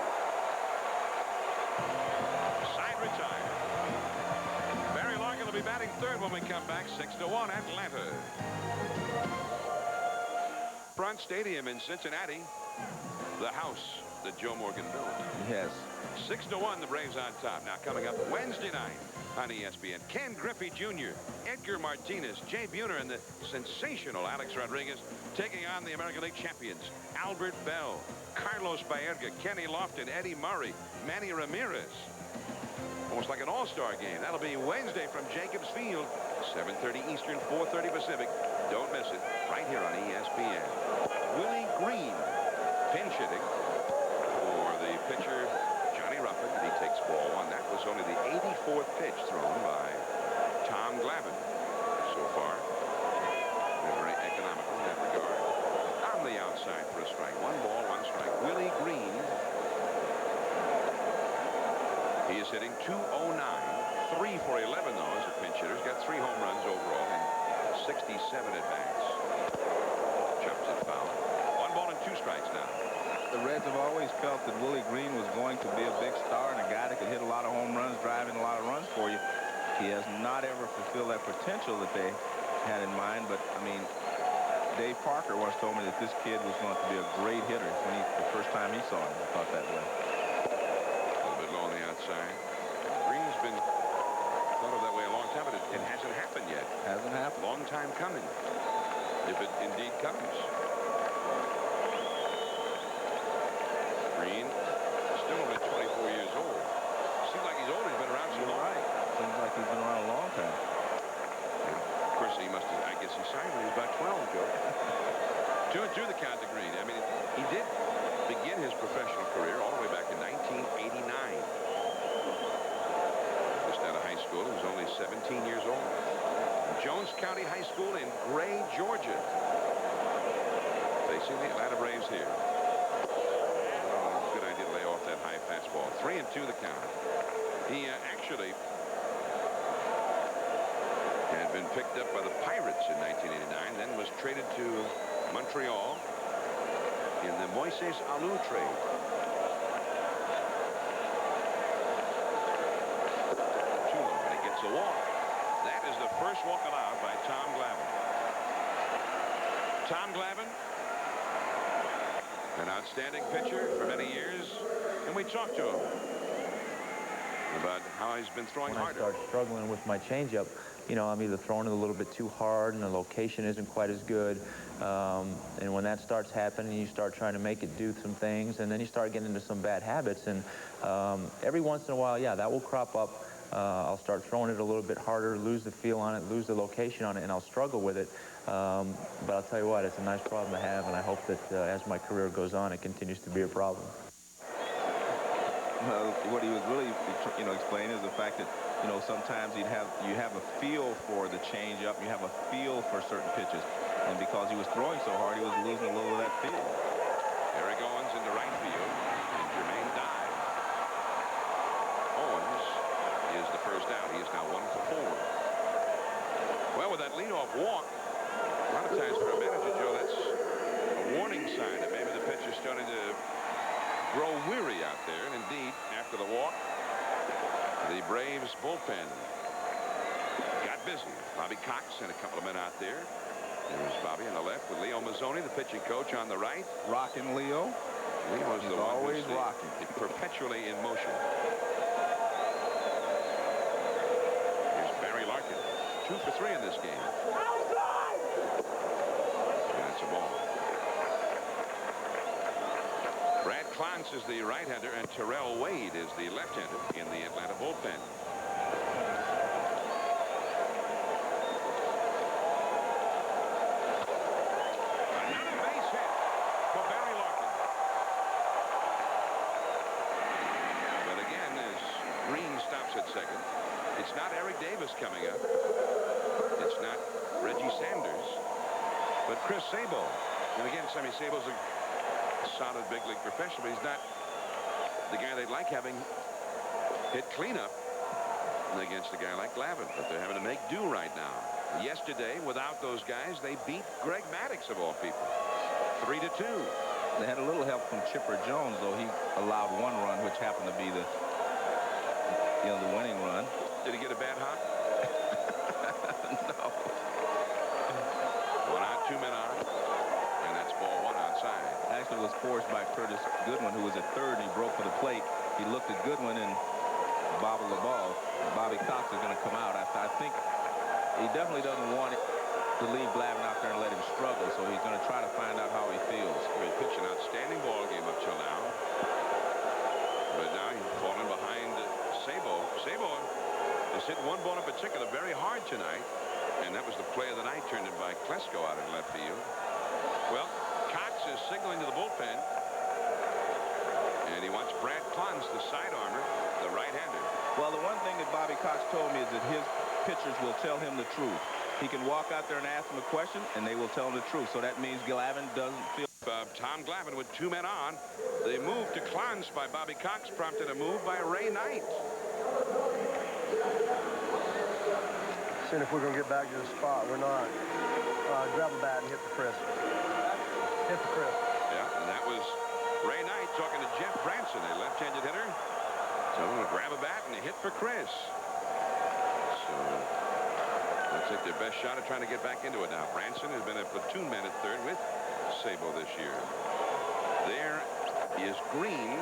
Side retired. Barry Larkin will be batting third when we come back. 6-1 Atlanta. Riverfront Stadium in Cincinnati. The house that Joe Morgan built. Yes. 6-1 the Braves on top. Now coming up Wednesday night on ESPN. Ken Griffey Jr., Edgar Martinez, Jay Buhner, and the sensational Alex Rodriguez taking on the American League champions Albert Bell, Carlos Baerga, Kenny Lofton, Eddie Murray, Manny Ramirez. Almost like an all-star game. That'll be Wednesday from Jacobs Field, 7:30 Eastern, 4:30 Pacific. Don't miss it right here on ESPN. Willie Green pinch hitting for the pitcher Johnny Ruffin. He takes ball one. That was only the 84th pitch thrown by Tom Glavin so far. They're very economical in that regard. On the outside for a strike. 1 ball, 1 strike. Willie Green. He is hitting .209. 3 for 11 though as a pinch hitter. He's got 3 home runs overall and 67 at bats. Chops it foul. 1 ball and 2 strikes now. The Reds have always felt that Willie Green was going to be a big star and a guy that could hit a lot of home runs, driving a lot of runs for you. He has not ever fulfilled that potential that they had in mind. But I mean, Dave Parker once told me that this kid was going to be a great hitter when the first time he saw him. I thought that way. A little bit low on the outside. Green's been thought of that way a long time, but it hasn't happened yet. Hasn't happened. Long time coming. If it indeed comes. Green, still only 24 years old. Seems like he's older. He's been around so long. Right. Seems like he's been around a long time. Of course, he must have, I guess he signed when he was about 12, Joe. 2-2 the count to Green. I mean, he did begin his professional career all the way back in 1989. Just out of high school. He was only 17 years old. Jones County High School in Gray, Georgia. Facing the Atlanta Braves here. Good idea to lay off that high fastball. 3-2 the count. He actually had been picked up by the Pirates in 1989, then was traded to Montreal in the Moises Alou trade. Too low, and he gets a walk. That is the first walk allowed by Tom Glavin. Tom Glavin, an outstanding pitcher for many years, and we talked to him about how he's been throwing harder. When I start struggling with my changeup, you know, I'm either throwing it a little bit too hard and the location isn't quite as good. And when that starts happening, you start trying to make it do some things, and then you start getting into some bad habits. And every once in a while, yeah, that will crop up. I'll start throwing it a little bit harder, lose the feel on it, lose the location on it, and I'll struggle with it. But I'll tell you what, it's a nice problem to have, and I hope that as my career goes on, it continues to be a problem. What he was really, explaining is the fact that, sometimes you have a feel for the changeup, you have a feel for certain pitches, and because he was throwing so hard, he was losing a little of that feel. Eric Owens into right field, and Jermaine dive. Owens is the first out. He is now 1 for 4. Well, with that leadoff walk, a lot of times for a manager, Joe, that's a warning sign that maybe the pitcher's starting to grow weary out there. And indeed, after the walk, the Braves bullpen got busy. Bobby Cox and a couple of men out there. There's Bobby on the left with Leo Mazzoni, the pitching coach, on the right. Rocking Leo. Leo's He's the one always who's rocking. Perpetually in motion. Here's Barry Larkin. 2 for 3 in this game. That's a ball. Brad Clance is the right-hander, and Terrell Wade is the left-hander in the Atlanta bullpen. Another base hit for Barry Larkin. But again, as Green stops ups at second. It's not Eric Davis coming up. It's not Reggie Sanders. But Chris Sabo. And again, Sammy Sabo's a solid big league professional, but he's not the guy they'd like having hit cleanup against a guy like Glavin. But they're having to make do right now. Yesterday, without those guys, they beat Greg Maddux of all people. 3-2. They had a little help from Chipper Jones, though. He allowed one run, which happened to be the winning run. Did he get a bad hop? No. 1 out, 2 men on, and that's ball 1 outside. Actually, it was forced by Curtis Goodwin, who was at third, and he broke for the plate. He looked at Goodwin and bobbled the ball. Bobby Cox is going to come out. I think he definitely doesn't want it to leave Glavin out there and let him struggle, so he's going to try to find out how he feels. He pitched an outstanding ball game up till now. But now he's falling behind Sabo. Sabo has hit one ball in particular very hard tonight, and that was the play of the night, turned in by Klesko out in left field. Well, Cox is signaling to the bullpen, and he wants Brad Clance, the side armor, the right-hander. Well, the one thing that Bobby Cox told me is that his pitchers will tell him the truth. He can walk out there and ask them a question, and they will tell him the truth. So that means Glavin doesn't feel... Tom Glavin with 2 men on. The move to Clance by Bobby Cox prompted a move by Ray Knight. Seeing if we're going to get back to the spot. We're not. Grab a bat and hit the crisp. Hit the crisp. Yeah, and that was Ray Knight talking to Jeff Branson, a left-handed hitter. So I'm going to grab a bat and a hit for Chris. So looks like their best shot at trying to get back into it now. Branson has been a platoon man at third with Sabo this year. There is Green,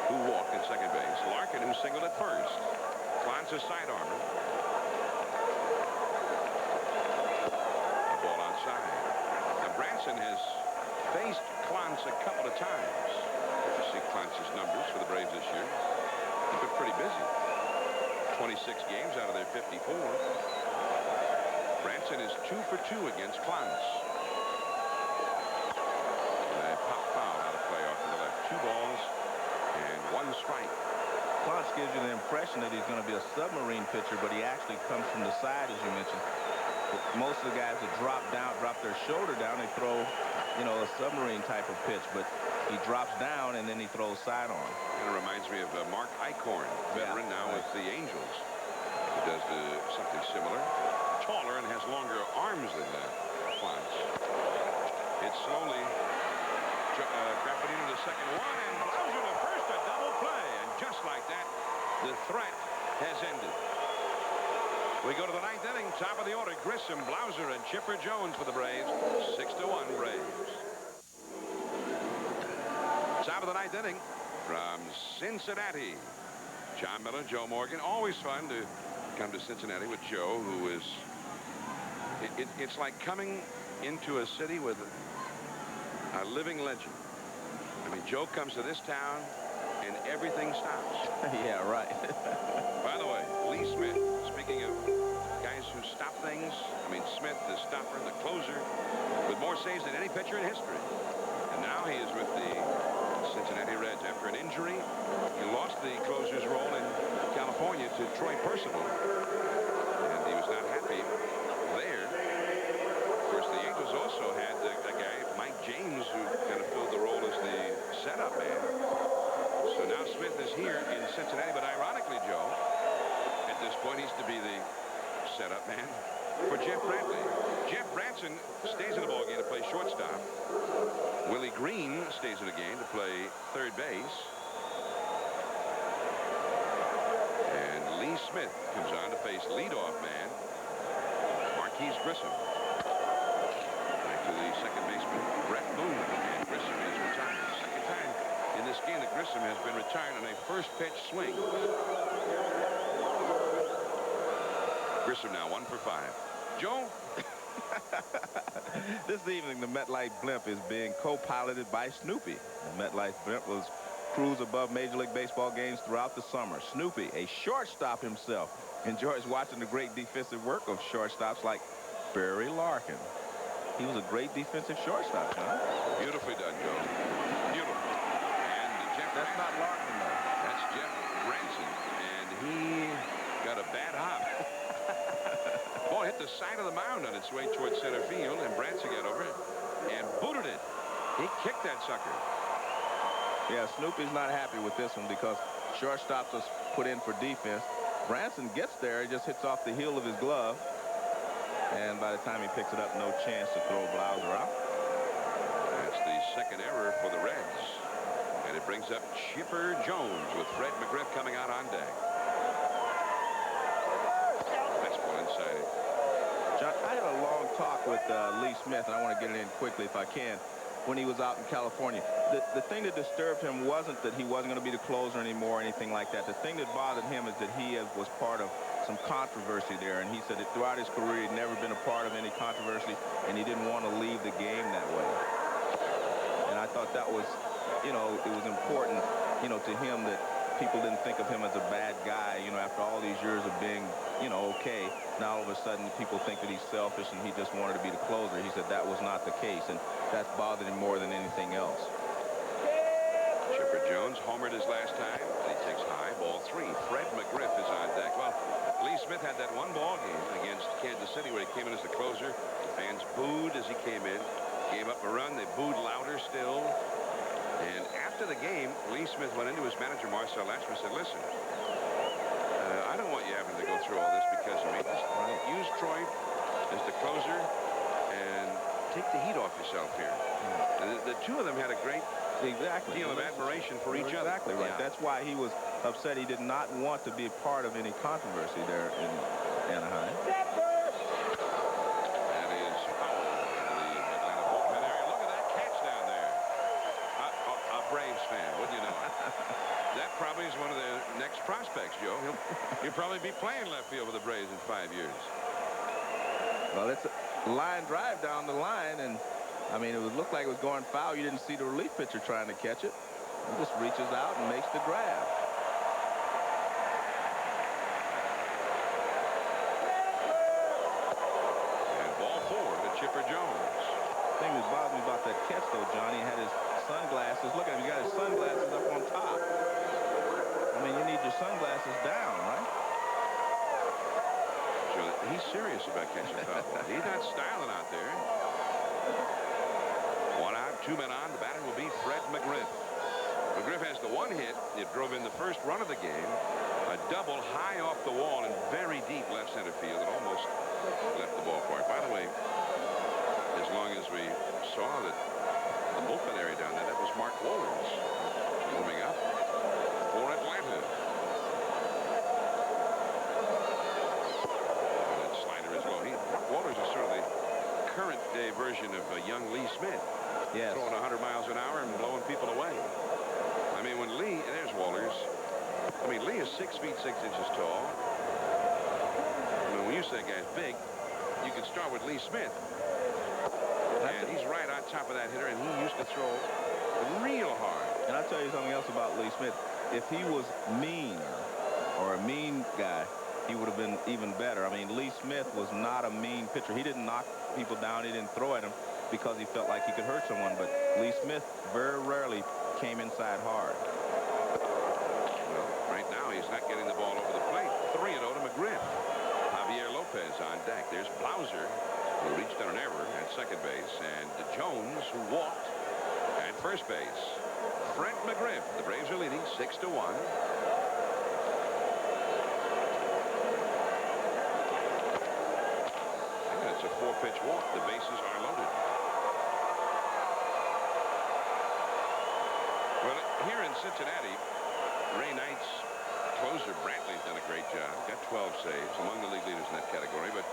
who walked at second base. Larkin, who singled at first. Clance's side armor. A ball outside. Now Branson has faced Clance a couple of times. You see Clance's numbers for the Braves this year. They've been pretty busy. 26 games out of their 54. Branson is 2 for 2 against Clance. And a pop foul out of play off to the left. 2 balls and 1 strike. Clance gives you the impression that he's going to be a submarine pitcher, but he actually comes from the side, as you mentioned. Most of the guys that drop their shoulder down, they throw, a submarine type of pitch, but he drops down and then he throws sidearm. Kind of reminds me of Mark Eichhorn, veteran now with the Angels, who does something similar. Taller and has longer arms than Clance. It's slowly Gravity to the second one, and Blauser to first, a double play, and just like that, the threat has ended. We go to the 9th inning, top of the order. Grissom, Blauser, and Chipper Jones for the Braves. 6-1 Braves. Top of the 9th inning from Cincinnati. John Miller, Joe Morgan. Always fun to come to Cincinnati with Joe, who is... It's like coming into a city with a living legend. I mean, Joe comes to this town, and everything stops. Yeah, right. By the way, Lee Smith, speaking of guys who stop things, I mean, Smith, the stopper, the closer, with more saves than any pitcher in history. And now he is with the Cincinnati Reds after an injury. He lost the closer's role in California to Troy Percival, and he was not happy there. Of course, the Angels also had a guy, Mike James, who kind of filled the role as the setup man. So now Smith is here in Cincinnati, but ironically, Joe, at this point, he's to be the setup man for Jeff Brantley. Jeff Branson stays in the ball game to play shortstop. Willie Green stays in the game to play third base. And Lee Smith comes on to face leadoff man Marquise Grissom. Back to the second baseman Brett Boone, and Grissom is retired. Second time in this game that Grissom has been retired on a first pitch swing. Grissom now 1 for 5. Joe? This evening, the MetLife blimp is being co-piloted by Snoopy. The MetLife blimp will cruise above Major League Baseball games throughout the summer. Snoopy, a shortstop himself, enjoys watching the great defensive work of shortstops like Barry Larkin. He was a great defensive shortstop, John. Beautifully done, Joe. Beautiful. And Jeff... That's not Larkin, though. That's Jeff Branson. And he the side of the mound on its way towards center field, and Branson got over it and booted it. He kicked that sucker. Yeah, Snoopy's not happy with this one because shortstop was put in for defense. Branson gets there, he just hits off the heel of his glove, and by the time he picks it up, no chance to throw Blauser out. That's the second error for the Reds, and it brings up Chipper Jones with Fred McGriff coming out on deck. Fastball inside. John, I had a long talk with Lee Smith, and I want to get it in quickly if I can, when he was out in California. The thing that disturbed him wasn't that he wasn't going to be the closer anymore or anything like that. The thing that bothered him is that he was part of some controversy there, and he said that throughout his career he'd never been a part of any controversy, and he didn't want to leave the game that way. And I thought that was, you know, it was important, you know, to him that people didn't think of him as a bad guy, you know, after all these years of being, you know, okay. Now all of a sudden people think that he's selfish and he just wanted to be the closer. He said that was not the case, and that's bothered him more than anything else. Chipper Jones homered his last time, and he takes high, ball 3. Fred McGriff is on deck. Well, Lee Smith had that one ball game against Kansas City where he came in as the closer. The fans booed as he came in, gave up a run. They booed louder still. And after the game, Lee Smith went into his manager, Marcel Latchman, and said, listen, I don't want you having to go through all this because of me. Just use Troy as the closer and take the heat off yourself here. And the two of them had a great deal of admiration for each other. Exactly right. Yeah. That's why he was upset. He did not want to be a part of any controversy there in Anaheim. That is foul in the Atlanta bullpen area. Look at that catch down there. A Braves fan, wouldn't you know it? That probably is one of the next prospects, Joe. He'll probably be playing left field with the Braves in 5 years. Well, it's a line drive down the line, and I mean, it would look like it was going foul. You didn't see the relief pitcher trying to catch it. He just reaches out and makes the grab. And ball 4 to Chipper Jones. The thing that bothered me about that catch, though, Johnny, he had his sunglasses. Look at him. He got his sunglasses up on top. I mean, you need your sunglasses down, right? So he's serious about catching foul ball. He's not styling out there. 1 out, 2 men on. The batter will be Fred McGriff. McGriff has the 1 hit. It drove in the first run of the game. A double high off the wall and very deep left center field. It almost left the ballpark. By the way, as long as we saw that the bullpen area down there, that was Mark Wohlers warming up for Atlanta. And that slider is low. Mark Wohlers is sort of the current day version of young Lee Smith. Yes. Throwing 100 miles an hour and blowing people away. I mean, when Lee, and there's Wohlers. I mean, Lee is 6 feet 6 inches tall. I mean, when you say a guy's big, you can start with Lee Smith. And he's right on top of that hitter, and he used to throw real hard. And I'll tell you something else about Lee Smith. If he was mean or a mean guy, he would have been even better. I mean, Lee Smith was not a mean pitcher. He didn't knock people down. He didn't throw at them because he felt like he could hurt someone. But Lee Smith very rarely came inside hard. Well, right now he's not getting the ball over the plate. 3-0 to McGriff. Javier Lopez on deck. There's Blauser, who reached on an error at second base, and Jones, who walked at first base. Fred McGriff. The Braves are leading 6-1. And it's a 4-pitch walk. The bases are loaded. Well, here in Cincinnati, Ray Knight's closer Brantley's done a great job. Got 12 saves, among the league leaders in that category, but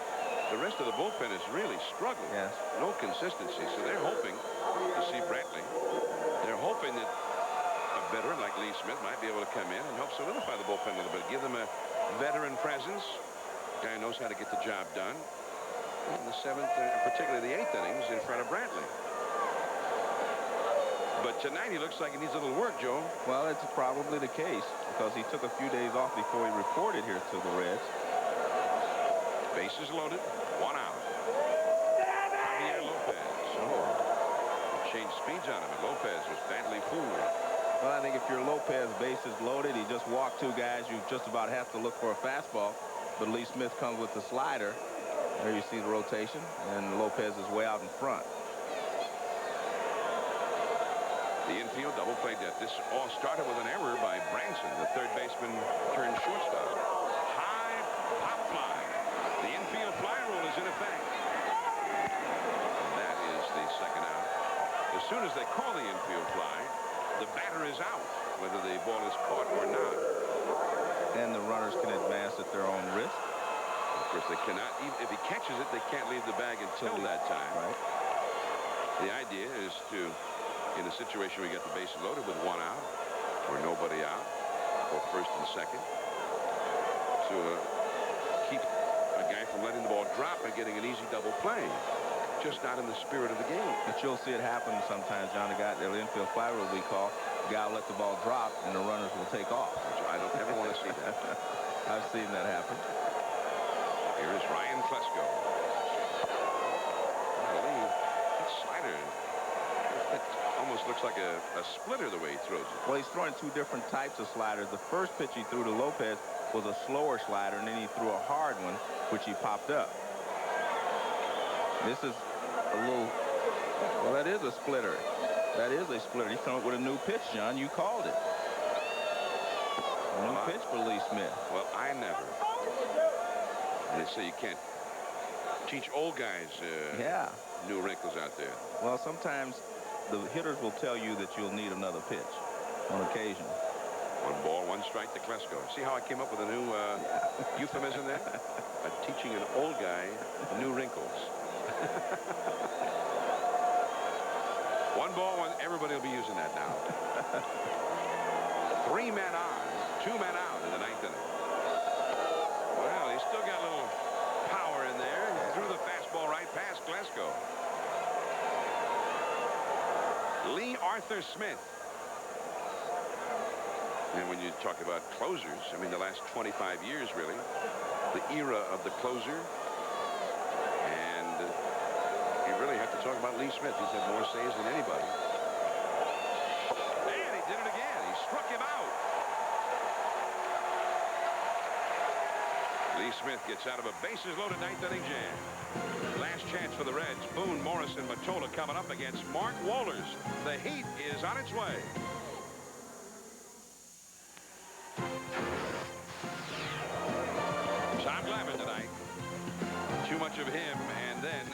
the rest of the bullpen is really struggling. Yes. No consistency, so they're hoping to see Brantley. They're hoping that a veteran like Lee Smith might be able to come in and help solidify the bullpen a little bit, give them a veteran presence. Guy knows how to get the job done. In the 7th, particularly the 8th innings, in front of Brantley. But tonight he looks like he needs a little work, Joe. Well, it's probably the case because he took a few days off before he reported here to the Reds. Bases loaded, 1 out. Javier Lopez. Changed speeds on him, and Lopez was badly fooled. Well, I think if you're Lopez, bases loaded, he just walked 2 guys. You just about have to look for a fastball. But Lee Smith comes with the slider, There you see the rotation, and Lopez is way out in front. The infield double play death. This all started with an error by Branson, the third baseman turned shortstop. High pop fly. The infield fly rule is in effect. That is the second out. As soon as they call the infield fly, the batter is out, whether the ball is caught or not. And the runners can advance at their own risk. Of course, they cannot. Even if he catches it, they can't leave the bag until that time. Right. The idea is to, in a situation where you get the bases loaded with one out or nobody out, or first and second, to keep a guy from letting the ball drop and getting an easy double play. Just not in the spirit of the game. But you'll see it happen sometimes, John. The guy, the infield fly rule we call, the guy will let the ball drop and the runners will take off. I don't ever want to see that. I've seen that happen. Here is Ryan Klesko. That slider, it almost looks like a splitter the way he throws it. Well, he's throwing two different types of sliders. The first pitch he threw to Lopez was a slower slider, and then he threw a hard one, which he popped up. This is a little, well, that is a splitter. That is a splitter. He's coming up with a new pitch, John. You called it. A new pitch for Lee Smith. Well, I never. They say you can't teach old guys new wrinkles out there. Well, sometimes the hitters will tell you that you'll need another pitch on occasion. 1 ball, 1 strike to Klesko. See how I came up with a new euphemism there? By teaching an old guy new wrinkles. 1 ball, 1. Everybody will be using that now. 3 men on, 2 men out in the 9th inning. Well, he's still got a little power in there. He threw the fastball right past Klesko. Lee Arthur Smith. And when you talk about closers, I mean, the last 25 years, really, the era of the closer. And you really have to talk about Lee Smith. He's had more saves than anybody. And he did it again. He struck him out. Lee Smith gets out of a bases-loaded 9th inning jam. Last chance for the Reds. Boone, Morris, and Matona coming up against Mark Wohlers. The heat is on its way. Glavin tonight. Too much of him, and then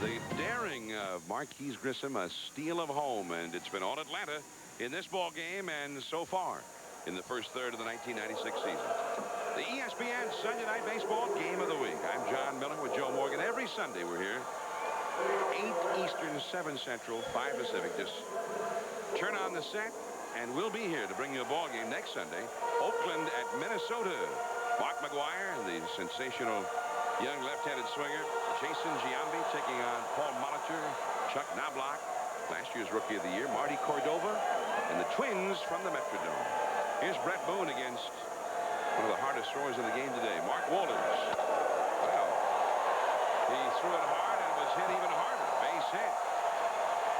the daring of Marquise Grissom, a steal of home, and it's been all Atlanta in this ball game and so far in the first third of the 1996 season. The ESPN Sunday Night Baseball Game of the Week. I'm John Miller with Joe Morgan. Every Sunday we're here, 8 Eastern, 7 Central, 5 Pacific. Just turn on the set, and we'll be here to bring you a ball game next Sunday. Oakland at Minnesota. Mark McGuire, the sensational young left-handed swinger. Jason Giambi taking on Paul Molitor, Chuck Knobloch, last year's Rookie of the Year, Marty Cordova, and the Twins from the Metrodome. Here's Brett Boone against one of the hardest throwers in the game today, Mark Wohlers. Well, he threw it hard and it was hit even harder. Base hit.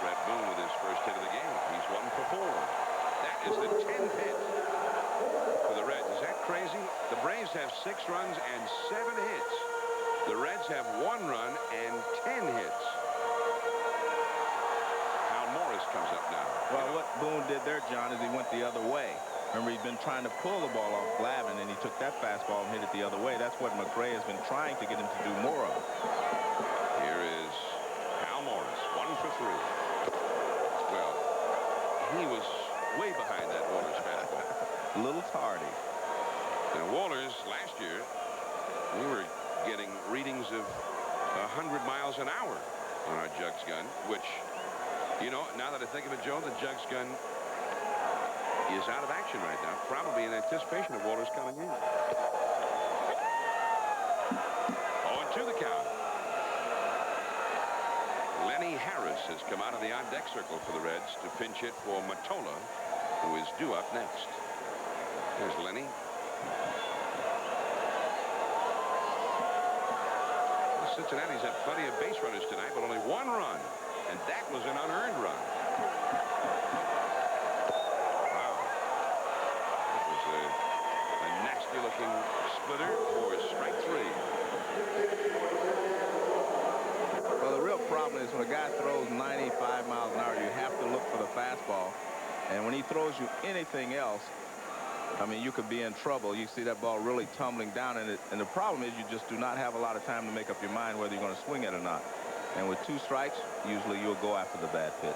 Brett Boone with his first hit of the game. He's 1 for 4. That is the 10th hit for the Reds. Is that crazy? The Braves have 6 runs and 7 hits. The Reds have 1 run and 10 hits. Hal Morris comes up now. Well, what Boone did there, John, is he went the other way. Remember, he's been trying to pull the ball off Glavin, and he took that fastball and hit it the other way. That's what McRae has been trying to get him to do more of. Here is Hal Morris, 1 for 3. Well, he was way behind that Wohlers fastball. A little tardy. Now, Wohlers, last year, we were getting readings of 100 miles an hour on our Jugs gun, which, you know, now that I think of it, Joe, the Jugs gun is out of action right now, probably in anticipation of Wohlers coming in. 0-2 the count. Lenny Harris has come out of the on-deck circle for the Reds to pinch hit for Matona, who is due up next. There's Lenny. Cincinnati's had plenty of base runners tonight, but only 1 run, and that was an unearned run. Wow. That was a nasty-looking splitter for strike 3. Well, the real problem is when a guy throws 95 miles an hour, you have to look for the fastball. And when he throws you anything else, I mean, you could be in trouble. You see that ball really tumbling down, and the problem is you just do not have a lot of time to make up your mind whether you're going to swing it or not. And with 2 strikes, usually you'll go after the bad pitch.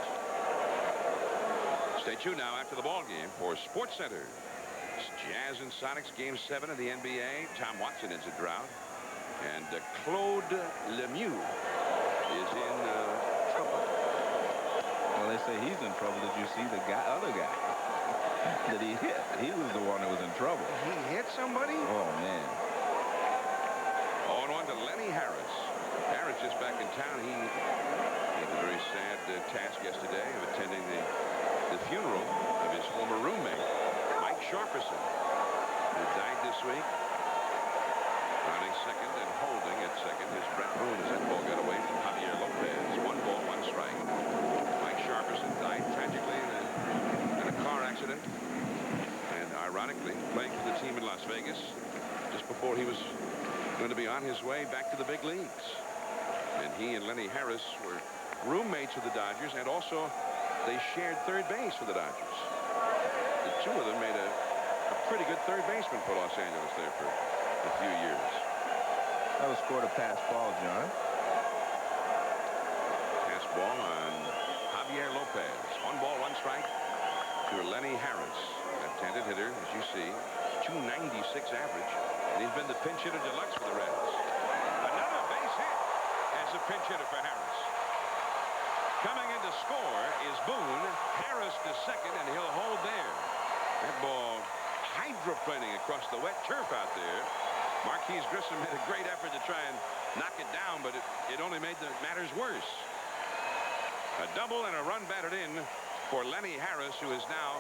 Stay tuned now after the ball game for Sports Center. It's Jazz and Sonics Game 7 of the NBA. Tom Watson is a drought, and Claude Lemieux is in trouble. Well, they say he's in trouble. Did you see the other guy that he hit? He was the one that was in trouble. He hit somebody? Oh, man. 0-1 to Lenny Harris. Harris just back in town. He had a very sad task yesterday of attending the funeral of his former roommate, Mike Sharperson, who died this week. Running second and holding at second is Brett Boone as that ball got away from Javier Lopez. 1 ball, 1 strike. Mike Sharperson died tragically in a car accident, and ironically playing for the team in Las Vegas just before he was going to be on his way back to the big leagues. And he and Lenny Harris were roommates with the Dodgers, and also they shared third base for the Dodgers. The two of them made a pretty good third baseman for Los Angeles there for a few years. That was scored a pass ball, John. Pass ball on Javier Lopez. 1 ball, 1 strike to Lenny Harris. Left-handed hitter, as you see. 296 average. And he's been the pinch hitter deluxe for the Reds. Another base hit as a pinch hitter for Harris. Coming in to score is Boone. Harris to second, and he'll hold there. That ball hydroplaning across the wet turf out there. Marquise Grissom made a great effort to try and knock it down, but it only made the matters worse. A double and a run batted in for Lenny Harris, who is now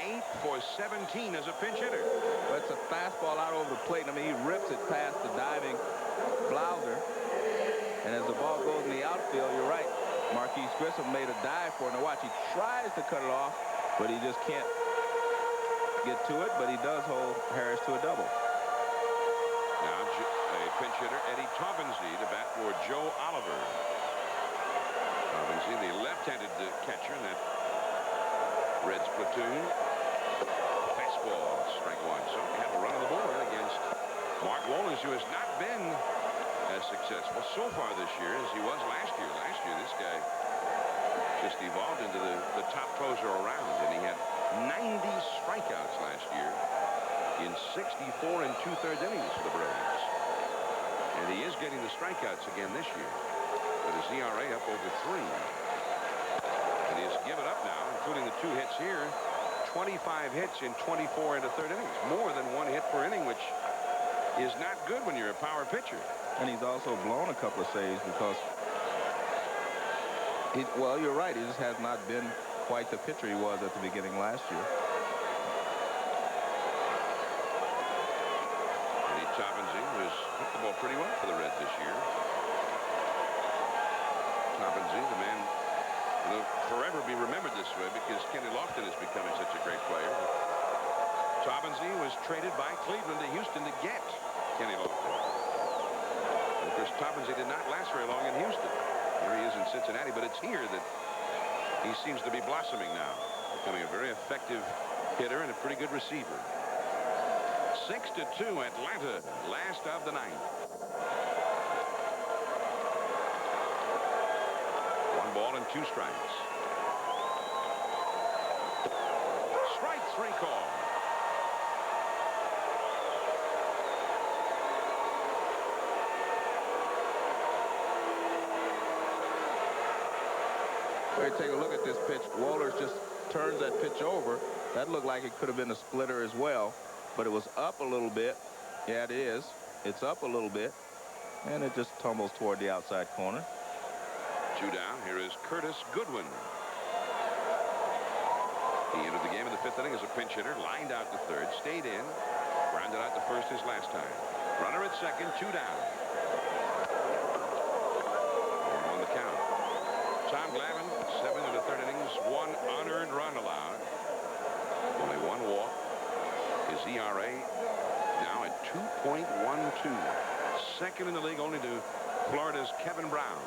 8 for 17 as a pinch hitter. That's a fastball out over the plate. I mean, he rips it past the diving Blauser. And as the ball goes in the outfield, you're right. Marquise Grissom made a dive for it. Now watch, he tries to cut it off, but he just can't get to it. But he does hold Harris to a double. Now a pinch hitter, Eddie Taubensee, to bat for Joe Oliver. Taubensee, the left-handed catcher in that Reds platoon. Fastball, strike 1. So we have a run on the board against Mark Wohlers, who has not been as successful so far this year as he was last year. Last year, this guy just evolved into the top closer around, and he had 90 strikeouts last year in 64 and 2/3 innings for the Braves. And he is getting the strikeouts again this year, with his ERA up over 3. And he's given up now, including the 2 hits here, 25 hits in 24 and 1/3 innings, more than 1 hit per inning, which is not good when you're a power pitcher. And he's also blown a couple of saves because well, you're right, he just has not been quite the pitcher he was at the beginning last year. Eddie Taubensee has hit the ball pretty well for the Reds this year. Taubensee, the man, will forever be remembered this way because Kenny Lofton is becoming such a great player. Taubensee was traded by Cleveland to Houston to get Kenny Lofton. And of course, Taubensee did not last very long in Houston. Here he is in Cincinnati, but it's here that he seems to be blossoming now, becoming a very effective hitter and a pretty good receiver. 6-2 Atlanta, last of the 9th. 1 ball and 2 strikes. Strike 3 call. Take a look at this pitch. Wohlers just turns that pitch over. That looked like it could have been a splitter as well, but it was up a little bit. Yeah, it is. It's up a little bit, and it just tumbles toward the outside corner. 2 down. Here is Curtis Goodwin. He entered the game in the 5th inning as a pinch hitter, lined out to 3rd, stayed in, grounded out to 1st his last time. Runner at 2nd, 2 down. On the count. Tom Glavin, 7 1/3 innings, 1 unearned run allowed. Only 1 walk. His ERA now at 2.12. Second in the league only to Florida's Kevin Brown.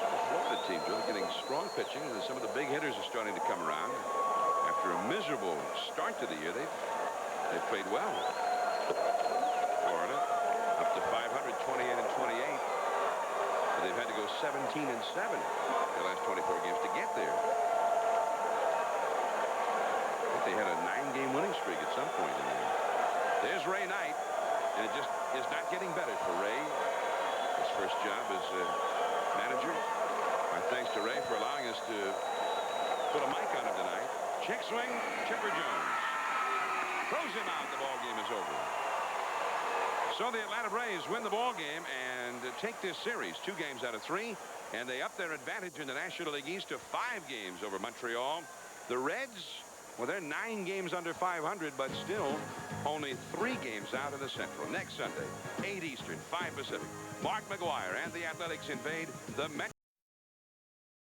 The Florida team's really getting strong pitching, and some of the big hitters are starting to come around. After a miserable start to the year, they've played well. Florida up to 500, 28 and 28. But they've had to go 17 and 7 the last 24 games to get there. I think they had a 9-game winning streak at some point in there. There's Ray Knight, and it just is not getting better for Ray. His first job as manager. Our thanks to Ray for allowing us to put a mic on him tonight. Check swing, Chipper Jones. Throws him out. The ball game is over. So the Atlanta Braves win the ball game and take this series 2 games out of 3, and they up their advantage in the National League East to 5 games over Montreal. The Reds, well, they're 9 games under 500, but still only 3 games out in the Central. Next Sunday, 8 Eastern, 5 Pacific. Mark McGuire and the Athletics invade the Met.